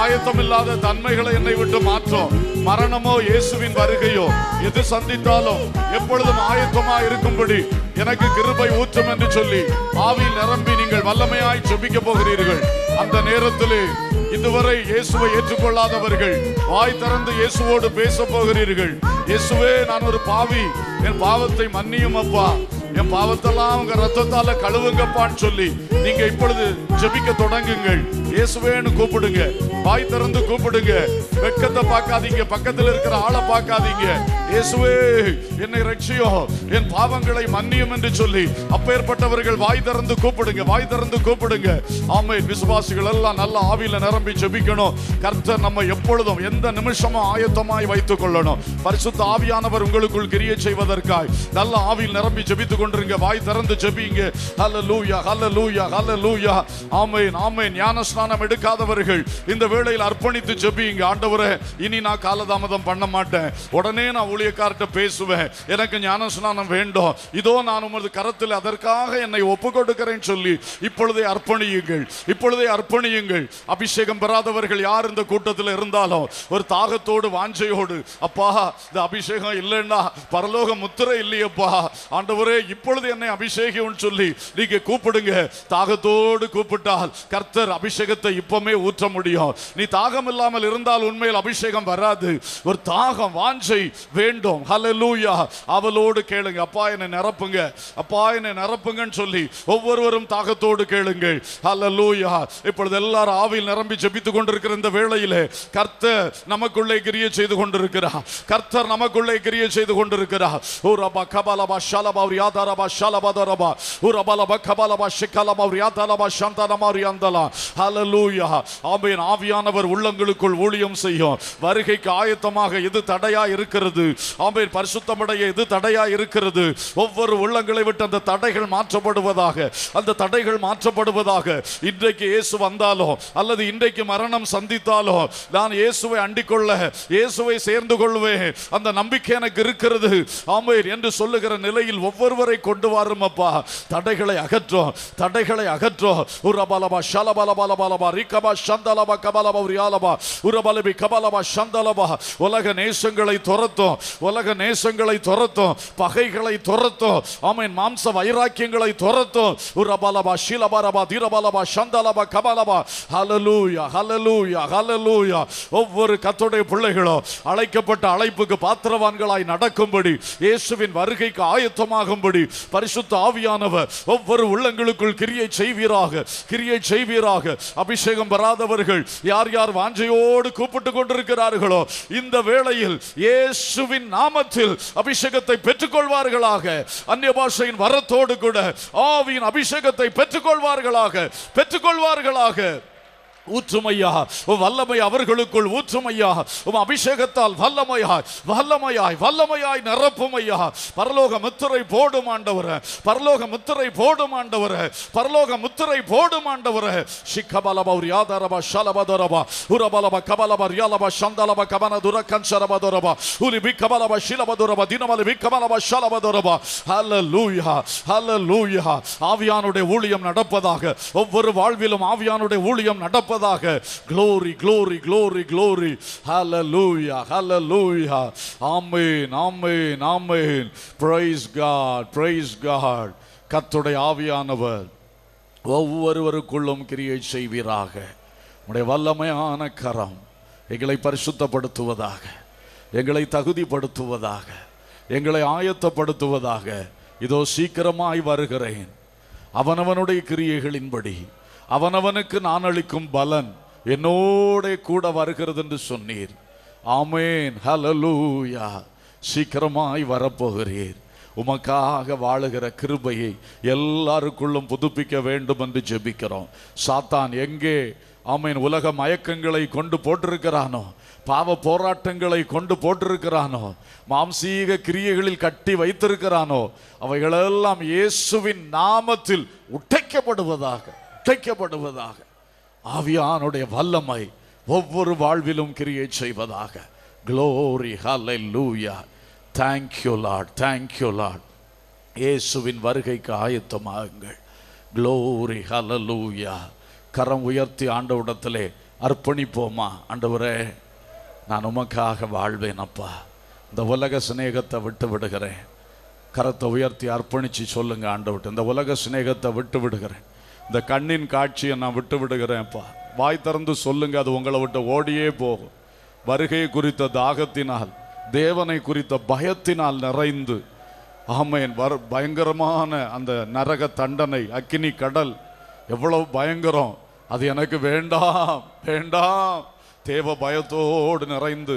ஆயத்தமில்லாத தன்மைகளை என்னை விட்டு மாற்றும். மரணமோ இயேசுவின் வருகையோ எது சந்தித்தாலும் எப்பொழுதும் ஆயத்தமா இருக்கும்படி எனக்கு கிருபை ஊற்றும் என்று சொல்லி ஆவியில் நிரம்பி நீங்கள் வல்லமையாய் ஜெபிக்க போகிறீர்கள். அந்த நேரத்திலே இதுவரை இயேசுவை ஏற்றுக்கொள்ளாதவர்கள் வாய் திறந்து இயேசுவோடு பேச போகிறீர்கள். இயேசுவே, நான் ஒரு பாவி, என் பாவத்தை மன்னியும் அப்பா, என் பாவத்தெல்லாம் உங்க ரத்தத்தால கழுவுங்கப்பான்னு சொல்லி நீங்க இப்பொழுது ஜெபிக்க தொடங்குங்கள். இயேசுவேன்னு கூப்பிடுங்க, வாய் திறந்து கூப்பிடுங்க. வெட்கத்தை பார்க்காதீங்க, பக்கத்தில் இருக்கிற ஆளை பார்க்காதீங்க. இயேசுவே என்னை ரட்சியோ, என் பாவங்களை மன்னியும் என்று சொல்லி அப்பேற்பட்டவர்கள் வாய் திறந்து கூப்பிடுங்க, வாய் திறந்து கூப்பிடுங்க. ஆமென். விசுவாசிகள் எல்லாம் நல்ல ஆவியில நிரம்பி ஜெபிக்கணும். கர்த்தர் நம்ம எப்பொழுதும் எந்த நிமிஷமும் ஆயத்தமாய் வைத்துக் கொள்ளணும். பரிசுத்த ஆவியானவர் உங்களுக்குள் கிரியை செய்வதற்காய் நல்ல ஆவியில் நிரம்பி ஜெபித்துக் கொண்டிருங்க. வாய் திறந்து ஜெபிங்க. ஹல்லேலூயா, ஹல்லேலூயா, ஹல்லேலூயா. ஆமென், ஆமென். ஞான ஸ்நானம் எடுக்காதவர்கள் இந்த வேளையில் அர்ப்பணித்து ஜெபிங்க. ஆண்டவரே, இனி நான் காலதாமதம் பண்ண மாட்டேன், உடனே நான் ஊழியக்கார்ட்ட பேசுவேன், எனக்கு ஞான ஸ்நானம் வேண்டும், இதோ நான் உமது கரத்தில் அதற்காக என்னை ஒப்பு கொடுக்கிறேன் சொல்லி இப்பொழுதே அர்ப்பணியுங்கள், இப்பொழுதே அர்ப்பணியுங்கள். அபிஷேகம் பெறாதவர்கள் யார் இந்த கூட்டத்தில் இருந்தாலும் ஒரு தாகத்தோடு வாஞ்சையோடு, அப்பா இந்த அபிஷேகம் இல்லைன்னா பரலோக முத்திரை இல்லையப்பா, ஆண்டவரே இப்பொழுது என்னை அபிஷேகம் சொல்லி நீங்க கூப்பிடுங்க. தாகத்தோடு கூப்பிட்டால் கர்த்தர் அபிஷேகத்தை இப்பமே ஊற்ற முடியும். நீ தாகம் இல்லாமல் இருந்தால் உண்மையில் அபிஷேகம் வராது. ஒரு தாகம், வாஞ்சை வேண்டும். ஹல்லேலூயா. அவளோடு கேளுங்க, அப்பா என்னை நிரப்புங்க, அப்பா என்னை நிரப்புங்கன்னு சொல்லி ஒவ்வொருவரும் தாகத்தோடு கேளுங்கள். ஹல்லேலூயா. இப்பொழுது எல்லாரும் ஆவியில் நிரம்பி ஜெபித்துக் கொண்டிருக்கிற இந்த வேளையிலே கர்த்தர் நமக்குள்ளே கிரியை செய்து கொண்டிருக்கிறார். கர்த்தர் நமக்குள்ளே கிரியை செய்து கொண்டிருக்கிறார். ஊரபா கபலபா ஷலபா ரியாதரபா ஷலபதரபா ஊரபலபா கபலபா ஷிகலபா ரியாதலபா ஷந்தலமா ரியாந்தலா. ஹல்லேலூயா. ஆமென். ஆவியானவர் உள்ளங்களுக்குள் ஊழியம் செய்யும். வருகைக்கு ஆயத்தமாக எது தடையா இருக்கிறது, ஆமென், பரிசுத்தமடைய எது தடையா இருக்கிறது, ஒவ்வொரு உள்ளங்களை விட்டு அந்த தடைகள் மாற்றப்படுவதாக, அந்த தடைகள் மாற்றப்படுவதாக. இன்றைக்கு இயேசு வந்தாலோ அல்லது இன்றைக்கு மரணம் சந்தித்தாலோ நான் இயேசுவை அண்டிக்கொள்ள, இயேசுவை சேர்ந்து கொள்வேன், அந்த நம்பிக்கை எனக்கு இருக்கிறது, ஆமென் என்று சொல்லுகிற நிலையில் ஒவ்வொருவரை கொண்டு வரும் அப்பா. தடைகளை அகற்றும், தடைகளை அகற்றும். உரபலபா ஷலபலபலபலபா ரிகபா ஷந்தலபா கபலபா ரியாலபா உரபலபி கபலபா ஷந்தலபா. உலக நேசங்களை துரத்தும், உலக நேசங்களை துரத்தும், பகைகளை துரத்தும், ஆமென், மாம்ச வைராக்கியங்களை துரத்தும். உரபலபா ஷிலபரபா திரபலபா ஷந்தலபா கபலபா. ஹல்லேலூயா, ஹல்லேலூயா, ஹல்லேலூயா. ஒவ்வொரு கர்த்தருடைய பிள்ளைகளும் அழைக்கப்பட்ட அழைப்புக்கு பாத்திரவான்களாய் நடக்கும்படி, இயேசுவின் வருகைக்கு ஆயத்தமாகும்படி பரிசுத்த ஆவியானவர் ஒவ்வொரு உள்ளங்களுக்குள் கிரியை செய்வீராக, கிரியை செய்வீராக. அபிஷேகம் பெறாதவர்கள் யார் யார் வாஞ்சையோடு கூப்பிட்டு கொண்டிருக்கிறார்களோ இந்த வேளையில் இயேசுவின் நாமத்தில் அபிஷேகத்தை பெற்றுக்கொள்வார்களாக. அந்நிய பாஷையின் வரத்தோடு கூட ஆவியின் அபிஷேகத்தை பெற்றுக்கொள்வார்களாக, பெற்றுக்கொள்வார்களாக. ஊற்றுமையா வல்லமை அவர்களுக்குள் ஊற்றுமையா, அபிஷேகத்தால் வல்லமையாய் வல்லமையாய் வல்லமையாய் நிரப்புமையா. பரலோக முத்திரை போடும் ஆண்டவரே, பரலோக முத்திரை போடும் ஆண்டவரே, பரலோக முத்திரை போடும் ஆண்டவரே. ஷிக்கபலபா ரியாதரபா ஷலபதரபா உரபலபா கபலபா ரியாலபா ஷந்தலபா கபன துரகன்சரபதரபா உலி பிக்கபலபா ஷிலபதரபா தினமலி பிக்கபலபா ஷலபதரபா. ஹல்லேலூயா, ஹல்லேலூயா. ஆவியானுடைய ஊழியம் நடப்பதாக, ஒவ்வொரு வாழ்விலும் ஆவியானுடைய ஊழியம் நடப்பதாக. Glory, glory, glory, glory. Hallelujah, hallelujah. Amen, amen, amen. Praise God, praise God. கர்த்தருடைய ஆவியானவர் ஒவ்வொருவருக்குள்ளும் கிரியை செய்வீராக. உம்முடைய வல்லமையான கரம் எங்களை பரிசுத்தப்படுத்துவதாக, எங்களை தகுதிப்படுத்துவதாக, எங்களை ஆயத்தப்படுத்துவதாக. இதோ சீக்கிரமாய் வருகிறேன். அவனவனுடைய கிரியைகளின்படி அவனவனுக்கு நான் அளிக்கும் பலன் என்னோட கூட வருகிறது என்று சொன்னீர். ஆமென், ஹல்லேலூயா. சீக்கிரமாய் வரப்போகிறீர். உமக்காக வாழுகிற கிருபையை எல்லாருக்குள்ளும் புதுப்பிக்க வேண்டும் என்று ஜெபிக்கிறோம். சாத்தான் எங்கே, ஆமென், உலக மயக்கங்களை கொண்டு போட்டிருக்கிறானோ, பாவ போராட்டங்களை கொண்டு போட்டிருக்கிறானோ, மாம்சீக கிரியைகளில் கட்டி வைத்திருக்கிறானோ, அவைகளெல்லாம் இயேசுவின் நாமத்தில் உடைக்கப்படுவதாக, உடைக்கப்படுவதாக. ஆவியானுடைய வல்லமை ஒவ்வொரு வாழ்விலும் கிரியை செய்வதாக. Glory, hallelujah. Thank you Lord, thank you Lord. இயேசுவின் வருகைக்கு ஆயத்தமாகுங்கள். Glory, hallelujah. கரம் உயர்த்தி ஆண்டவரிடத்திலே அர்ப்பணிப்போமா. ஆண்டவரே, நான் உமக்காக வாழ்வேன் அப்பா. இந்த உலக சிநேகத்தை விட்டு விடுகிறேன். கரத்தை உயர்த்தி அர்ப்பணிச்சு சொல்லுங்க ஆண்டவர்கிட்ட, இந்த உலக சிநேகத்தை விட்டு விடுகிறேன், இந்த கண்ணின் காட்சியை நான் விட்டு விடுகிறேன்ப்பா. வாய் திறந்து சொல்லுங்க, அது உங்களை விட்டு ஓடியே போகும். வருகை குறித்த தாகத்தினால், தேவனை குறித்த பயத்தினால் நிறைந்து, ஆமென், பயங்கரமான அந்த நரக தண்டனை, அக்கினி கடல் எவ்வளவு பயங்கரம், அது எனக்கு வேண்டாம் வேண்டாம். தேவ பயத்தோடு நிறைந்து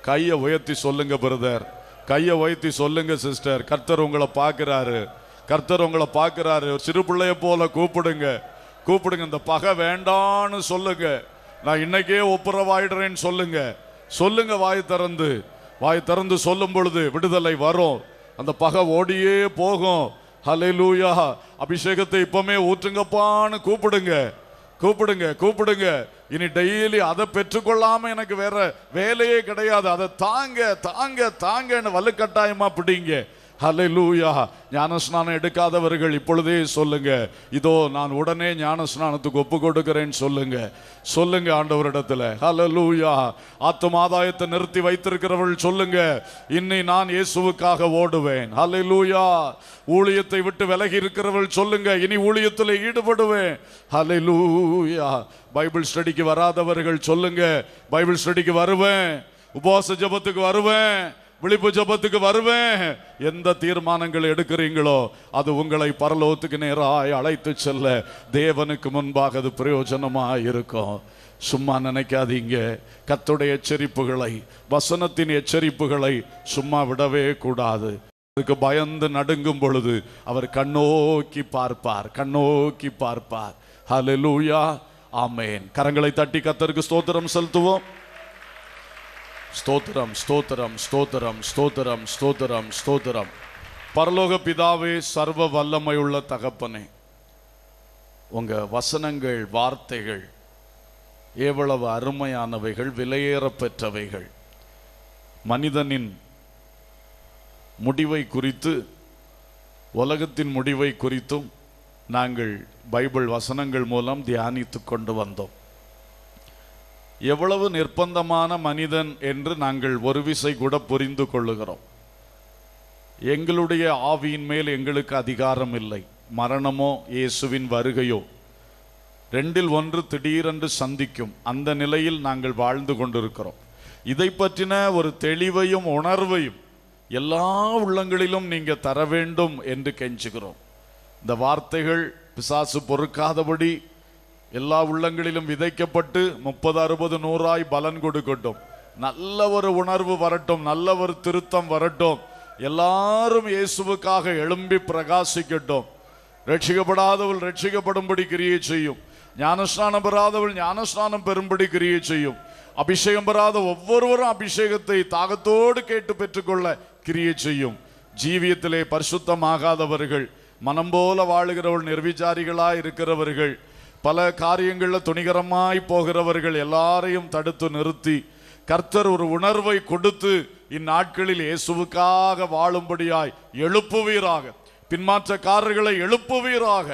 கையை உயர்த்தி சொல்லுங்க பிரதர், கையை உயர்த்தி சொல்லுங்க சிஸ்டர். கர்த்தர் உங்களை பார்க்கிறாரு, கர்த்தர் உங்களை பார்க்கிறாரு. ஒரு சிறு பிள்ளைய போல கூப்பிடுங்க, கூப்பிடுங்க. இந்த பகை வேண்டான்னு சொல்லுங்க. நான் இன்னைக்கே ஒப்புரவாயிடுறேன்னு சொல்லுங்க, சொல்லுங்க. வாய் திறந்து, வாய் திறந்து சொல்லும் பொழுது விடுதலை வரும். அந்த பகை ஓடியே போகும். ஹல்லேலூயா. அபிஷேகத்தை இப்பமே ஊற்றுங்கப்பான்னு கூப்பிடுங்க, கூப்பிடுங்க, கூப்பிடுங்க. இனி டெய்லி அதை பெற்றுக்கொள்ளாம எனக்கு வேற வேலையே கிடையாது. அதை தாங்க தாங்க தாங்கன்னு வலுக்கட்டாயமா பிடிங்க. ஹல்லேலூயா. ஞானஸ்நானம் எடுக்காதவர்கள் இப்பொழுதே சொல்லுங்க, இதோ நான் உடனே ஞானஸ்நானத்துக்கு ஒப்பு கொடுக்கிறேன்னு சொல்லுங்க. சொல்லுங்க ஆண்டவரிடத்துல. ஹல்லேலூயா. ஆத்துமாதாயத்தை நிறுத்தி வைத்திருக்கிறவர்கள் சொல்லுங்க, இன்னை நான் இயேசுவுக்காக ஓடுவேன். ஹல்லேலூயா. ஊழியத்தை விட்டு விலகி இருக்கிறவர்கள் சொல்லுங்க, இனி ஊழியத்தில் ஈடுபடுவேன். ஹல்லேலூயா. பைபிள் ஸ்டடிக்கு வராதவர்கள் சொல்லுங்க, பைபிள் ஸ்டடிக்கு வருவேன், உபவாச ஜெபத்துக்கு வருவேன், விழிப்பு ஜெபத்துக்கு வருவேன். எந்த தீர்மானங்கள் எடுக்கிறீங்களோ அது உங்களை பரலோகத்துக்கு நேராய் அழைத்து செல்ல தேவனுக்கு முன்பாக அது பிரயோஜனமாக இருக்கும். சும்மா நினைக்காதீங்க. கர்த்தருடைய எச்சரிப்புகளை, வசனத்தின் எச்சரிப்புகளை சும்மா விடவே கூடாது. அதுக்கு பயந்து நடுங்கும் பொழுது அவர் கண்ணோக்கி பார்ப்பார், கண்ணோக்கி பார்ப்பார். ஹல்லேலூயா. ஆமென். கரங்களை தட்டி கர்த்தருக்கு ஸ்தோத்திரம் செலுத்துவோம். ஸ்தோத்திரம், ஸ்தோத்திரம், ஸ்தோத்திரம், ஸ்தோத்திரம், ஸ்தோத்திரம், ஸ்தோத்திரம். பரலோக பிதாவே, சர்வ வல்லமையுள்ள தகப்பனே, உங்க வசனங்கள், வார்த்தைகள் எவ்வளவு அருமையானவைகள், விலையேற பெற்றவைகள். மனிதனின் முடிவை குறித்து, உலகத்தின் முடிவை குறித்தும் நாங்கள் பைபிள் வசனங்கள் மூலம் தியானித்து கொண்டு வந்தோம். எவ்வளவு நிர்பந்தமான மனிதன் என்று நாங்கள் ஒரு விசை கூட புரிந்து கொள்ளுகிறோம். எங்களுடைய ஆவியின் மேல் எங்களுக்கு அதிகாரம் இல்லை. மரணமோ இயேசுவின் வருகையோ, ரெண்டில் ஒன்று திடீரென்று சந்திக்கும். அந்த நிலையில் நாங்கள் வாழ்ந்து கொண்டிருக்கிறோம். இதை பற்றின ஒரு தெளிவையும் உணர்வையும் எல்லா உள்ளங்களிலும் நீங்க தர வேண்டும் என்று கெஞ்சுகிறோம். இந்த வார்த்தைகள் பிசாசு பொறுக்காதபடி எல்லா உள்ளங்களிலும் விதைக்கப்பட்டு 30, 60, 100 பலன் கொடுக்கட்டும். நல்ல ஒரு உணர்வு வரட்டும், நல்ல ஒரு திருத்தம் வரட்டும். எல்லாரும் இயேசுவுக்காக எழும்பி பிரகாசிக்கட்டும். ரட்சிக்கப்படாதவள் ரட்சிக்கப்படும்படி கிரியை செய்யும். ஞானஸ்நானம் பெறாதவள் ஞானஸ்நானம் பெறும்படி கிரியை செய்யும். அபிஷேகம் பெறாத ஒவ்வொருவரும் அபிஷேகத்தை தாகத்தோடு கேட்டு பெற்றுக்கொள்ள கிரியை செய்யும். ஜீவியத்திலே பரிசுத்தமாகாதவர்கள், மனம் போல வாழுகிறவள், நிர்விசாரிகளாய் இருக்கிறவர்கள், பல காரியங்களில் துணிகரமாய் போகிறவர்கள் எல்லாரையும் தடுத்து நிறுத்தி கர்த்தர் ஒரு உணர்வை கொடுத்து இந்நாட்களில் இயேசுவுக்காக வாழும்படியாய் எழுப்புவீராக. பின்மாற்றக்காரர்களை எழுப்புவீராக.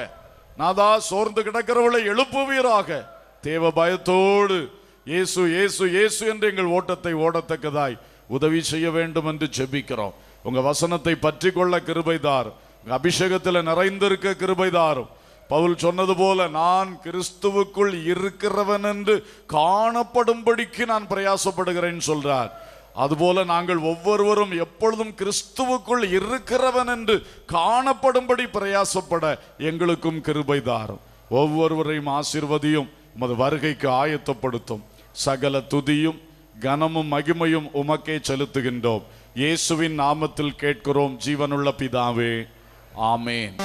நாதா, சோர்ந்து கிடக்கிறவர்களை எழுப்புவீராக. தேவ பயத்தோடு இயேசு இயேசு இயேசு என்று எங்கள் ஓட்டத்தை ஓடத்தக்கதாய் உதவி செய்ய வேண்டும் என்று ஜெபிக்கிறோம். உங்க வசனத்தை பற்றி கொள்ள கிருபைதார். அபிஷேகத்தில் நிறைந்திருக்க கிருபைதாரும். பவுல் சொன்னது போல, நான் கிறிஸ்துவுக்குள் இருக்கிறவன் என்று காணப்படும்படிக்கு நான் பிரயாசப்படுகிறேன் சொல்றார். அதுபோல நாங்கள் ஒவ்வொருவரும் எப்பொழுதும் கிறிஸ்துவுக்குள் இருக்கிறவன் என்று காணப்படும்படி பிரயாசப்பட எங்களுக்கும் கிருபை தாரும். ஒவ்வொருவரையும் ஆசீர்வதியும், உமது வருகைக்கு ஆயத்தப்படுத்தும். சகல துதியும் கனமும் மகிமையும் உமக்கே செலுத்துகின்றோம். இயேசுவின் நாமத்தில் கேட்கிறோம் ஜீவனுள்ள பிதாவே, ஆமேன்.